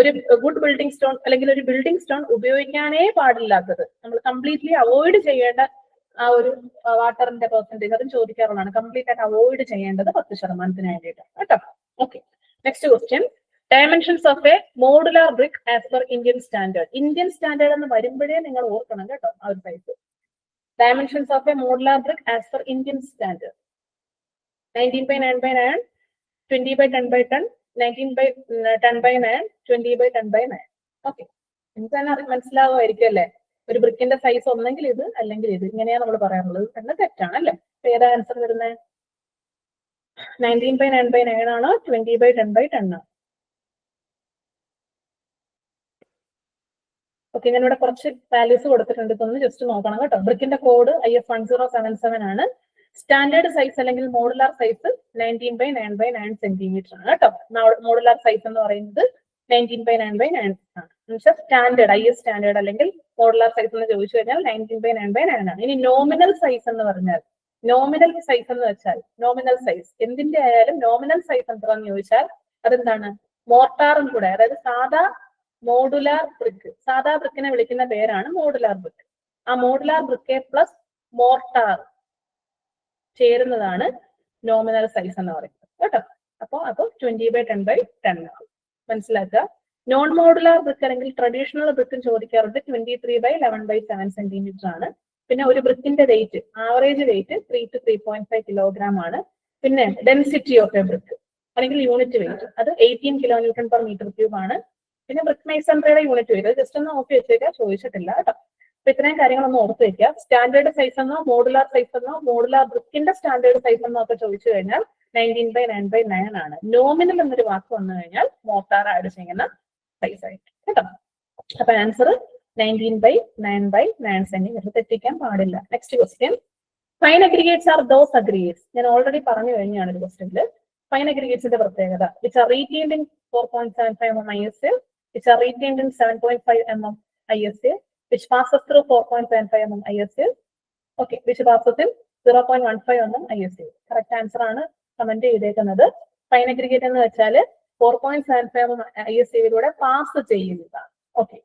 ഒരു ഗുഡ് ബിൽഡിംഗ് സ്റ്റോൺ അല്ലെങ്കിൽ ഒരു ബിൽഡിംഗ് സ്റ്റോൺ ഉപയോഗിക്കാനേ പാടില്ലാത്തത്, നമ്മൾ കംപ്ലീറ്റ്ലി അവോയ്ഡ് ചെയ്യേണ്ട ആ ഒരു വാട്ടറിന്റെ പെർസെന്റേജ് അതും ചോദിക്കാറുള്ളതാണ്. കംപ്ലീറ്റ് ആയിട്ട് അവോയ്ഡ് ചെയ്യേണ്ടത് 10% വേണ്ടിയിട്ടാണ് കേട്ടോ. Okay, next question. Dimensions of A modular brick as per Indian standard. Indian standard എന്ന് വരുമ്പോഴേ നിങ്ങൾ ഓർക്കണം കേട്ടോ ആ ഒരു size. Dimensions of A modular brick as per Indian standard. 19/9/9, 20/10/10, 19/10/9, 20/10/9. Okay, എനിക്ക് തന്നെ മനസ്സിലാവുമായിരിക്കും അല്ലേ. ഒരു ബ്രിക്കിന്റെ സൈസ് ഒന്നെങ്കിൽ ഇത് അല്ലെങ്കിൽ ഇത്, ഇങ്ങനെയാണ് നമ്മൾ പറയാറുള്ളത്. തന്നെ തെറ്റാണ് അല്ലേ. ഏതാ ആൻസർ വരുന്നത്? 19/9/9 ആണോ 20/10/10 ആണോ? ഓക്കെ, ഞാനിവിടെ കുറച്ച് വാല്യൂസ് കൊടുത്തിട്ടുണ്ട്, ഇതൊന്ന് ജസ്റ്റ് നോക്കണം കേട്ടോ. ബ്രിക്കിന്റെ കോഡ് IS 1077 ആണ്. സ്റ്റാൻഡേർഡ് സൈസ് അല്ലെങ്കിൽ മോഡുലാർ സൈസ് 19/9/9 സെന്റിമീറ്റർ ആണ് കേട്ടോ. മോഡുലാർ സൈസ് എന്ന് പറയുന്നത് 19/9/9 ആണ്. എന്നുവെച്ചാൽ സ്റ്റാൻഡേർഡ് IS സ്റ്റാൻഡേർഡ് അല്ലെങ്കിൽ മോഡുലാർ സൈസ് എന്ന് ചോദിച്ചു കഴിഞ്ഞാൽ 19/9/9 ആണ്. ഇനി നോമിനൽ സൈസ് എന്ന് പറഞ്ഞാൽ, നോമിനൽ സൈസ് എന്ന് വെച്ചാൽ, നോമിനൽ സൈസ് എന്തിന്റെ ആയാലും നോമിനൽ സൈസ് എന്താണെന്ന് ചോദിച്ചാൽ അതെന്താണ്? മോർട്ടാറും കൂടെ, അതായത് സാധാ മോഡുലാർ ബ്രിക്ക്, സാധാ ബ്രിക്കിനെ വിളിക്കുന്ന പേരാണ് മോഡുലാർ ബ്രിക്ക്. ആ മോഡുലാർ ബ്രിക്ക് പ്ലസ് മോർട്ടാർ ചേരുന്നതാണ് നോമിനൽ സൈസ് എന്ന് പറയുന്നത് കേട്ടോ. അപ്പോൾ 20/10/10 ആണ്. മനസ്സിലാക്കുക. നോൺ മോഡുലാർ ബ്രിക്ക് അല്ലെങ്കിൽ ട്രഡീഷണൽ ബ്രിക്കും ചോദിക്കാറുണ്ട്. 23/11/7 സെന്റിമീറ്റർ ആണ്. പിന്നെ ഒരു ബ്രിക്കിന്റെ weight, average weight 3 to 3.5 kilogram ആണ്. പിന്നെ ഡെൻസിറ്റി ഓഫ് എ ബ്രിക്ക് അല്ലെങ്കിൽ യൂണിറ്റ് വെയിറ്റ് അത് 18 kN/m³ ആണ്. പിന്നെ ബ്രിക്ക് മേസൺറിയുടെ യൂണിറ്റ് വെയിറ്റ് അത് ജസ്റ്റ് ഒന്ന് നോക്കി വെച്ചേക്കാം, ചോദിച്ചിട്ടില്ല കേട്ടോ. അപ്പൊ ഇത്രയും കാര്യങ്ങളൊന്ന് ഓർത്ത് വെക്കുക. സ്റ്റാൻഡേർഡ് സൈസ് എന്നോ മോഡുലാർ സൈസ് എന്നോ മോഡുലാർ ബ്രിക്കിന്റെ സ്റ്റാൻഡേർഡ് സൈസ് എന്നോ ഒക്കെ ചോദിച്ചു കഴിഞ്ഞാൽ 19/9/9 ആണ്. നോമിനൽ എന്നൊരു വാക്ക് വന്നു കഴിഞ്ഞാൽ മോർട്ടാർ ആഡ് ചെയ്യുന്ന സൈസ് ആയിട്ട് കേട്ടോ. അപ്പൊ ആൻസർ 19/9/9 സെന്റിമീറ്റർ. തെറ്റിക്കാൻ പാടില്ല. Next question. Fine aggregates are those aggregates. ഞാൻ ഓൾറെഡി പറഞ്ഞു കഴിഞ്ഞാണ് ഒരു ക്വസ്റ്റ്യനിൽ. ഫൈൻ അഗ്രിഗേറ്റ്സിന്റെ പ്രത്യേകത which are retained in 4.75 mm ISA, which are retained in 7.5 mm ISA, which passes through 4.75 mm ISA, okay, which passes in 0.15 mm ISA. Correct answer ആണ് comment ചെയ്തേക്കുന്നത്. Fine aggregate എന്ന് വെച്ചാൽ 4.75 mm ISA പാസ് ചെയ്യുന്നതാണ്. Okay,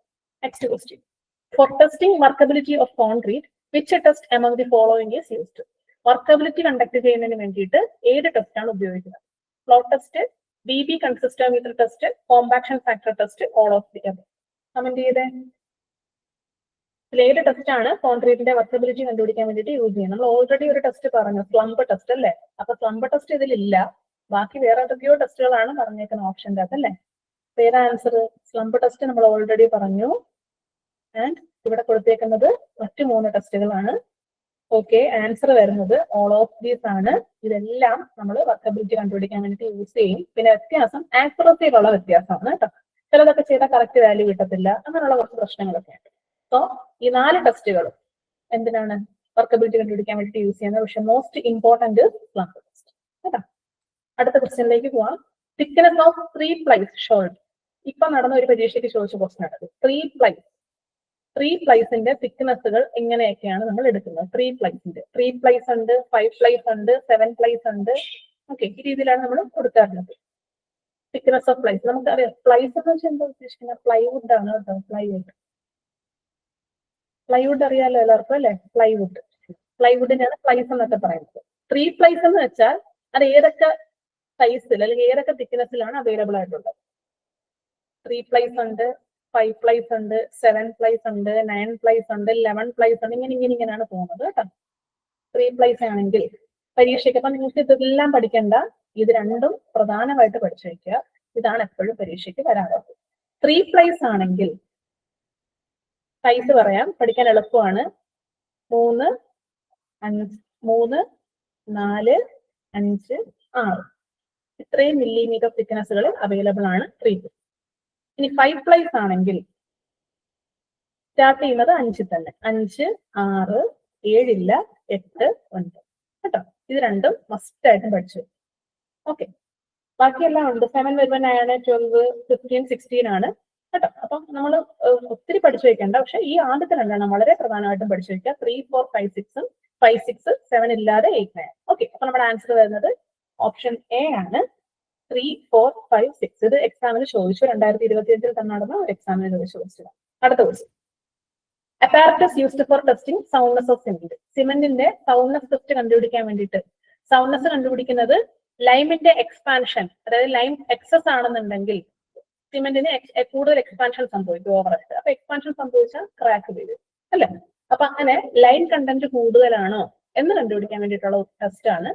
next question. Four testing workability of concrete which test among the following is used? Workability conduct ചെയ്യുന്നതിന് വേണ്ടിയിട്ട് ഏത് test ആണ് ഉപയോഗിക്കുന്നത്? Flow test, BB consistometer test, compaction factor test, all of the above. Comment ചെയ്തേ. ഏത് test ആണ് കോൺക്രീറ്റിന്റെ workability കണ്ടുപിടിക്കാൻ വേണ്ടിയിട്ട് യൂസ് ചെയ്യുന്നത്? നമ്മൾ ഓൾറെഡി ഒരു ടെസ്റ്റ് പറഞ്ഞു, സ്ലംബ് ടെസ്റ്റ് അല്ലേ. അപ്പൊ സ്ലംബ് ടെസ്റ്റ് ഇതിലില്ല, ബാക്കി വേറെ ഏതൊക്കെയോ ടെസ്റ്റുകളാണ് പറഞ്ഞേക്കുന്ന ഓപ്ഷൻ്റെ അകത്ത് അല്ലേ. ഏതാ ആൻസർ? സ്ലംബ് ടെസ്റ്റ് നമ്മൾ ഓൾറെഡി പറഞ്ഞു. ആൻഡ് ഇവിടെ കൊടുത്തേക്കുന്നത് മറ്റു 3 ടെസ്റ്റുകളാണ്. ഓക്കെ, ആൻസർ വരുന്നത് ഓൾ ഓഫ് ദീസ് ആണ്. ഇതെല്ലാം നമ്മൾ വർക്കബിലിറ്റി കണ്ടുപിടിക്കാൻ വേണ്ടിയിട്ട് യൂസ് ചെയ്യും. പിന്നെ വ്യത്യാസം ആക്യുറസിയിലുള്ള വ്യത്യാസമാണ് കേട്ടോ. ചിലതൊക്കെ ചെയ്താൽ കറക്റ്റ് വാല്യൂ കിട്ടത്തില്ല, അങ്ങനെയുള്ള കുറച്ച് പ്രശ്നങ്ങളൊക്കെ ഉണ്ട്. സോ ഈ 4 ടെസ്റ്റുകളും എന്തിനാണ്? വർക്കബിലിറ്റി കണ്ടുപിടിക്കാൻ വേണ്ടിയിട്ട് യൂസ് ചെയ്യുന്നത്. പക്ഷെ മോസ്റ്റ് ഇമ്പോർട്ടന്റ് സ്ലംബ് ടെസ്റ്റ് കേട്ടോ. അടുത്ത ക്വസ്റ്റ്യനിലേക്ക് പോവാം. Thickness of 3 plies should. ഇപ്പൊ നടന്ന ഒരു പരീക്ഷയ്ക്ക് ചോദിച്ച ക്വസ്റ്റ്യൻ ആണ്. 3 പ്ലൈസിന്റെ തിക്നെസ്സുകൾ എങ്ങനെയൊക്കെയാണ് നമ്മൾ എടുക്കുന്നത്? 3 പ്ലൈസിന്റെ 3 പ്ലൈസ് ഉണ്ട്, 5 പ്ലൈസ് ഉണ്ട്, 7 പ്ലൈസ് ഉണ്ട്. ഓക്കെ, ഈ രീതിയിലാണ് നമ്മൾ കൊടുക്കാറുള്ളത്. തിക്നെസ് ഓഫ് പ്ലൈസ് നമുക്കറിയാം. പ്ലൈസ് എന്ന് വെച്ചാൽ എന്താ ഉദ്ദേശിക്കുന്നത്? പ്ലൈവുഡ് ആണ് കേട്ടോ. പ്ലൈവുഡ് അറിയാലോ എല്ലാവർക്കും അല്ലെ. പ്ലൈവുഡിനാണ് പ്ലൈസ് എന്നൊക്കെ പറയുന്നത്. 3 പ്ലൈസ് എന്ന് വെച്ചാൽ അത് ഏതൊക്കെ സൈസിൽ അല്ലെങ്കിൽ ഏതൊക്കെ തിക്നെസ്സിലാണ് അവൈലബിൾ ആയിട്ടുള്ളത്? 3 പ്ലൈസ് ഉണ്ട്, 5 പ്ലൈസ് ഉണ്ട്, 7 പ്ലൈസ് ഉണ്ട്, 9 പ്ലൈസ് ഉണ്ട്, 11 പ്ലൈസ് ഉണ്ട്. ഇങ്ങനെയാണ് പോകുന്നത് കേട്ടോ. 3 പ്ലൈസ് ആണെങ്കിൽ പരീക്ഷയ്ക്ക് അപ്പൊ നിങ്ങൾക്ക് ഇതെല്ലാം പഠിക്കണ്ട, ഇത് രണ്ടും പ്രധാനമായിട്ട് പഠിച്ചു വയ്ക്കുക. ഇതാണ് എപ്പോഴും പരീക്ഷയ്ക്ക് വരാറുള്ളത്. 3 പ്ലൈസ് ആണെങ്കിൽ സൈസ് പറയാം, പഠിക്കാൻ എളുപ്പമാണ്. 3, 4, 5, 6 ഇത്രയും മില്ലിമീറ്റർ തിക്നെസ്സുകൾ അവൈലബിൾ ആണ് 3 പ്ലൈസ്. ഇനി 5 പ്ലൈസ് ആണെങ്കിൽ സ്റ്റാർട്ട് ചെയ്യുന്നത് 5 തന്നെ. 5, 6, 7 ഇല്ല, 8, 9. കേട്ടോ. ഇത് രണ്ടും മസ്റ്റ് ആയിട്ടും പഠിച്ചു. ഓക്കെ, ബാക്കിയെല്ലാം ഉണ്ട്. 7 വരുമ്പോൾ 9, 12, 15, 16 ആണ് കേട്ടോ. അപ്പം നമ്മൾ ഒത്തിരി പഠിച്ചു വെക്കേണ്ട, പക്ഷെ ഈ ആദ്യത്തെ രണ്ടെണ്ണം വളരെ പ്രധാനമായിട്ടും പഠിച്ചു വെക്കുക. 3, 4, 5, 6 5, 6, 7 ഇല്ലാതെ 8, 9. ഓക്കെ, അപ്പൊ നമ്മുടെ ആൻസർ വരുന്നത് ഓപ്ഷൻ എ ആണ്. 3, 4, 5, 6. ഇത് എക്സാമിന് ചോദിച്ചു, 2025 തന്നെ നടന്ന ഒരു എക്സാമിന് ചോദിച്ചു. അടുത്ത question, apparatus used for testing soundness of cement. സിമെന്റിന്റെ സൗണ്ട്നെസ് ടെസ്റ്റ് കണ്ടുപിടിക്കാൻ വേണ്ടിയിട്ട്, സൗണ്ട്നെസ് കണ്ടുപിടിക്കുന്നത് ലൈമിന്റെ എക്സ്പാൻഷൻ, അതായത് ലൈം എക്സസ് ആണെന്നുണ്ടെങ്കിൽ സിമെന്റിന് കൂടുതൽ എക്സ്പാൻഷൻ സംഭവിക്കും ഓവറായിട്ട്. അപ്പൊ എക്സ്പാൻഷൻ സംഭവിച്ചാൽ ക്രാക്ക് വരും അല്ലെ. അപ്പൊ അങ്ങനെ ലൈം കണ്ടന്റ് കൂടുതലാണോ എന്ന് കണ്ടുപിടിക്കാൻ വേണ്ടിയിട്ടുള്ള ടെസ്റ്റ് ആണ്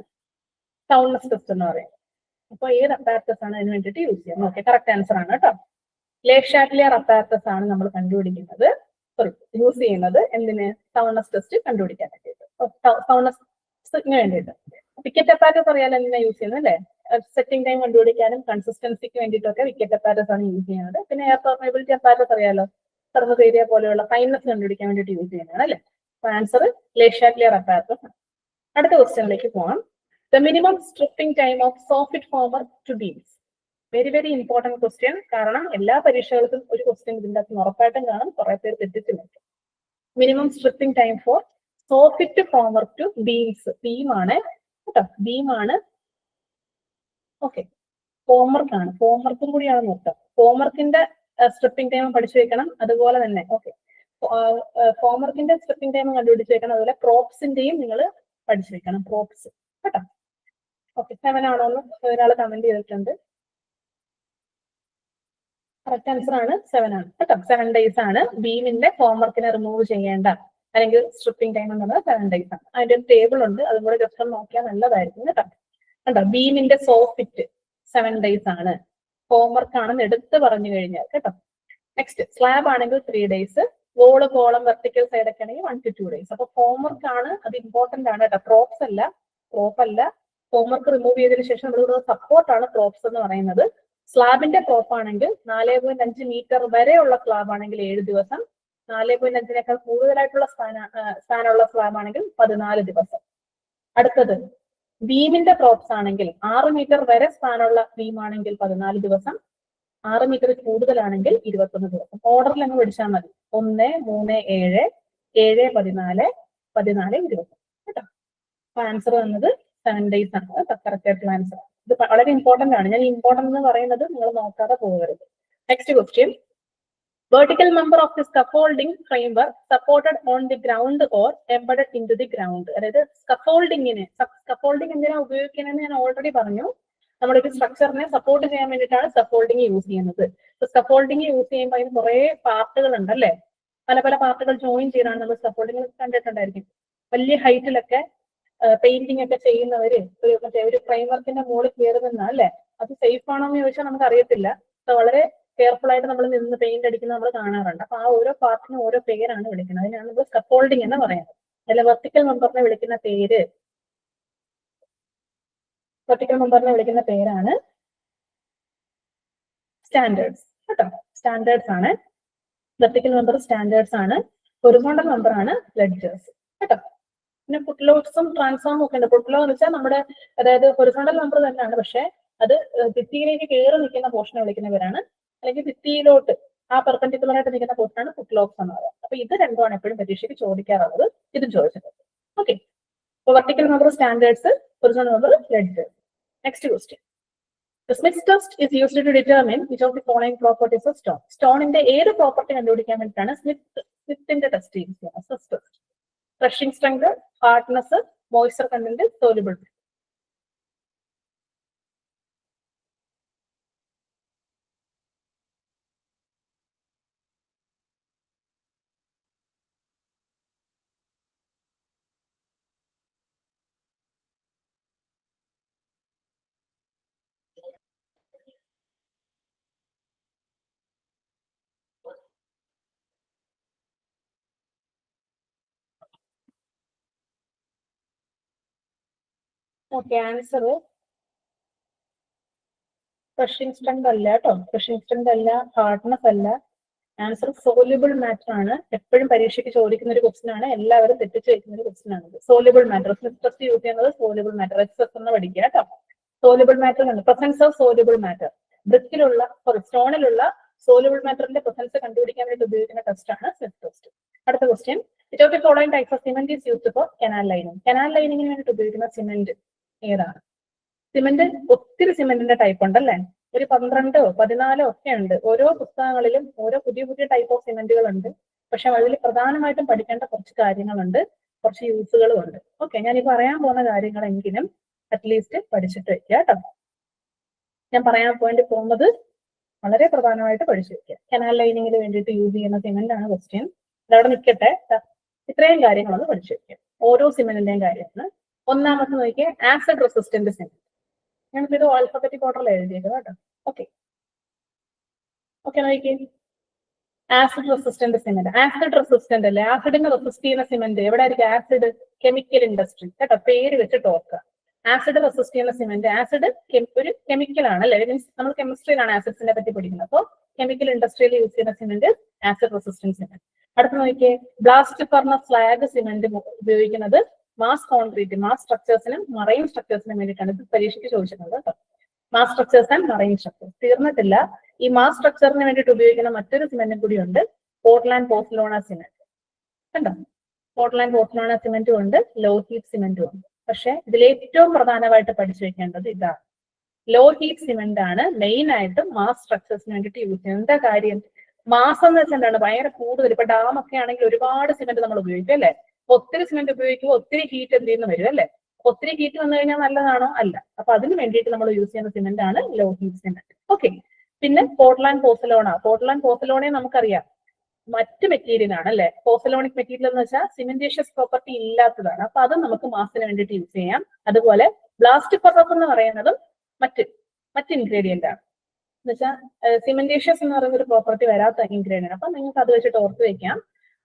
സൗണ്ട്നെസ് ടെസ്റ്റ് എന്ന് പറയുന്നത്. അപ്പൊ ഏത് അപ്പാരറ്റസ് ആണ് അതിന് വേണ്ടിയിട്ട് യൂസ് ചെയ്യുന്നത്? ഓക്കെ, കറക്റ്റ് ആൻസർ ആണ് കേട്ടോ. ലേ ഷാറ്റ്ലിയർ അപ്പാരറ്റസ് ആണ് നമ്മൾ കണ്ടുപിടിക്കുന്നത്, യൂസ് ചെയ്യുന്നത് എന്തിന്? സൗണ്ട്നെസ് ടെസ്റ്റ് കണ്ടുപിടിക്കാൻ വേണ്ടിയിട്ട്, സൗണ്ട്നെസ്സിന് വേണ്ടിയിട്ട്. വിക്കറ്റ് അപ്പാരറ്റസ് അറിയാലോ എന്തിനാ യൂസ് ചെയ്യുന്നത് അല്ലേ? സെറ്റിംഗ് ടൈം കണ്ടുപിടിക്കാനും കൺസിസ്റ്റൻസിക്ക് വേണ്ടിയിട്ടൊക്കെ വിക്കറ്റ് അപ്പാരറ്റസ് ആണ് യൂസ് ചെയ്യുന്നത്. പിന്നെ എയർ പെർമേബിലിറ്റി അപ്പാരറ്റസ് അറിയാലോ, സർഫസ് ഏരിയ പോലെയുള്ള ഫൈനസ് കണ്ടുപിടിക്കാൻ വേണ്ടിയിട്ട് യൂസ് ചെയ്യുന്നതാണ് അല്ലേ. അപ്പൊ ആൻസർ ലേ ഷാറ്റ്ലിയർ അപ്പാരറ്റസ് ആണ്. അടുത്ത ക്വസ്റ്റ്യനിലേക്ക് പോകാം. The minimum stripping time of soffit former to beams. Very very important question. കാരണം എല്ലാ പരീക്ഷകൾക്കും ഒരു ക്വസ്റ്റ്യൻ ഇതിൻ്റെ അകത്ത് ഉറപ്പായിട്ടും കാണും, കുറെ പേര് തെറ്റിച്ചിട്ടുണ്ട്. Minimum stripping time for soffit former to beams. Beam ആണ് കേട്ടോ, ബീം ആണ്. ഓക്കെ, ഫോമർക്കാണ്, ഫോമർക്കും കൂടിയാണ് നോക്കുക. ഫോമർക്കിന്റെ സ്ട്രിപ്പിംഗ് ടൈം പഠിച്ചു വെക്കണം. അതുപോലെ തന്നെ ഓക്കെ, ഫോമർക്കിന്റെ സ്ട്രിപ്പിംഗ് ടൈം കണ്ടുപിടിച്ച് വെക്കണം. അതുപോലെ പ്രോപ്സിന്റെയും നിങ്ങൾ പഠിച്ചു വെക്കണം, പ്രോപ്സ് കേട്ടോ. ഓക്കെ, 7 ആണോ എന്ന് ഒരാൾ കമന്റ് ചെയ്തിട്ടുണ്ട്. കറക്റ്റ് ആൻസർ ആണ് 7 ആണ് കേട്ടോ. 7 days ആണ് ബീമിന്റെ ഫോംവർക്കിനെ റിമൂവ് ചെയ്യേണ്ട അല്ലെങ്കിൽ സ്ട്രിപ്പിംഗ് ടൈം എന്നുള്ളത് 7 days ആണ്. അതിന്റെ ഒരു ടേബിൾ ഉണ്ട്, അതും കൂടെ ജസ്റ്റ് ഒന്ന് നോക്കിയാൽ നല്ലതായിരിക്കും കേട്ടോ. കണ്ടോ, ബീമിന്റെ സോഫിറ്റ് 7 days ആണ്, ഫോംവർക്ക് ആണെന്ന് എടുത്ത് പറഞ്ഞു കഴിഞ്ഞാൽ കേട്ടോ. നെക്സ്റ്റ് സ്ലാബ് ആണെങ്കിൽ 3 days, wall column vertical side ഒക്കെ ആണെങ്കിൽ 1 to 2 days. അപ്പൊ ഫോംവർക്ക് ആണ്, അത് ഇമ്പോർട്ടന്റ് ആണ് കേട്ടോ. പ്രോപ്സ് അല്ല, പ്രോപ്പ് അല്ല. ഫോംവർക്ക് റിമൂവ് ചെയ്തതിനു ശേഷം നമ്മൾ സപ്പോർട്ടാണ് പ്രോപ്സ് എന്ന് പറയുന്നത്. സ്ലാബിന്റെ പ്രോപ്പ് ആണെങ്കിൽ 4.5 മീറ്റർ വരെയുള്ള സ്ലാബ് ആണെങ്കിൽ 7 ദിവസം, 4.5 കൂടുതലായിട്ടുള്ള സ്ഥാനമുള്ള സ്ലാബ് ആണെങ്കിൽ 14 ദിവസം. അടുത്തത് ബീമിന്റെ പ്രോപ്സ് ആണെങ്കിൽ 6 മീറ്റർ വരെ സ്ഥാനമുള്ള ബീം ആണെങ്കിൽ 14 ദിവസം, 6 മീറ്റർ കൂടുതലാണെങ്കിൽ 21 ദിവസം. ഓർഡറിൽ അങ്ങ് പഠിച്ചാൽ മതി. 1, 3, 7, 7, 14, 14, 20 കേട്ടോ. അപ്പൊ ആൻസർ വന്നത് 7 days ആണ് കേട്ടോ. കറക്റ്റ് ആയിട്ടുള്ള ആൻസർ. ഇത് വളരെ ഇമ്പോർട്ടന്റ് ആണ്. ഞാൻ ഇമ്പോർട്ടന്റ് എന്ന് പറയുന്നത് നിങ്ങൾ നോക്കാതെ പോകരുത്. Next question, vertical member of the scaffolding framework supported on the ground or embedded into the ground. അതായത് സ്കഫോൾഡിംഗ് എന്തിനാ ഉപയോഗിക്കുന്നത് ഞാൻ ഓൾറെഡി പറഞ്ഞു. നമ്മുടെ ഒരു സ്ട്രക്ചറിനെ സപ്പോർട്ട് ചെയ്യാൻ വേണ്ടിയിട്ടാണ് സ്കഫോൾഡിംഗ് യൂസ് ചെയ്യുന്നത്. സ്കഫോൾഡിംഗ് യൂസ് ചെയ്യുമ്പോൾ അതിന് കുറെ പാർട്ടുകൾ ഉണ്ട് അല്ലേ. പല പല പാർട്ടുകൾ ജോയിൻ ചെയ്താണ് നമ്മൾ സ്കഫോൾഡിംഗ് കണ്ടിട്ടുണ്ടായിരിക്കും. വലിയ ഹൈറ്റിലൊക്കെ പെയിന്റിംഗ് ഒക്കെ ചെയ്യുന്നവര് ഒരു ഫ്രെയിംവർക്കിന്റെ മുകളിൽ കയറുന്ന അല്ലെ, അത് സേഫ് ആണോ എന്ന് ചോദിച്ചാൽ നമുക്ക് അറിയത്തില്ല. വളരെ കെയർഫുൾ ആയിട്ട് നമ്മൾ നിന്ന് പെയിന്റ് അടിക്കുന്നത് നമ്മൾ കാണാറുണ്ട്. അപ്പൊ ആ ഓരോ പാർട്ടിനും ഓരോ പേരാണ് വിളിക്കുന്നത്. അതിനാണ് നമ്മൾ സ്കഫോൾഡിംഗ് എന്ന് പറയുന്നത്. അല്ല, വെർട്ടിക്കൽ മെമ്പറിനെ വിളിക്കുന്ന പേരാണ് സ്റ്റാൻഡേർഡ്സ് കേട്ടോ. സ്റ്റാൻഡേർഡ്സ് ആണ് വെർട്ടിക്കൽ മെമ്പർ, സ്റ്റാൻഡേർഡ്സ് ആണ്. ഹൊറിസോണ്ടൽ മെമ്പർ ആണ് ലെഡ്ജേഴ്സ് കേട്ടോ. പിന്നെ ഫുട്ലോട്ട്സും ട്രാൻസ്ഫോമും ഒക്കെ ഉണ്ട്. ഫുട്ലോ എന്ന് വെച്ചാൽ നമ്മുടെ, അതായത് ഹൊറിസോണ്ടൽ നമ്പർ തന്നെയാണ്, പക്ഷെ അത് ഭിത്തിയിലേക്ക് കയറി നിൽക്കുന്ന പോർഷനെ വിളിക്കുന്നവരാണ്. അല്ലെങ്കിൽ ഭിത്തിയിലോട്ട് ആ പെർപെൻഡിക്കുലർ ആയിട്ട് നിൽക്കുന്ന പോർഷനാണ് ഫുട്ലോക്സ് എന്ന് പറയുന്നത്. അപ്പൊ ഇത് രണ്ടുമാണ് എപ്പോഴും പരീക്ഷയ്ക്ക് ചോദിക്കാറുള്ളത്. ഇതും ചോദിച്ചിട്ടുണ്ട്. ഓക്കെ, അപ്പൊ vertical number standards, horizontal number ledgers. Next question, the Smith's test is used to determine which of the following properties of stone. സ്റ്റോണിന്റെ ഏത് പ്രോപ്പർട്ടി കണ്ടുപിടിക്കാൻ വേണ്ടിയിട്ടാണ് സ്മിത്തിന്റെ ടെസ്റ്റ് യൂസ് ചെയ്യുന്നത്? crushing strength, hardness, moisture content, solubility. Okay, answer crushing strength അല്ല കേട്ടോ. crushing strength അല്ല, hardness അല്ല, answer soluble matter ആണ്. എപ്പോഴും പരീക്ഷയ്ക്ക് ചോദിക്കുന്ന ഒരു ക്വസ്റ്റൻ ആണ്, എല്ലാവരും തെറ്റിച്ച് വയ്ക്കുന്ന ഒരു ക്വസ്റ്റൻ ആണ്. സോല്യൂബിൾ മാറ്റർ ടെസ്റ്റ് യൂസ് ചെയ്യുന്നത് സോല്യൂബിൾ മാറ്റർ SS എന്ന് പഠിക്കുക കേട്ടോ. സോല്യൂബിൾ മാറ്റർ ആണ് പ്രസൻസ് ഓഫ് സോല്യൂബിൾ മാറ്റർ. ബ്രിക്കിലുള്ള സ്റ്റോണിലുള്ള സോല്യൂബിൾ മാറ്ററിന്റെ പ്രസൻസ് കണ്ടുപിടിക്കാൻ വേണ്ടി ഉപയോഗിക്കുന്ന ടെസ്റ്റ് ആണ് സ്നിഫ് ടെസ്റ്റ്. അടുത്ത question, which of the following types of cement is used for canal lining? canal lining വേണ്ടിട്ട് ഉപയോഗിക്കുന്ന സിമെന്റ് ഏതാണ്? സിമെന്റ് ഒത്തിരി സിമെന്റിന്റെ ടൈപ്പ് ഉണ്ടല്ലേ, ഒരു 12 14 ഒക്കെ ഉണ്ട്. ഓരോ പുസ്തകങ്ങളിലും ഓരോ പുതിയ പുതിയ ടൈപ്പ് ഓഫ് സിമെന്റുകൾ ഉണ്ട്. പക്ഷെ അതിൽ പ്രധാനമായിട്ടും പഠിക്കേണ്ട കുറച്ച് കാര്യങ്ങളുണ്ട്, കുറച്ച് യൂസുകളും ഉണ്ട്. ഓക്കെ, ഞാൻ ഈ പറയാൻ പോകുന്ന കാര്യങ്ങളെങ്കിലും അറ്റ്ലീസ്റ്റ് പഠിച്ചിട്ട് വെക്കുക കേട്ടോ. ഞാൻ പറയാൻ പോകുന്നത് വളരെ പ്രധാനമായിട്ട് പഠിച്ചു വെക്കുക. കനാൽ ലൈനിങ്ങിന് വേണ്ടിയിട്ട് യൂസ് ചെയ്യുന്ന സിമെന്റ് ആണ് ക്വസ്റ്റ്യൻ. അതവിടെ നിൽക്കട്ടെ. ഇത്രയും കാര്യങ്ങളൊന്ന് പഠിച്ചു വെക്കുക, ഓരോ സിമെന്റിന്റെയും കാര്യമാണ്. ഒന്നാമത്തെ നോക്കിയാൽ ആസിഡ് റെസിസ്റ്റന്റ് സിമെന്റ്. ഞങ്ങൾക്ക് ഇത് ആൽഫബറ്റിക് ഓർഡറിൽ എഴുതിയത് കേട്ടോ. ഓക്കെ നോക്കിയേ, acid resistant cement. Acid resistant അല്ലേ, ആസിഡിനെ റെസിസ്റ്റ് ചെയ്യുന്ന സിമെന്റ് എവിടെ ആയിരിക്കും? ആസിഡ് കെമിക്കൽ ഇൻഡസ്ട്രി കേട്ടോ, പേര് വെച്ചിട്ട് ഓർക്കുക. ആസിഡ് റെസിസ്റ്റ് ചെയ്യുന്ന സിമെന്റ്. ആസിഡ് ഒരു കെമിക്കൽ ആണ് അല്ലെ, മീൻസ് നമ്മൾ കെമിസ്ട്രിയിലാണ് ആസിഡ്സിനെ പറ്റി പഠിക്കുന്നത്. അപ്പോൾ കെമിക്കൽ ഇൻഡസ്ട്രിയിൽ യൂസ് ചെയ്യുന്ന സിമെന്റ് ആസിഡ് റെസിസ്റ്റന്റ് സിമെന്റ്. അടുത്ത് നോക്കിയേ, ബ്ലാസ്റ്റ് ഫർണസ് സ്ലാഗ് സിമെന്റ് ഉപയോഗിക്കുന്നത് മാസ് കോൺക്രീറ്റ്, മാസ് സ്ട്രക്ചേഴ്സിനും മറൈൻ സ്ട്രക്ചേഴ്സിനും വേണ്ടിയിട്ടാണ്. ഇത് പരീക്ഷയ്ക്ക് ചോദിച്ചിട്ടുണ്ട് കേട്ടോ. Mass structures and marine structures. തീർന്നിട്ടില്ല, ഈ മാസ് സ്ട്രക്ചറിന് വേണ്ടിയിട്ട് ഉപയോഗിക്കുന്ന മറ്റൊരു സിമെന്റും കൂടി ഉണ്ട്, പോർട്ട്ലാൻഡ് പോർട്ട്ലോണ സിമെന്റ്. കണ്ടോ, പോർട്ട്ലാൻഡ് പോർട്ട്ലോണ സിമെന്റും ഉണ്ട്, ലോ ഹീറ്റ് സിമെന്റും ഉണ്ട്. പക്ഷെ ഇതിൽ ഏറ്റവും പ്രധാനമായിട്ട് പഠിച്ചു വെക്കേണ്ടത് ഇതാണ്, ലോ ഹീറ്റ് സിമെന്റ് ആണ് മെയിൻ ആയിട്ട് മാസ് സ്ട്രക്ചേഴ്സിന് വേണ്ടിയിട്ട് യൂസ് ചെയ്യുന്നത്. എന്താ കാര്യം? മാസ് എന്ന് വെച്ചാൽ എന്താണ്, ഭയങ്കര കൂടുതൽ. ഇപ്പൊ ഡാം ഒക്കെ ആണെങ്കിൽ ഒരുപാട് സിമെന്റ് നമ്മൾ ഉപയോഗിക്കും അല്ലെ. ഒത്തിരി സിമെന്റ് ഉപയോഗിക്കുമ്പോൾ ഒത്തിരി ഹീറ്റ് എന്ത് ചെയ്യുന്ന വരും അല്ലെ. ഒത്തിരി ഹീറ്റ് വന്നു കഴിഞ്ഞാൽ നല്ലതാണോ? അല്ല. അപ്പൊ അതിന് വേണ്ടിയിട്ട് നമ്മൾ യൂസ് ചെയ്യുന്ന സിമെന്റ് ആണ് ലോ ഹീറ്റ് സിമെന്റ്. ഓക്കെ, പിന്നെ പോർട്ട്ലാൻഡ് പോർസലോണ. പോർട്ട്ലാൻഡ് പോർസലോണയെ നമുക്കറിയാം മറ്റ് മെറ്റീരിയൽ ആണ് അല്ലെ. പോർസലോണിക് മെറ്റീരിയൽ എന്ന് വെച്ചാൽ സിമെന്റേഷ്യസ് പ്രോപ്പർട്ടി ഇല്ലാത്തതാണ്. അപ്പൊ അതും നമുക്ക് മാസിന് വേണ്ടിയിട്ട് യൂസ് ചെയ്യാം. അതുപോലെ ബ്ലാസ്റ്റ് ഫർണസ് എന്ന് പറയുന്നതും മറ്റ് ഇൻഗ്രീഡിയന്റ് ആണ്. എന്ന് വെച്ചാൽ സിമെന്റേഷ്യസ് എന്ന് പറയുന്ന ഒരു പ്രോപ്പർട്ടി വരാത്ത ഇൻഗ്രീഡിയന്റ്. അപ്പൊ നിങ്ങൾക്ക് അത് വെച്ചിട്ട് ഓർത്ത് വെക്കാം.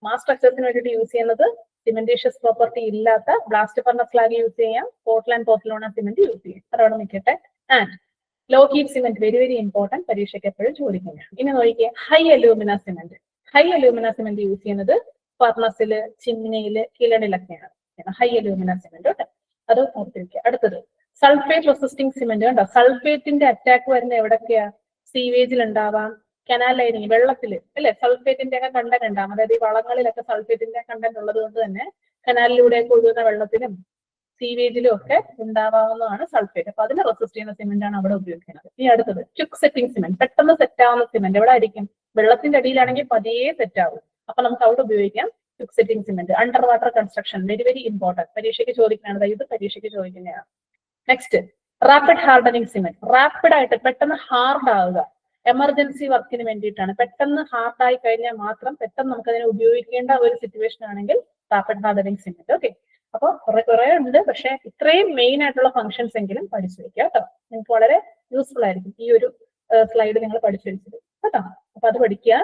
മാസ് സ്ട്രക്ചേഴ്സിന് വേണ്ടിയിട്ട് യൂസ് ചെയ്യുന്നത് സിമെന്റേഷ്യസ് പ്രോപ്പർട്ടി ഇല്ലാത്ത ബ്ലാസ്റ്റ് ഫർണസ് സ്ലാഗ് യൂസ് ചെയ്യാം, പോർട്ട്ലാൻഡ് പോർസലോണ സിമെന്റ് യൂസ് ചെയ്യാം. അതവിടെ നിൽക്കട്ടെ. And low heat cement very very important, പരീക്ഷയ്ക്ക് എപ്പോഴും ചോദിക്കുന്നതാണ്. ഇനി നോക്കിയാൽ high alumina cement. High alumina cement use ചെയ്യുന്നത് ഫർണസില്, ചിമ്മിനിയില്, കിലണിലൊക്കെയാണ് ഹൈ അലൂമിന സിമെന്റ് കേട്ടോ. അത് ഓർത്തിരിക്കുക. അടുത്തത് സൾഫേറ്റ് റെസിസ്റ്റിംഗ് സിമെന്റ്. കണ്ടോ, സൾഫേറ്റിന്റെ അറ്റാക്ക് വരുന്ന എവിടെയൊക്കെയാ? സീവേജിൽ ഉണ്ടാവാം, കനാൽ ലൈനിങ്, വെള്ളത്തിൽ അല്ലെ. സൾഫേറ്റിന്റെ ഒക്കെ കണ്ടന്റ് ഉണ്ടാവും. അതായത് ഈ വളങ്ങളിലൊക്കെ സൾഫേറ്റിന്റെ കണ്ടന്റ് ഉള്ളത് കൊണ്ട് തന്നെ കനാലിലൂടെയൊക്കെ ഒഴുകുന്ന വെള്ളത്തിലും സീവേജിലും ഒക്കെ ഉണ്ടാവാവുന്നതാണ് സൾഫേറ്റ്. അപ്പൊ അതിനെ റെസിസ്റ്റ് ചെയ്യുന്ന സിമെന്റ് ആണ് അവിടെ ഉപയോഗിക്കുന്നത്. ഇനി അടുത്തത് ക്വിക്ക് സെറ്റിംഗ് സിമെന്റ്. പെട്ടെന്ന് സെറ്റ് ആവുന്ന സിമെന്റ് എവിടെ ആയിരിക്കും? വെള്ളത്തിന്റെ അടിയിലാണെങ്കിൽ പതിയെ സെറ്റ് ആവും. അപ്പൊ നമുക്ക് അവിടെ ഉപയോഗിക്കാം quick setting cement. Under water construction very very important, പരീക്ഷയ്ക്ക് ചോദിക്കുന്നതാണ്. ഇത് പരീക്ഷയ്ക്ക് ചോദിക്കുന്നതാണ്. Next rapid hardening cement. Rapid ആയിട്ട് പെട്ടെന്ന് ഹാർഡ് ആവുക, എമർജൻസി വർക്കിന് വേണ്ടിയിട്ടാണ്. പെട്ടെന്ന് ഹാർഡ് ആയി കഴിഞ്ഞാൽ മാത്രം പെട്ടെന്ന് നമുക്ക് അതിനെ ഉപയോഗിക്കേണ്ട ഒരു സിറ്റുവേഷൻ ആണെങ്കിൽ റാപ്പിഡ് ഹാർഡനിങ് സിമെന്റ്. ഓക്കെ, അപ്പൊ കുറെ ഉണ്ട്, പക്ഷെ ഇത്രയും മെയിൻ ആയിട്ടുള്ള ഫംഗ്ഷൻസ് എങ്കിലും പഠിച്ചു വെക്കുക കേട്ടോ. നിങ്ങൾക്ക് വളരെ യൂസ്ഫുൾ ആയിരിക്കും ഈ ഒരു സ്ലൈഡ് നിങ്ങൾ പഠിച്ചു വെച്ചത് കേട്ടോ. അപ്പൊ അത് പഠിക്കുക.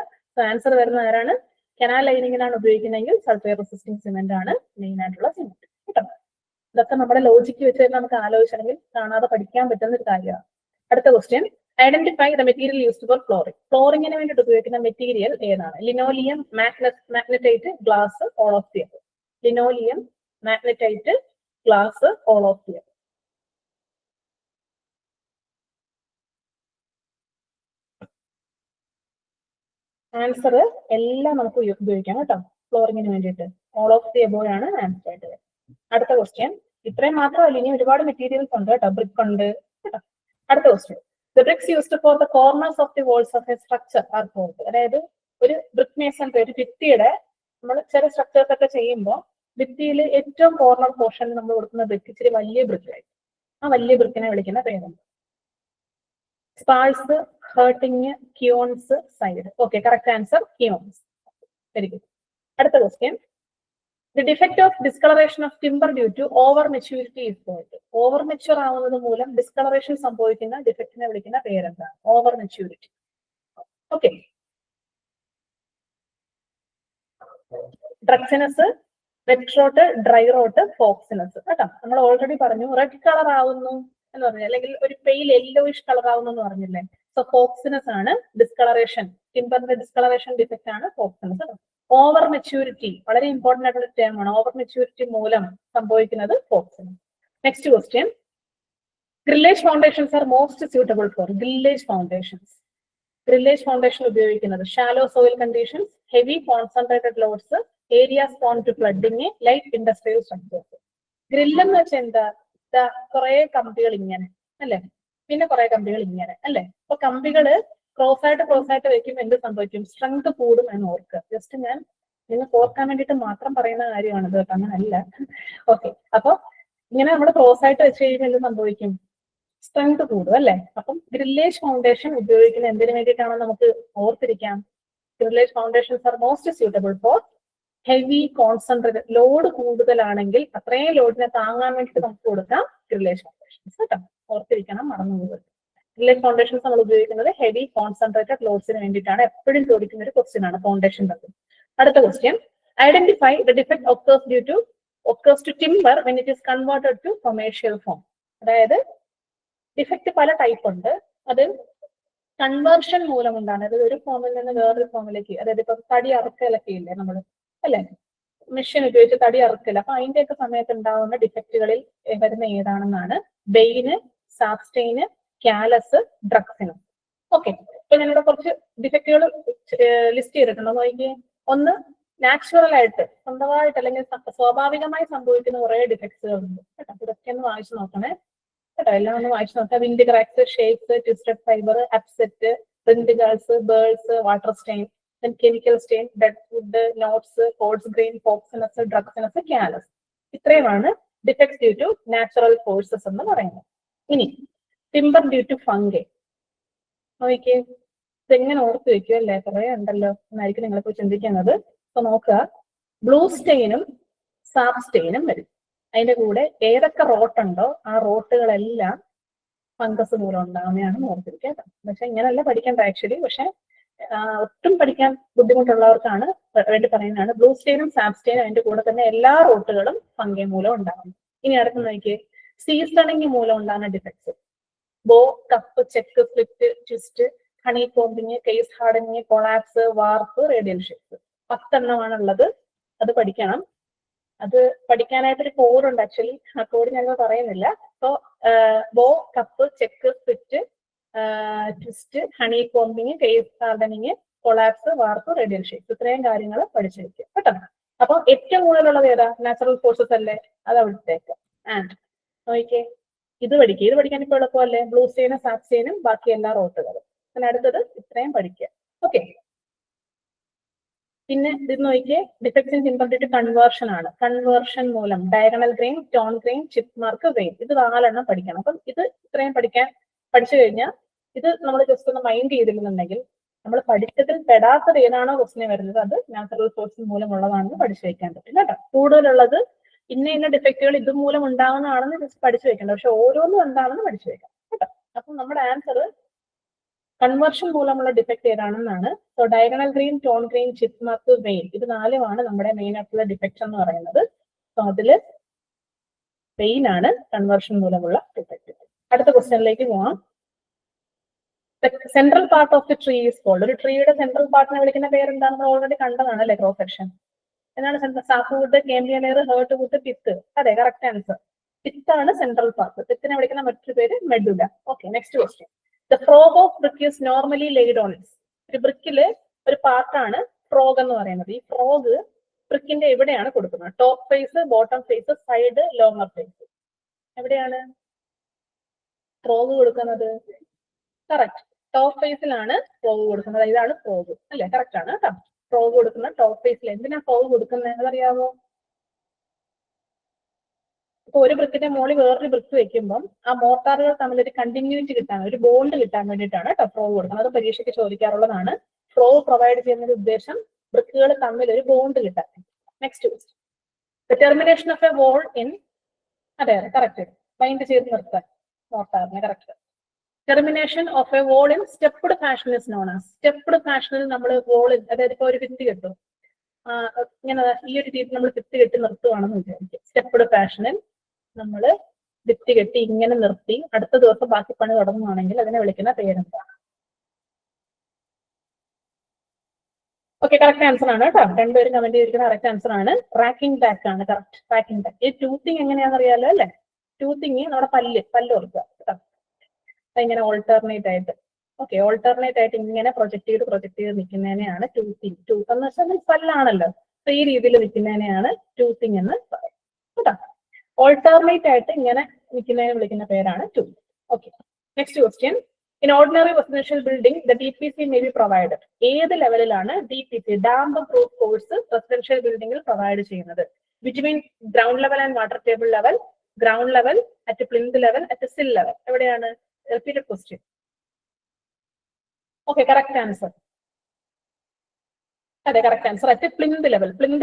ആൻസർ വരുന്ന ആരാണ്? കനാൽ ലൈനിങ്ങിനാണ് ഉപയോഗിക്കുന്നതെങ്കിൽ സൾഫേറ്റ് റെസിസ്റ്റിംഗ് സിമെന്റ് ആണ് മെയിൻ ആയിട്ടുള്ള സിമെന്റ് കേട്ടോ. ഇതൊക്കെ നമ്മുടെ ലോജിക്ക് വെച്ച് തന്നെ നമുക്ക് ആലോചിച്ചെങ്കിൽ കാണാതെ പഠിക്കാൻ പറ്റുന്ന ഒരു കാര്യമാണ്. അടുത്ത question, identify the material used for flooring. ഫ്ലോറിംഗിന് വേണ്ടിയിട്ട് ഉപയോഗിക്കുന്ന മെറ്റീരിയൽ ഏതാണ്? Linoleum, magnetite, glass, all of the above. Linoleum, magnetite, glass, all of the above. Answer എല്ലാം നമുക്ക് ഉപയോഗിക്കാം കേട്ടോ ഫ്ലോറിംഗിന് വേണ്ടിയിട്ട്. ഓൾ ഓഫ് ദി അബോവ് ആണ് ആൻസർ ആയിട്ട്. അടുത്ത ക്വസ്റ്റ്യൻ, ഇത്രയും മാത്രമല്ല, ഇനി ഒരുപാട് മെറ്റീരിയൽസ് ഉണ്ട് കേട്ടോ. ബ്രിക്ക് ഉണ്ട് കേട്ടോ. അടുത്ത question, the bricks used for the corners of the walls of a structure are called. അതായത് ഒരു ബ്രിക്ക് മേസൺറി, ഒരു ഭിത്തിയുടെ നമ്മൾ ചില സ്ട്രക്ചേഴ്സ് ഒക്കെ ചെയ്യുമ്പോൾ ഭിത്തിയിൽ ഏറ്റവും കോർണർ പോർഷനിൽ നമ്മൾ കൊടുക്കുന്ന ബ്രിക്ക് ഇച്ചിരി വലിയ ബ്രിക്ക് ആയിരിക്കും. ആ വലിയ ബ്രിക്കിനെ വിളിക്കുന്ന പേരുണ്ട് spalls, hearting, queens, side. Okay, correct answer queens. Very good. അടുത്ത question, the defect of discolouration of timber due to over maturity is called. Over mature ആവുന്നത് മൂലം ഡിസ്കളറേഷൻ സംഭവിക്കുന്ന ഡിഫക്റ്റിനെ വിളിക്കുന്ന പേരെന്താണ്? Over maturity. Okay, druxiness, wet rot, dry rot, foxiness കേട്ടോ. നമ്മൾ already പറഞ്ഞു റെഡ് കളർ ആവുന്നു എന്ന് പറഞ്ഞാൽ, അല്ലെങ്കിൽ ഒരു പെയിൽ യെല്ലോയിഷ് കളർ ആവുന്നു എന്ന് പറഞ്ഞില്ലേ. സോ ഫോക്സിനസ് ആണ് ഡിസ്കളറേഷൻ, ടിമ്പറിന്റെ ഡിസ്കളറേഷൻ ഡിഫക്റ്റ് ആണ് പോക്സൺസ്. ഓവർ മെച്യൂരിറ്റി വളരെ ഇമ്പോർട്ടന്റ് ആയിട്ടുള്ള ടേം ആണ്. ഓവർ മെച്യൂരിറ്റി മൂലം സംഭവിക്കുന്നത് പോക്സൺ. Next question, grillage foundations are most suitable for grillage foundations. Grillage foundation ഉപയോഗിക്കുന്നത് shallow soil conditions, heavy concentrated loads, areas prone to flooding, light industrial structures. Grill എന്ന് വെച്ചാൽ എന്താ? കുറെ കമ്പികൾ ഇങ്ങനെ അല്ലെ, പിന്നെ കുറെ കമ്പികൾ ഇങ്ങനെ അല്ലെ. അപ്പൊ കമ്പികള് ക്രോസ് ആയിട്ട് വെക്കുമ്പോൾ എന്ത് സംഭവിക്കും? സ്ട്രെങ്ത് കൂടും എന്ന് ഓർക്കുക. ജസ്റ്റ് ഞാൻ നിങ്ങൾക്ക് ഓർക്കാൻ വേണ്ടിയിട്ട് മാത്രം പറയുന്ന കാര്യമാണ് ഇത്, അങ്ങനല്ല. ഓക്കെ, അപ്പൊ ഇങ്ങനെ നമ്മൾ ക്രോസ് ആയിട്ട് വെച്ച് കഴിയുമ്പോൾ എന്ത് സംഭവിക്കും? സ്ട്രെങ്ത് കൂടും അല്ലെ. അപ്പം ഗ്രില്ലേജ് ഫൗണ്ടേഷൻ ഉപയോഗിക്കുന്ന എന്തിനു വേണ്ടിയിട്ടാണെന്ന് നമുക്ക് ഓർത്തിരിക്കാം. Grillage foundations are most suitable for heavy concentrated. Load കൂടുതലാണെങ്കിൽ അത്രയും ലോഡിനെ താങ്ങാൻ വേണ്ടിയിട്ട് നമുക്ക് കൊടുക്കാം ഗ്രില്ലേജ് ഫൗണ്ടേഷൻസ് കേട്ടോ. ഓർത്തിരിക്കണം, മറന്നുപോകുന്നത്. ഗ്രില്ലേജ് ഫൗണ്ടേഷൻസ് നമ്മൾ ഉപയോഗിക്കുന്നത് ഹെവി കോൺസെൻട്രേറ്റഡ് ലോഡ്സിന് വേണ്ടിയിട്ടാണ്. എപ്പോഴും ചോദിക്കുന്ന ഒരു ക്വസ്റ്റ്യൻ ആണ് ഫൗണ്ടേഷൻ തമ്മിൽ. അടുത്ത question, identify the defect occurs to timber when it is converted to commercial form. അതായത് ഡിഫക്ട് പല ടൈപ്പ് ഉണ്ട്. അത് കൺവേർഷൻ മൂലമുണ്ടാണ്. അതായത് ഒരു ഫോമിൽ നിന്ന് വേറൊരു ഫോമിലേക്ക്, അതായത് ഇപ്പൊ തടി അറുക്കലൊക്കെ ഇല്ലേ നമ്മൾ അല്ലെ, മെഷീൻ ഉപയോഗിച്ച് തടി അറുക്കൽ. അപ്പൊ അതിന്റെയൊക്കെ സമയത്ത് ഉണ്ടാവുന്ന ഡിഫക്റ്റുകളിൽ വരുന്ന ഏതാണെന്നാണ് ബെയിന്, സാബ്സ്റ്റെയിന്, കാലസ്, ഡ്രഗ്സിന്. ഓക്കെ, ഇപ്പൊ ഞാനിവിടെ കുറച്ച് ഡിഫക്റ്റുകൾ ലിസ്റ്റ് ചെയ്തിട്ടുണ്ട്. നോക്കിയേ. ഒന്ന്, നാച്ചുറൽ ആയിട്ട് സ്വന്തമായിട്ട് അല്ലെങ്കിൽ സ്വാഭാവികമായി സംഭവിക്കുന്ന കുറെ ഡിഫക്ട്സുകൾ ഉണ്ട് കേട്ടോ. ഇതൊക്കെ ഒന്ന് വായിച്ചു നോക്കണേ കേട്ടോ. എല്ലാം ഒന്ന് വായിച്ചു നോക്കാം. Wind cracks, shakes, twisted fibre, upset, പ്രിന്റുകൾസ്, burls, water stain, chemical stain, dead wood, knots, coarse grain, foxiness, druxiness, callus. ഇത്രയുമാണ് defects due to natural forces എന്ന് പറയുന്നത്. ഇനി ടിമ്പർ ഡ്യൂ ടു ഫംഗൈ. നോക്കിയേ, ഇതെങ്ങനെ ഓർത്ത് വെക്കും അല്ലേ? കുറെ ഉണ്ടല്ലോ എന്നായിരിക്കും നിങ്ങളിപ്പോ ചിന്തിക്കുന്നത്. അപ്പൊ നോക്കുക, ബ്ലൂ സ്റ്റെയിനും സാബ് സ്റ്റെയിനും വരും. അതിന്റെ കൂടെ ഏതൊക്കെ റോട്ടുണ്ടോ ആ റോട്ടുകളെല്ലാം ഫംഗസ് മൂലം ഉണ്ടാകുന്നതാണെന്ന് ഓർത്തിരിക്കുക കേട്ടോ. പക്ഷെ ഇങ്ങനെയല്ല പഠിക്കേണ്ട ആക്ച്വലി. പക്ഷെ ഒട്ടും പഠിക്കാൻ ബുദ്ധിമുട്ടുള്ളവർക്കാണ് വേണ്ടി പറയുന്നതാണ്. ബ്ലൂ സ്റ്റെയിനും സാബ് സ്റ്റെയിനും അതിന്റെ കൂടെ തന്നെ എല്ലാ റോട്ടുകളും ഫംഗൈ മൂലം ഉണ്ടാകുന്നു. ഇനി അടുത്ത് നോക്കിയേ, സീസണിങ് മൂലം ഉണ്ടാകുന്ന ഡിഫക്ട്സ്. ബോ, cup, check, slit, twist, honey combing, case hardening, collapse, വാർപ്പ്, റേഡിയൽ ഷേപ്സ്. 10 എണ്ണമാണുള്ളത്. അത് പഠിക്കണം. അത് പഠിക്കാനായിട്ടൊരു കോഡുണ്ട് ആക്ച്വലി. ആ കോഡ് ഞങ്ങൾ പറയുന്നില്ല. സോ ബോ, cup, check, slit, twist, honey combing, case hardening, collapse, വാർപ്പ്, റേഡിയൽ ഷേപ്സ്. ഇത്രയും കാര്യങ്ങൾ പഠിച്ചു വെക്കുക കേട്ടോ. അപ്പൊ ഏറ്റവും കൂടുതലുള്ളത് ഏതാ? നാച്ചുറൽ ഫോഴ്സസ് അല്ലേ? അത് അവിടുത്തേക്ക്. ആൻഡ് നോക്കിയേ, ഇത് പഠിക്കുക. ഇത് പഠിക്കാൻ ഇപ്പോൾ എളുപ്പമല്ലേ? ബ്ലൂ സ്റ്റെയിനും സാബ് സ്റ്റെയിനും ബാക്കി എല്ലാ റോട്ടുകളും. പിന്നെ അടുത്തത് ഇത്രയും പഠിക്കുക. ഓക്കെ, പിന്നെ ഇത് നോക്കിയേ, defects in timber due to conversion ആണ്. കൺവേർഷൻ മൂലം diagonal grain, torn grain, chip mark, wane. ഇത് 4 എണ്ണം പഠിക്കണം. അപ്പം ഇത് ഇത്രയും പഠിച്ചു കഴിഞ്ഞാൽ ഇത് നമ്മൾ ജസ്റ്റ് ഒന്ന് മൈൻഡ് ചെയ്തിരുന്നുണ്ടെങ്കിൽ നമ്മൾ പഠിച്ചതിൽ പെടാത്തത് ഏതാണോ ക്വസ്റ്റിനെ വരുന്നത് അത് നാച്ചുറൽ ഫോഴ്സ് മൂലമുള്ളതാണെന്ന് പഠിച്ചു വെക്കാൻ പറ്റും കേട്ടോ. കൂടുതലുള്ളത് ഇന്ന ഡിഫക്റ്റുകൾ ഇത് മൂലം ഉണ്ടാകുന്നതാണെന്ന് ജസ്റ്റ് പഠിച്ചു വെക്കേണ്ട. പക്ഷെ ഓരോന്നും എന്താണെന്ന് പഠിച്ചു വെക്കാം കേട്ടോ. അപ്പം നമ്മുടെ ആൻസർ കൺവേർഷൻ മൂലമുള്ള ഡിഫക്ട് ഏതാണെന്നാണ്. So diagonal grain, torn grain, chip mark, wane. ഇത് 4 നമ്മുടെ മെയിൻ ആയിട്ടുള്ള ഡിഫക്ട്സ് എന്ന് പറയുന്നത്. സോ അതില് വെയിൻ ആണ് കൺവേർഷൻ മൂലമുള്ള ഡിഫക്ട്. അടുത്ത ക്വസ്റ്റ്യനിലേക്ക് പോവാം. Central part of the tree is called. ഒരു ട്രീയുടെ സെൻട്രൽ പാർട്ടിനെ വിളിക്കുന്ന പേരെന്താണെന്ന് ഓൾറെഡി കണ്ടതാണ് അല്ലെ, ക്രോസ് സെക്ഷൻ. എന്നാണ് central? Softwood, cambium layer, heart wood, pith. അതെ, കറക്റ്റ് ആൻസർ. പിത്താണ് സെൻട്രൽ പാർട്ട്. പിത്തിനെ വിളിക്കുന്ന മറ്റൊരു പേര് medulla. Okay, next question. The frog of brick is normally laid on it. ഒരു ബ്രിക്കില് ഒരു പാർട്ടാണ് ഫ്രോഗ് എന്ന് പറയുന്നത്. ഈ ഫ്രോഗ് ബ്രിക്കിന്റെ എവിടെയാണ് കൊടുക്കുന്നത്? Top face, bottom face, side, longer face. എവിടെയാണ് ഫ്രോഗ് കൊടുക്കുന്നത്? കറക്റ്റ്, ടോപ്പ് ഫേസിലാണ് ഫ്രോഗ് കൊടുക്കുന്നത്. ഇതാണ് ഫ്രോഗ് അല്ലെ? കറക്റ്റ് ആണ് കേട്ടോ. ഫ്രോഗ് കൊടുക്കുന്ന ടോപ്പ് ഫേസിൽ. എന്തിനാ ഫ്രോഗ് കൊടുക്കുന്നത് അറിയാമോ? ഇപ്പൊ ഒരു ബ്രിക്കിന്റെ മുകളിൽ വേറൊരു ബ്രിക്ക് വെക്കുമ്പോൾ ആ മോർട്ടാറുകൾ തമ്മിൽ ഒരു കണ്ടിന്യൂറ്റി കിട്ടാൻ, ഒരു ബോണ്ട് കിട്ടാൻ വേണ്ടിയിട്ടാണ് കേട്ടോ ഫ്രോഗ് കൊടുക്കുന്നത്. അത് പരീക്ഷയ്ക്ക് ചോദിക്കാറുള്ളതാണ്. ഫ്രോഗ് പ്രൊവൈഡ് ചെയ്യുന്ന ഉദ്ദേശം ബ്രിക്കുകൾ തമ്മിൽ ഒരു ബോണ്ട് കിട്ടാൻ. Next question. The termination of a wall in. അതെ കറക്റ്റ്, ബൈൻഡ് ചെയ്ത് നിർത്താൻ മോർട്ടാറിനെ. Correct. Termination of a wall in stepped fashion is known as. Stepped ഫാഷനിൽ നമ്മൾ വോളിൽ, അതായത് ഇപ്പൊ ഒരു ഭിത്തി കെട്ടും, ഇങ്ങനെ ഈ ഒരു രീതിയിൽ നമ്മൾ ഭിത്തി കെട്ടി നിർത്തുകയാണെന്ന് വിചാരിക്കും. സ്റ്റെപ്പ്ഡ് ഫാഷനിൽ നമ്മൾ ഭിത്തി കെട്ടി ഇങ്ങനെ നിർത്തി അടുത്ത ദിവസം ബാക്കി പണി തുടങ്ങുകയാണെങ്കിൽ അതിനെ വിളിക്കുന്ന പേരെന്താണ്? ഓക്കെ, കറക്റ്റ് ആൻസർ ആണ് കേട്ടോ. രണ്ടുപേരും കമന്റ് ചെയ്തിരിക്കുന്ന കറക്റ്റ് ആൻസർ ആണ്. റാക്കിംഗ് ബാക്ക് ആണ് കറക്റ്റ്. Racking back. ഈ ടൂത്തിങ് എങ്ങനെയാണെന്ന് അറിയാലോ അല്ലെ? ടൂത്തിങ് നമ്മുടെ പല്ല് ഓർക്കുക കേട്ടോ. ഇങ്ങനെ ഓൾട്ടർനേറ്റ് ആയിട്ട്, ഓക്കെ, ഓൾട്ടർനേറ്റ് ആയിട്ട് ഇങ്ങനെ പ്രൊജക്ട് ചെയ്ത് നിൽക്കുന്നതിനെയാണ് ടൂത്തിങ്. ടൂത്ത് എന്ന് വെച്ചാൽ പല്ലാണല്ലോ, അപ്പൊ ഈ രീതിയിൽ നിൽക്കുന്നതിനെയാണ് ടൂത്തിങ് എന്ന് പറയുന്നത് കേട്ടോ. ഓൾട്ടർനേറ്റ് ആയിട്ട് ഇങ്ങനെ നിൽക്കുന്നതിനെ വിളിക്കുന്ന പേരാണ് tooth. Okay, next question. In ordinary residential building, the DPC may be provided. ഏത് ലെവലിലാണ് DPC, damp proof course, residential ബിൽഡിംഗിൽ പ്രൊവൈഡ് ചെയ്യുന്നത്? Between ground level and water table level, ground level, at plinth level, at sill level. എവിടെയാണ്? Repeated question. Okay, correct answer. അതെ, correct answer. At plinth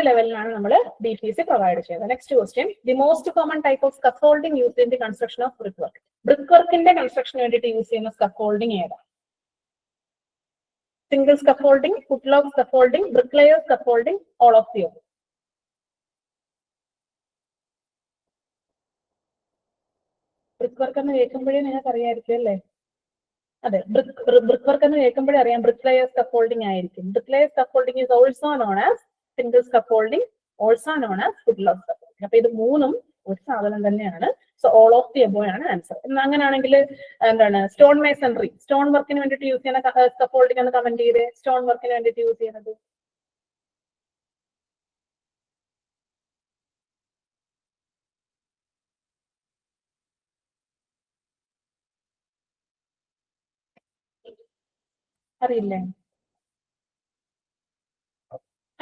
ലെവലിലാണ് നമ്മൾ DPC provide ചെയ്യുന്നത്. Next question. The most common type of scaffolding used in the construction of brick work. Brick വർക്കിന്റെ കൺസ്ട്രക്ഷന് വേണ്ടിയിട്ട് use ചെയ്യുന്ന scaffolding ഏതാണ്? Single scaffolding, putlog scaffolding, brick layer scaffolding, all of the. Brick work എന്ന് കേൾക്കുമ്പോഴേ നിങ്ങൾക്ക് അറിയാമായിരിക്കും അല്ലേ? അതെ, ബ്രിക്ക് വർക്ക് എന്ന് കേൾക്കുമ്പോഴേ അറിയാം, ബ്രിക്ക് ലെയർ സ്കഫോൾഡിംഗ് ആയിരിക്കും. Brick layer scaffolding is also known as single scaffolding, also known as footlock scaffolding. അപ്പൊ ഇത് മൂന്നും ഒരു സാധനം തന്നെയാണ്. So all of the above ആണ് ആൻസർ. അങ്ങനെയാണെങ്കിൽ എന്താണ് സ്റ്റോൺ മേസൺറി, സ്റ്റോൺ വർക്കിന് വേണ്ടിയിട്ട് യൂസ് ചെയ്യുന്ന സ്കഫോൾഡിംഗ് എന്ന് കമന്റ് ചെയ്ത്. സ്റ്റോൺ വർക്കിന് വേണ്ടിയിട്ട് യൂസ് ചെയ്യുന്നത് അറിയില്ലേ?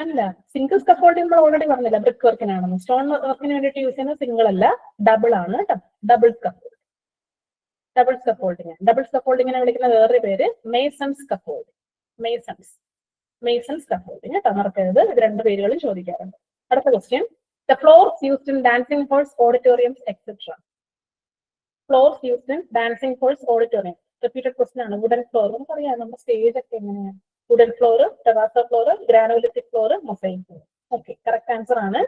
അല്ല, സിംഗിൾ സ്കഫോൾഡിംഗ് നമ്മൾ ഓൾറെഡി പറഞ്ഞില്ല ബ്രിക്ക് വർക്കിനാണെന്ന്. സ്റ്റോൺ വർക്കിന് വേണ്ടിയിട്ട് യൂസ് ചെയ്യുന്നത് സിംഗിൾ അല്ല, ഡബിൾ ആണ് കേട്ടോ. Double scaffolding. ഡബിൾ സ്കഫോൾഡിങ്ങിനെ വിളിക്കുന്ന വേറൊരു പേര് മേസൺ സ്കഫോൾഡിംഗ്. മേസൺ സ്കഫോൾഡിംഗ് കേട്ടോ, മറക്കരുത്. ഇത് രണ്ട് പേരുകളും ചോദിക്കാറുണ്ട്. അടുത്ത question. The floors used in dancing halls, auditoriums etcetera. Floors used in dancing halls, auditorium. Repeated question ആണ്. വുഡൻ ഫ്ലോർ നമുക്കറിയാം, നമ്മുടെ സ്റ്റേജ് ഒക്കെ എങ്ങനെയാണ്? Wooden floor, terrazzo floor, granolithic floor, mosaic floor. Okay, correct answer ആണ്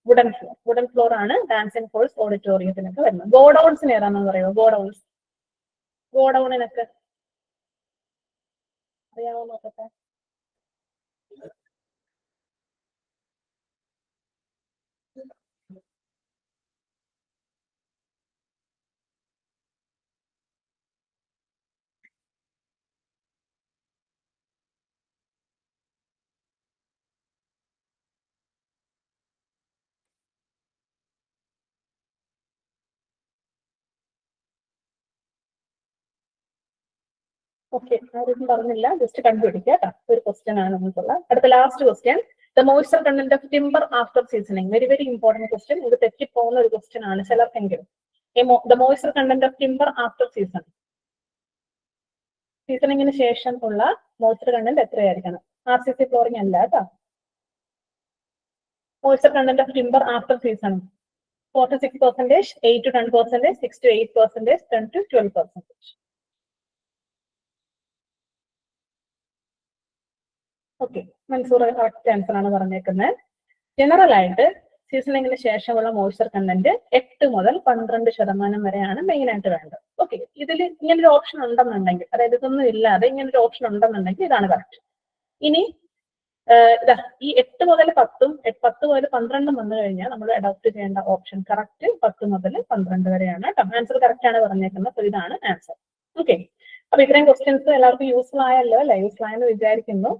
wooden floor. Wooden floor ആണ് dancing halls, ഓഡിറ്റോറിയത്തിനൊക്കെ വരുന്നത്. ഗോഡൌൺസിന് ഏതാണെന്ന് പറയുമോ? ഗോഡൌണിനൊക്കെ അറിയാമോ നോക്കട്ടെ. ഓക്കെ, ആരും പറഞ്ഞില്ല, ജസ്റ്റ് കണ്ടുപിടിക്കുക കേട്ടോ. ഒരു ക്വസ്റ്റ്യൻ ആണ് നമുക്കുള്ള. അടുത്ത last question. The moisture content of timber after seasoning. Very very important question. ഇത് തെറ്റിപ്പോകുന്ന ഒരു ക്വസ്റ്റ്യൻ ആണ് ചിലർക്കെങ്കിലും. The moisture content of timber after സീസണിങ്ങിന് ശേഷം ഉള്ള മോയ്സ്ചർ കണ്ടന്റ് എത്രയായിരിക്കണം? RCC ഫ്ലോറിംഗ് അല്ല കേട്ടോ. Moisture content of timber after seasoning 4 to 6%, 8 to 10%, 6 to 8%, 10 to 12%. Okay, Mansoor correct answer ആണ് പറഞ്ഞേക്കുന്നത്. ജനറൽ ആയിട്ട് സീസണിങ്ങിന് ശേഷമുള്ള മോയ്സ്ചർ കണ്ടന്റ് 8 മുതൽ 12% വരെയാണ് മെയിൻ ആയിട്ട് വേണ്ടത്. ഓക്കെ, ഇതിൽ ഇങ്ങനൊരു ഓപ്ഷൻ ഉണ്ടെന്നുണ്ടെങ്കിൽ, അതായത് ഇതൊന്നും ഇല്ലാതെ ഇങ്ങനൊരു ഓപ്ഷൻ ഉണ്ടെന്നുണ്ടെങ്കിൽ ഇതാണ് കറക്റ്റ്. ഇനി ഇതാ ഈ 8 മുതൽ 10ഉം 10 മുതൽ 12ഉം വന്നു കഴിഞ്ഞാൽ നമ്മൾ അഡോപ്റ്റ് ചെയ്യേണ്ട ഓപ്ഷൻ കറക്റ്റ് 10 മുതൽ 12 വരെയാണ് കേട്ടോ. ആൻസർ കറക്റ്റ് ആണ് പറഞ്ഞേക്കുന്നത്. സോ ഇതാണ് ആൻസർ. ഓക്കെ, അപ്പൊ ഇത്രയും ക്വസ്റ്റ്യൻസ് എല്ലാവർക്കും യൂസ്ഫുൾ ആയല്ലോ അല്ലെ? യൂസ്ഫുൾ ആയെന്ന് വിചാരിക്കുന്നു.